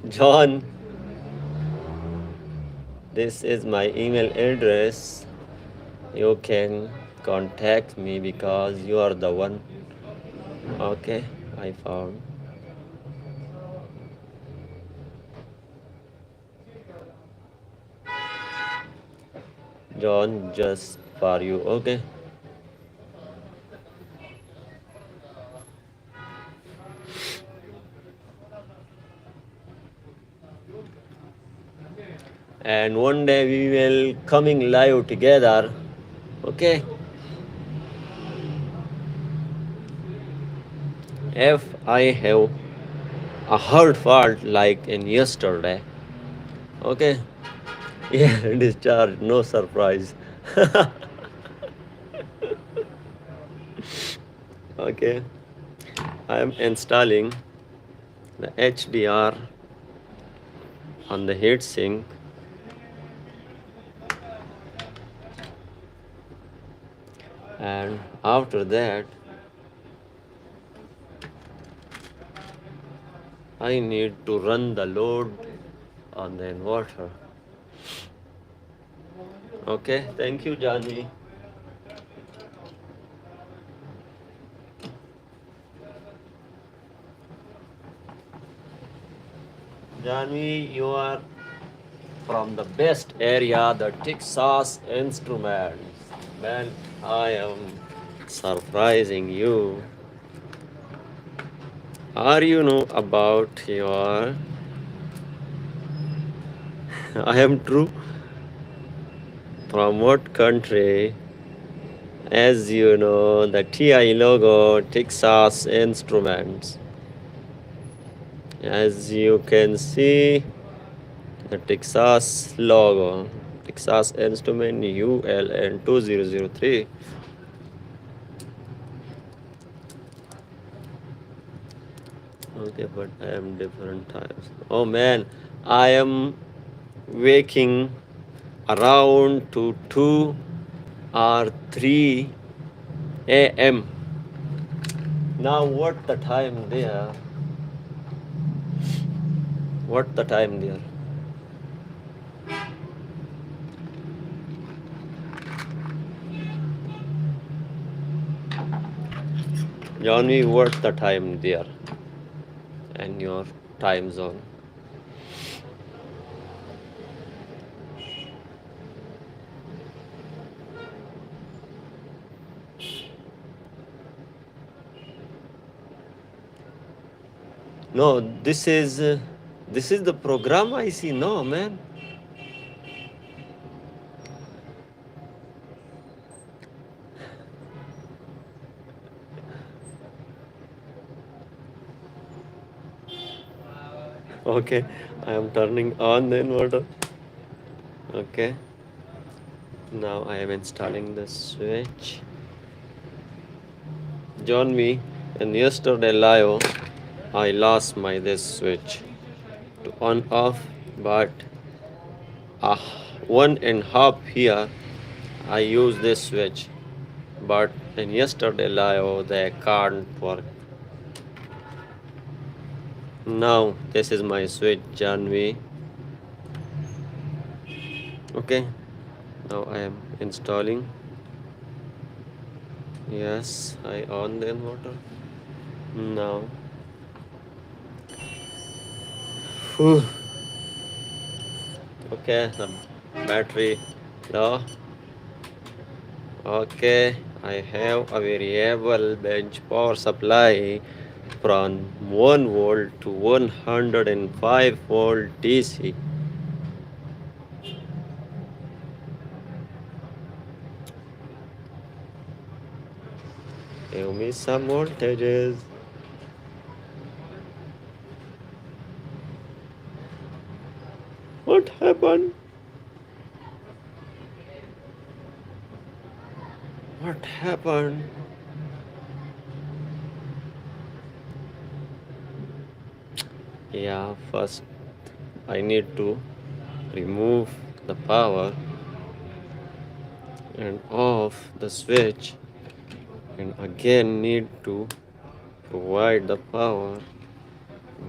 John, this is my email address. You can contact me because you are the one. Okay, I found. John, just for you, okay? And one day we will coming live together, okay? If I have a hard fault like in yesterday, okay? Yeah, discharge, no surprise. Okay, I am installing the HDR on the heatsink, and after that I need to run the load on the inverter. Okay, thank you, Jani. Janvi, you are from the best area, the Texas Instruments. Man, I am surprising you. Are you know about your? I am true. From what country? As you know, the TI logo, Texas Instruments. As you can see, the Texas logo, Texas Instrument ULN 2003. Okay, but I am different times. Oh man, I am waking around to 2 or 3 a.m. Now what the time there? What the time there? Johnny, what the time there? And your time zone. No, this is the program I see. No, man. Okay, I am turning on the inverter. Okay. Now I am installing the switch. Join me. And yesterday live, I lost my this switch to on off, but uh, 1.5 here I use this switch, but in yesterday live they can't work. Now this is my switch, Janvi. Okay, now I am installing. Yes, I on the inverter now. Whew. Okay, the battery low. Okay, I have a variable bench power supply from 1 volt to 105 volt DC. Give me some voltages. What happened? What happened? Yeah, first I need to remove the power and off the switch, and again need to provide the power.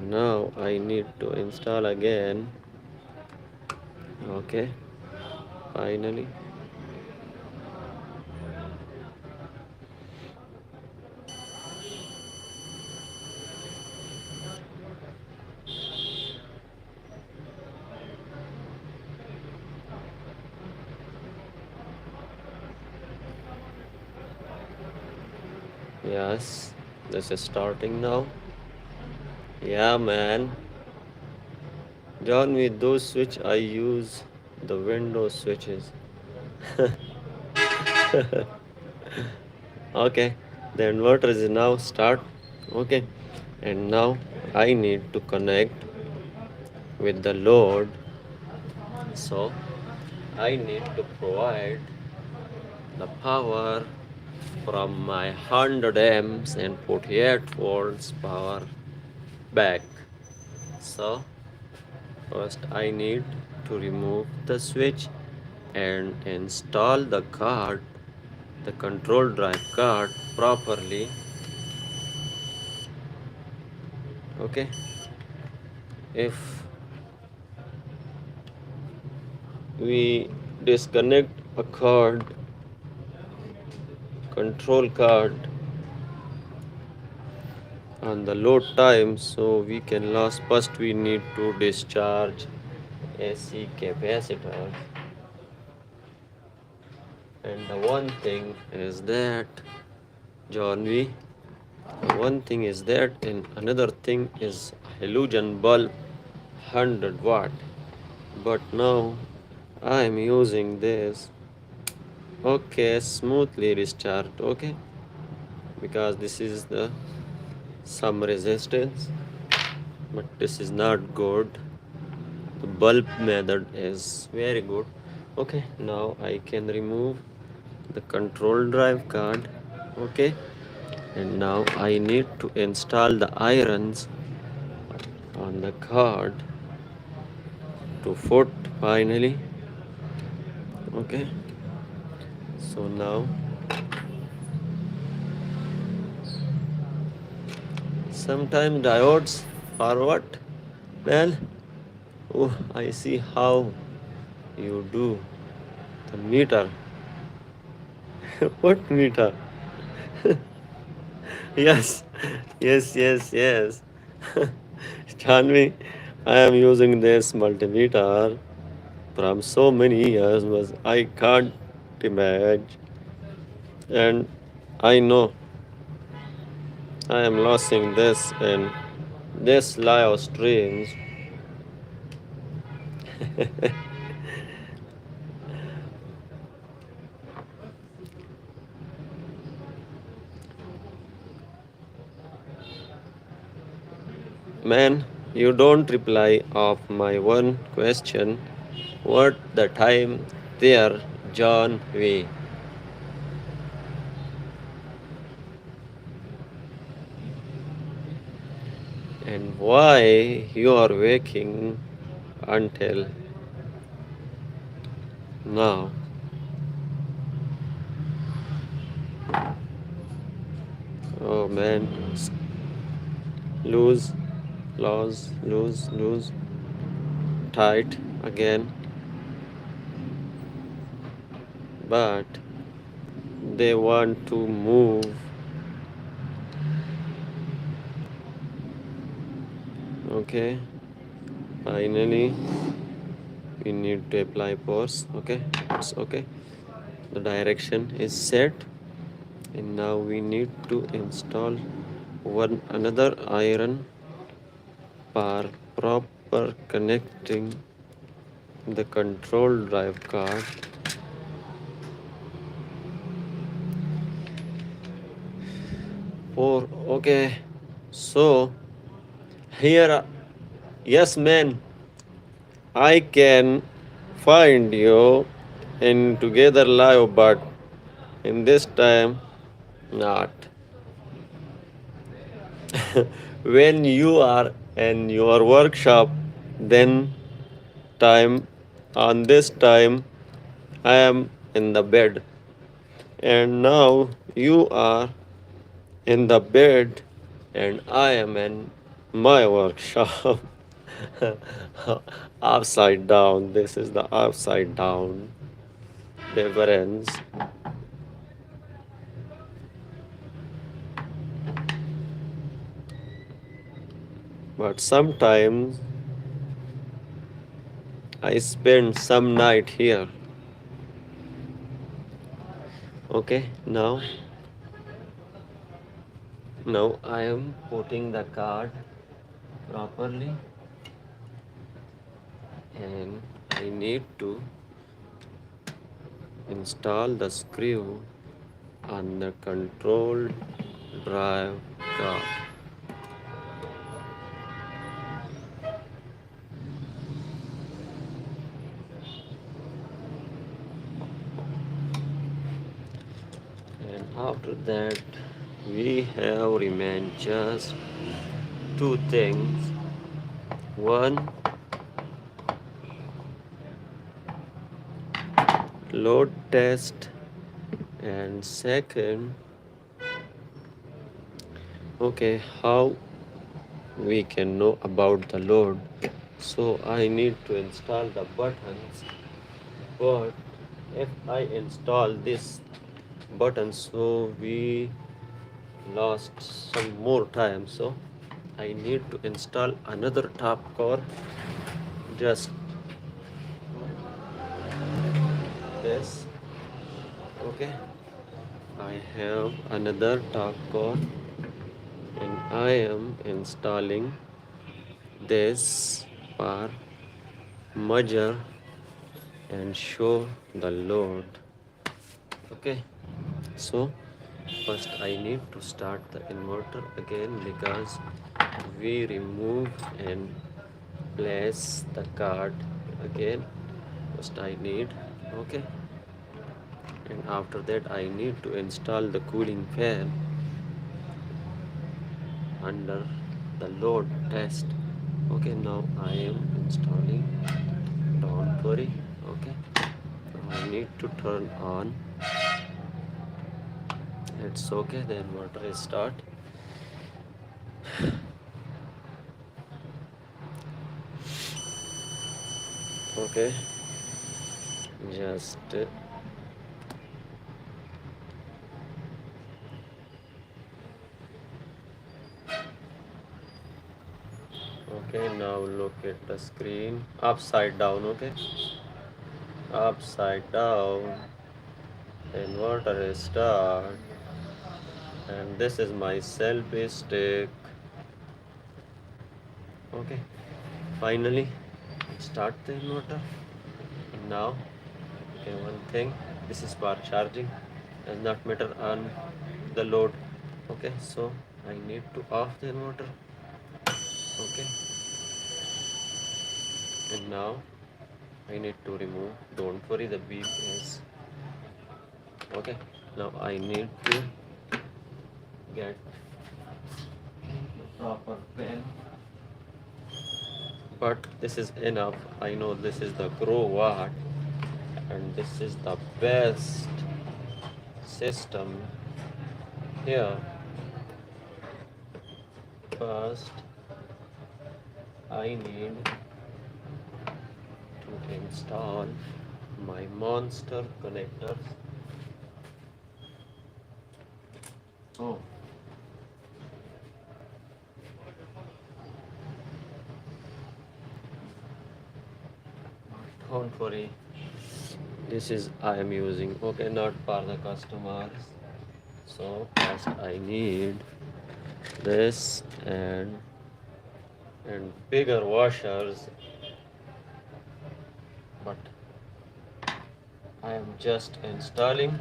Now I need to install again. Okay, finally. Yes, this is starting now. Yeah, man. John, with those switch, I use the Windows switches. Okay, the inverter is now start. Okay, and now I need to connect with the load. So I need to provide the power from my 100 amps and 48 volts power back. So first I need to remove the switch and install the card, the control drive card properly. Okay, if we disconnect a card, control card on the load time, so we can last. First we need to discharge AC capacitor, and the one thing is that John V, one thing is that, and another thing is halogen bulb 100 watt. But now I am using this. Okay, smoothly discharged. Okay, because this is the some resistance, but this is not good. The bulb method is very good. Okay, now I can remove the control drive card. Okay, and now I need to install the irons on the card to foot finally. Okay, so now sometimes diodes are what? Well, oh, I see how you do the meter. What meter? Yes, yes. Chanvi, I am using this multimeter from so many years, but I can't imagine. And I know I am losing this and this live streams. Man, you don't reply of my one question. What the time there, John V? And why you are waking until now? Oh man, lose, lose, tight again. But they want to move. Okay, finally we need to apply force. Okay, it's okay. The direction is set, and now we need to install one another iron for proper connecting the control drive card. For okay, so here, yes, man, I can find you in together live, but in this time, not. When you are in your workshop, then time, on this time, I am in the bed, and now you are in the bed, and I am in my workshop. Upside down. This is the upside down difference. But sometimes I spend some night here. Okay, now Now I am putting the card properly, and I need to install the screw on the control drive card. And after that, we have remained just two things. One, load test, and second, okay, how we can know about the load. So I need to install the buttons, but if I install this button, so we lost some more time. So I need to install another top core, just this. Okay, I have another top core, and I am installing this for measure and show the load. Okay, so first I need to start the inverter again, because we remove and place the card again. First I need, okay, and after that I need to install the cooling fan under the load test. Okay, now I am installing, don't worry. Okay, now I need to turn on. It's okay, the inverter is start. Okay, just okay, now look at the screen upside down. Okay, upside down, inverter is start, and this is my selfie stick. Okay, finally start the inverter. And now, okay, one thing, this is for charging, does not matter on the load. Okay, so I need to off the inverter. Okay, and now I need to remove, don't worry, the beep is okay. Now I need to get the proper pen, but this is enough. I know this is the growatt, and this is the best system here. First I need to install my monster connectors. Oh, don't worry, this is I am using, okay, not for the customers. So first I need this, and bigger washers, but I am just installing.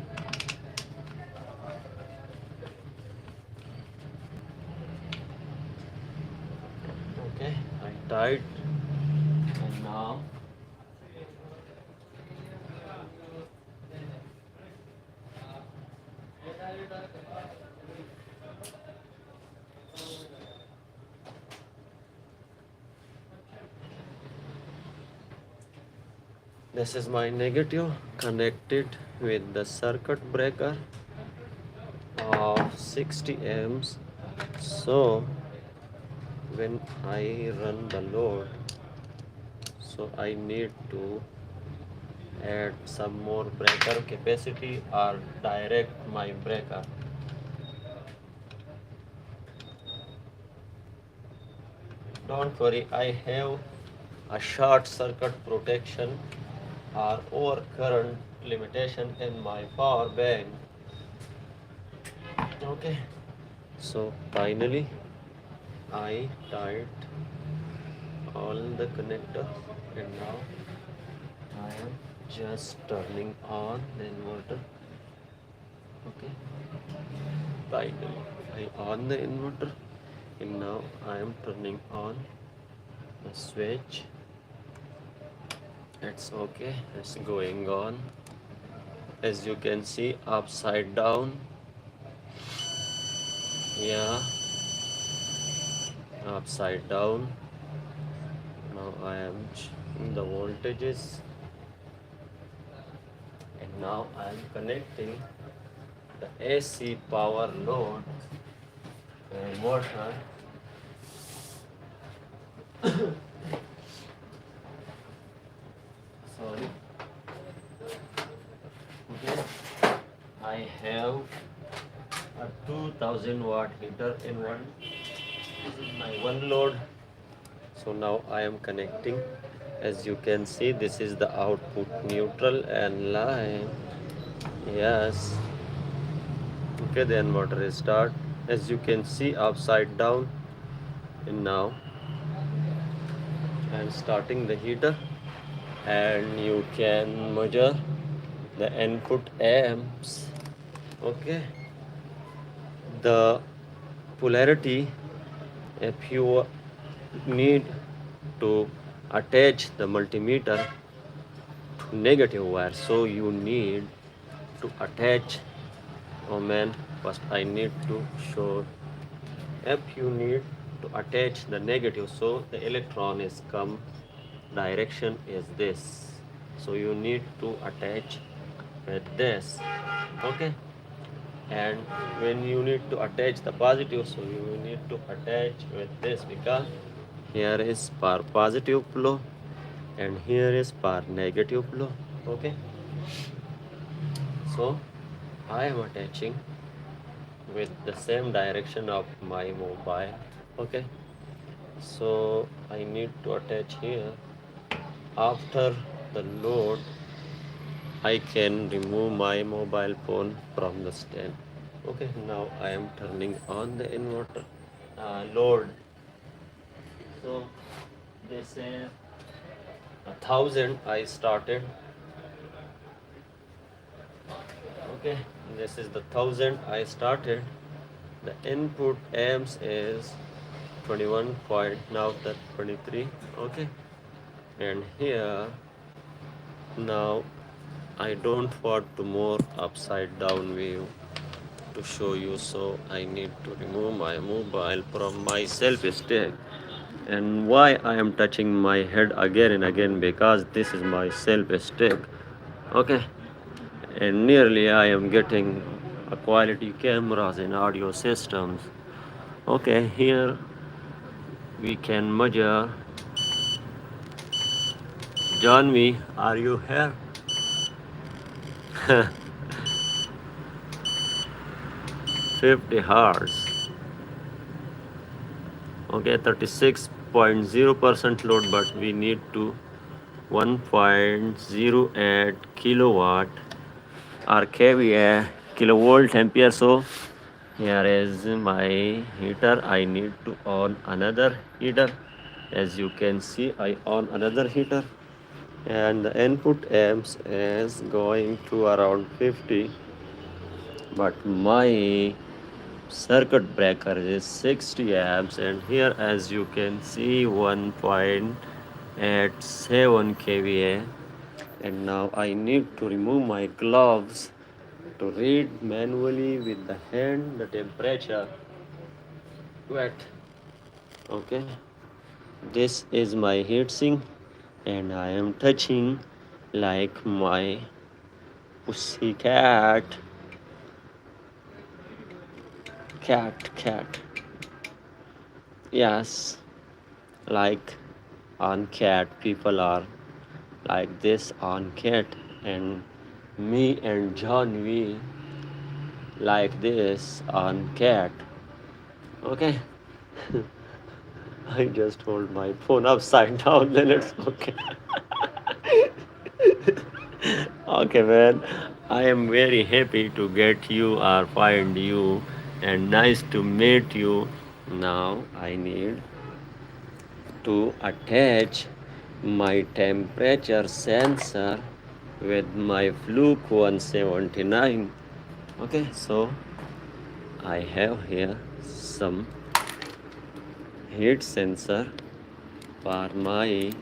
Okay, I tied, and now this is my negative connected with the circuit breaker of 60 amps. So when I run the load, so I need to add some more breaker capacity or direct my breaker. Don't worry, I have a short circuit protection or overcurrent limitation in my power bank. Okay, So finally I tied all the connectors, and now I am just turning on the inverter. Okay, finally I on the inverter, and now I am turning on the switch. It's okay, it's going on. As you can see, upside down. Yeah, upside down. Now I am checking the voltages, and now I am connecting the AC power load inverter. Sorry. Okay. I have a 2000 watt heater in one. This is my one load. So now I am connecting. As you can see, this is the output neutral and line. Yes. Okay, the inverter is start. As you can see, upside down. And now I am starting the heater, and you can measure the input amps. Okay, the polarity, if you need to attach the multimeter to negative wire, so you need to attach. Oh man, first I need to show. If you need to attach the negative, so the electron is come, direction is this, so you need to attach with this. Okay, and when you need to attach the positive, so you need to attach with this, because here is per positive flow and here is per negative flow. Okay, so I am attaching with the same direction of my mobile. Okay, so I need to attach here. After the load, I can remove my mobile phone from the stand. Okay, now I am turning on the inverter load. So this is 1000 I started. Okay, this is the 1000 I started. The input amps is 21 point, now the 23. Okay, and here now I don't want to more upside down view to show you, so I need to remove my mobile from my self stick. And why I am touching my head again and again, because this is my self stick. Okay, and nearly I am getting a quality cameras and audio systems. Okay, here we can measure. Johnny, are you here? 50 hertz. Okay, 36.0% load, but we need to 1.08 kilowatt or kVA, kilovolt ampere. So here is my heater. I need to on another heater. As you can see, I on another heater, and the input amps is going to around 50, but my circuit breaker is 60 amps, and here as you can see 1.87 kVA. And now I need to remove my gloves to read manually with the hand the temperature. Wet. Okay, this is my heatsink, and I am touching like my pussy cat. Cat. Yes, like on cat, people are like this on cat, and me and John, we like this on cat. Okay. I just hold my phone upside down, then it's okay. Okay, man. I am very happy to get you or find you and nice to meet you. Now I need to attach my temperature sensor with my Fluke 179. Okay, so I have here some heat sensor for my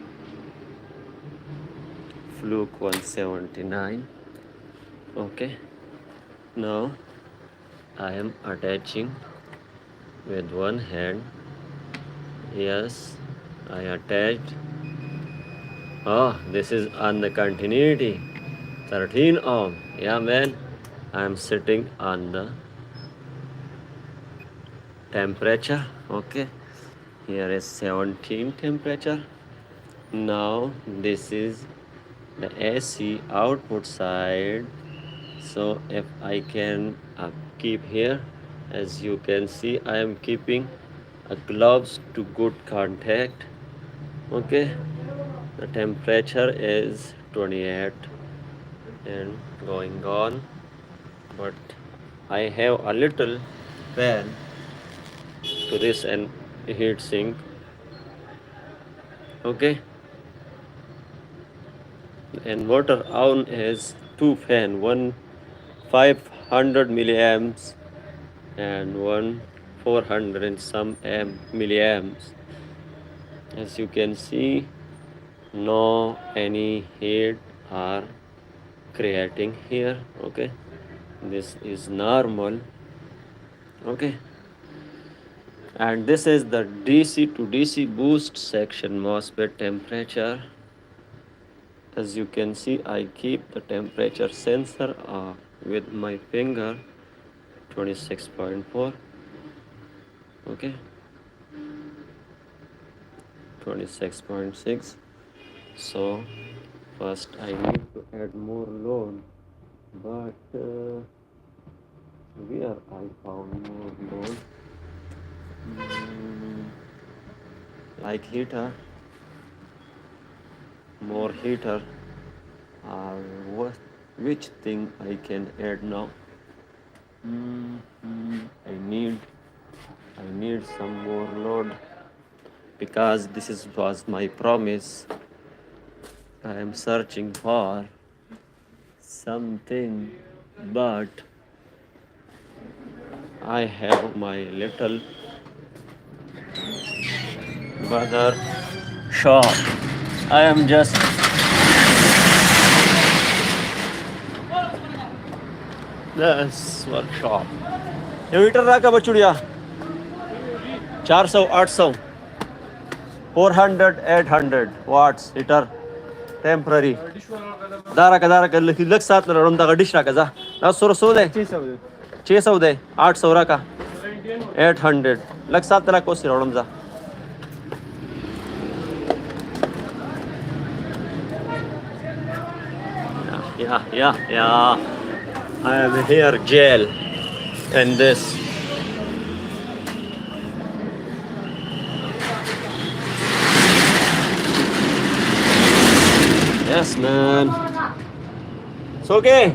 Fluke 179. Okay, now I am attaching with one hand. Yes, I attached. Oh, this is on the continuity. 13 ohm. Yeah, man. I'm sitting on the temperature. Okay. Here is 17 temperature. Now this is the AC output side. So if I can keep here, as you can see, I am keeping a gloves to good contact. Okay. The temperature is 28 and going on, but I have a little fan to this and heat sink. Okay, the inverter on is two fan, one 500 milliamps and one 400 and some milliamps. As you can see, no any heat are creating here. Okay, this is normal. Okay, and this is the DC to DC boost section MOSFET temperature. As you can see, I keep the temperature sensor with my finger 26.4. Okay, 26.6. So first I need to add more load, but where I found more load? Like heater, more heater, or what? Which thing I can add now? I need some more load because was my promise. I am searching for something, but I have my little brother shop. I am just this workshop. ये heater रहा का बचुड़िया 400 800 400 800 watts heater temporary Dara का लग साथ ना रडम दा dish रहा जा ना सो दे 600 दे 800 रहा का 800 लग साथ ना कोसी रडम जा yeah. I am here gel and this. Yes, man. It's okay.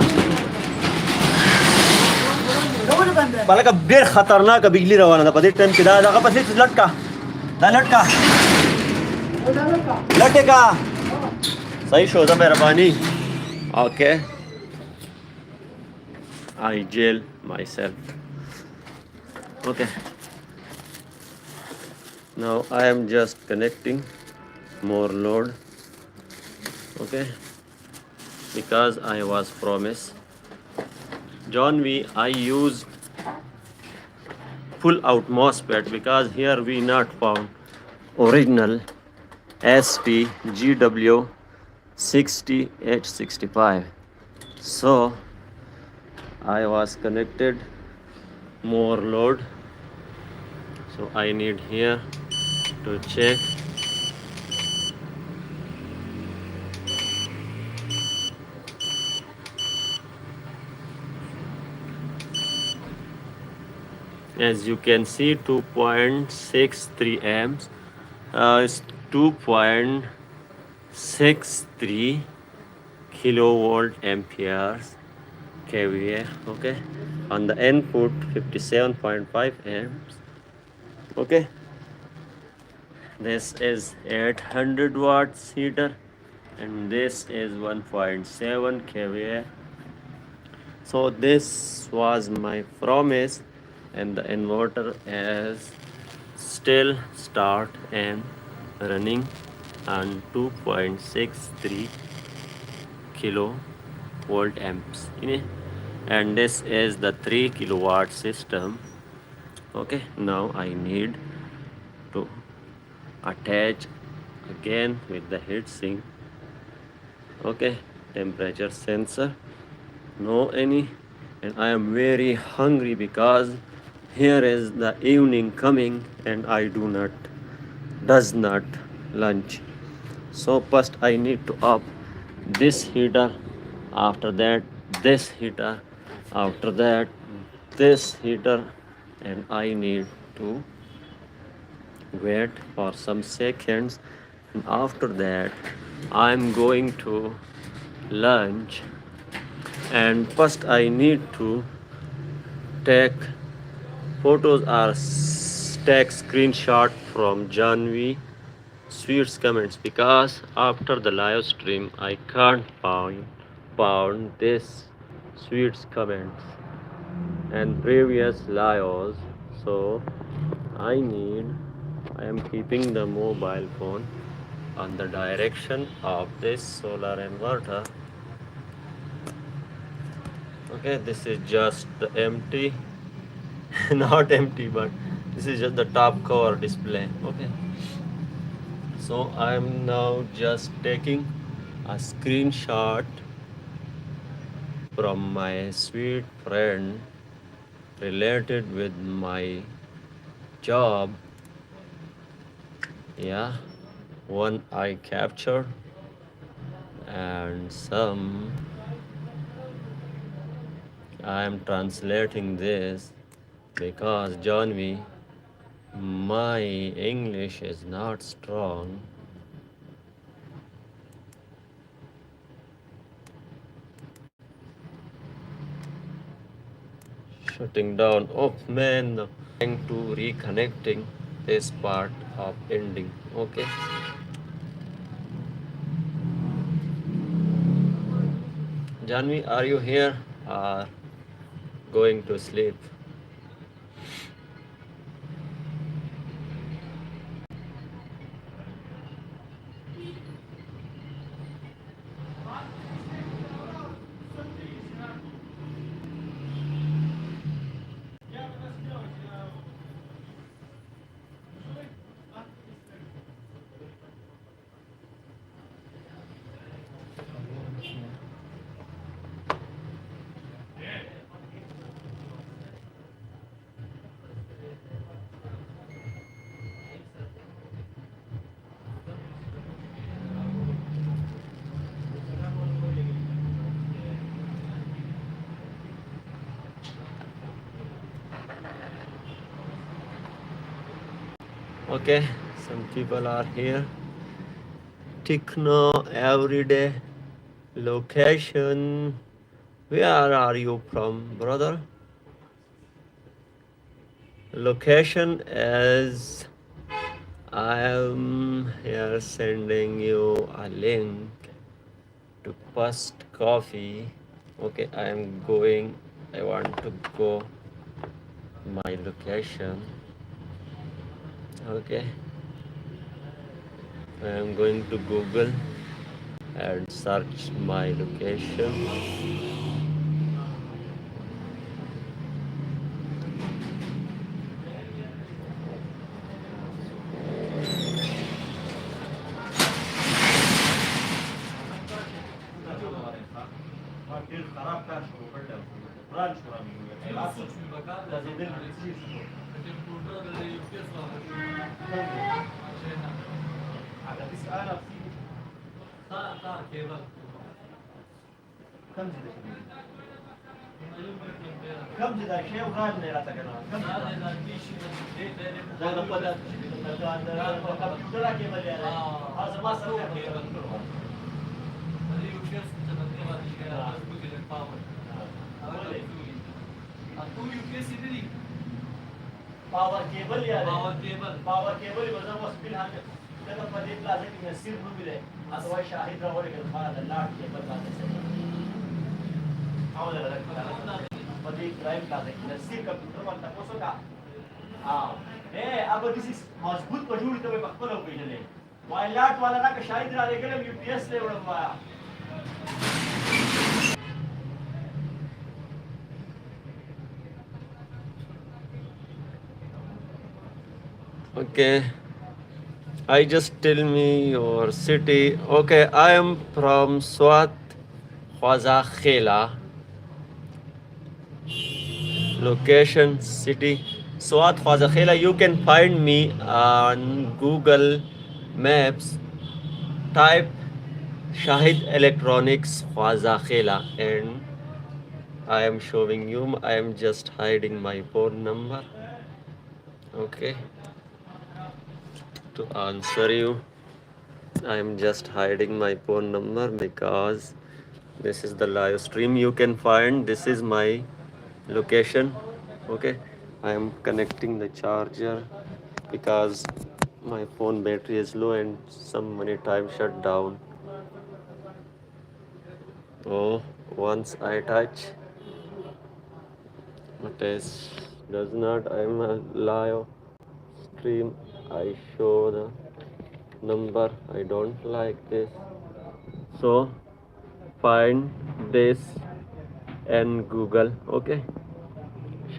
Pala ka bir khatarnak ka bigli rawana da padi time kida da ka pasi latka. Da latka. Latka. Sahi show da mehrabani. Okay. I gel myself. Okay. Now I am just connecting more load. Okay. Because I was promised. John I use full out MOSFET because here we not found original SP GW 60H65. So I was connected more load, so I need here to check. As you can see, 2.63 amps is 2.63 kilovolt amperes kVA. Okay, On the input 57.5 amps. Okay, this is 800 watts heater, and this is 1.7 kVA. So this was my promise, and the inverter is still start and running on 2.63 kilovolt amps. And this is the 3 kilowatt system. Okay, now I need to attach again with the heatsink. Okay, temperature sensor, no any, and I am very hungry because here is the evening coming and I does not lunch. So first I need to up this heater, after that this heater, after that this heater, and I need to wait for some seconds, and after that I'm going to lunch. And first I need to take photos or take screenshot from Janvi Sweet's comments, because after the live stream I can't found this Sweet's comments and previous lives. So I am keeping the mobile phone on the direction of this solar inverter. Okay, this is just the empty, not empty, but this is just the top cover display. Okay, so I'm now just taking a screenshot from my sweet friend related with my job. Yeah, one I captured, and some I am translating this because Johnny, my English is not strong. Shutting down. Oh man, trying to reconnecting this part of ending. Okay. Janvi, are you here or going to sleep? Okay, some people are here. Tikno everyday location. Where are you from, brother? Location is, I am here sending you a link to first coffee. Okay, I am going. I want to go my location. Okay, I am going to Google and search my location. كم جدا شيء وغاد لي راتك انا كم هذا هذا بدأ هذا ما صار power cable ya power cable was almost been had kada pade plaza ki nasir nu mile atwa shahid rawar ke khana lot cable plaza se awala la pade drive plaza ki nasir computer man taposo ka अब this is मजबूत पजूड़ तो पक्को लोग भेजले वायलाट वाला ना का शायद रा लेके यूपीएस ले उड़वा Okay, I just tell me your city. Okay, I am from Swat Khwaza Khela. Location city Swat Khwaza Khela. You can find me on Google Maps. Type Shahid Electronics Khwaza Khela and I am showing you. I am just hiding my phone number. Okay, to answer you, I am just hiding my phone number because this is the live stream. You can find this is my location. Okay, I am connecting the charger because my phone battery is low and some many time shut down. Oh, once I touch it is does not. I am a live stream. I show the number. I don't like this, so find this and Google. Okay,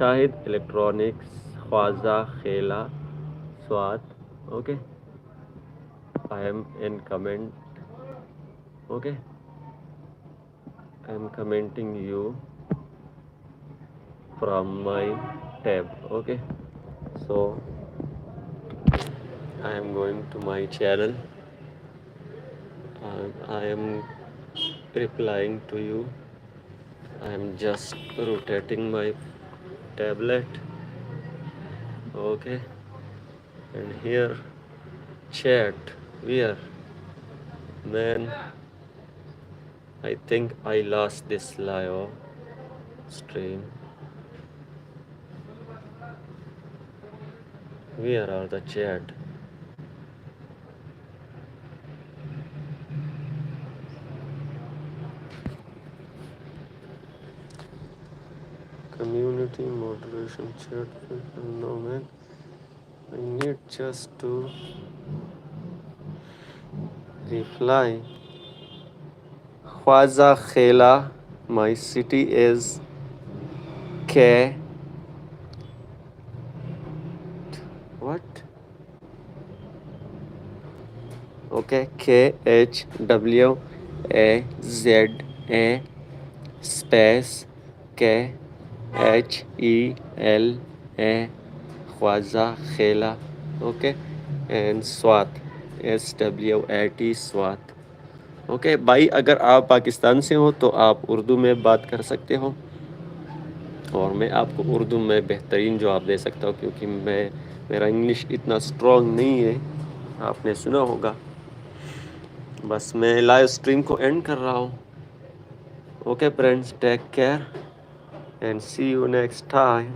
Shahid Electronics Khwaza Khela Swat. Okay, I am in comment. Okay, I am commenting you from my tab. Okay, so I am going to my channel and I am replying to you. I am just rotating my tablet. Okay, and here chat where man I think I lost this live stream. Where are the chat? Community moderation chat. No man, I need just to reply. Khwaza Khela, my city is K. What? Okay, KHWAZA space KHELA Khwaza Khela. Okay, and Swat SWAT Swat. Okay भाई, अगर आप पाकिस्तान से हो तो आप उर्दू में बात कर सकते हो और मैं आपको उर्दू में बेहतरीन जवाब दे सकता हूँ क्योंकि मेरा इंग्लिश इतना स्ट्रॉन्ग नहीं है, आपने सुना होगा। बस मैं लाइव स्ट्रीम को एंड कर रहा हूँ। Okay friends, take care and see you next time.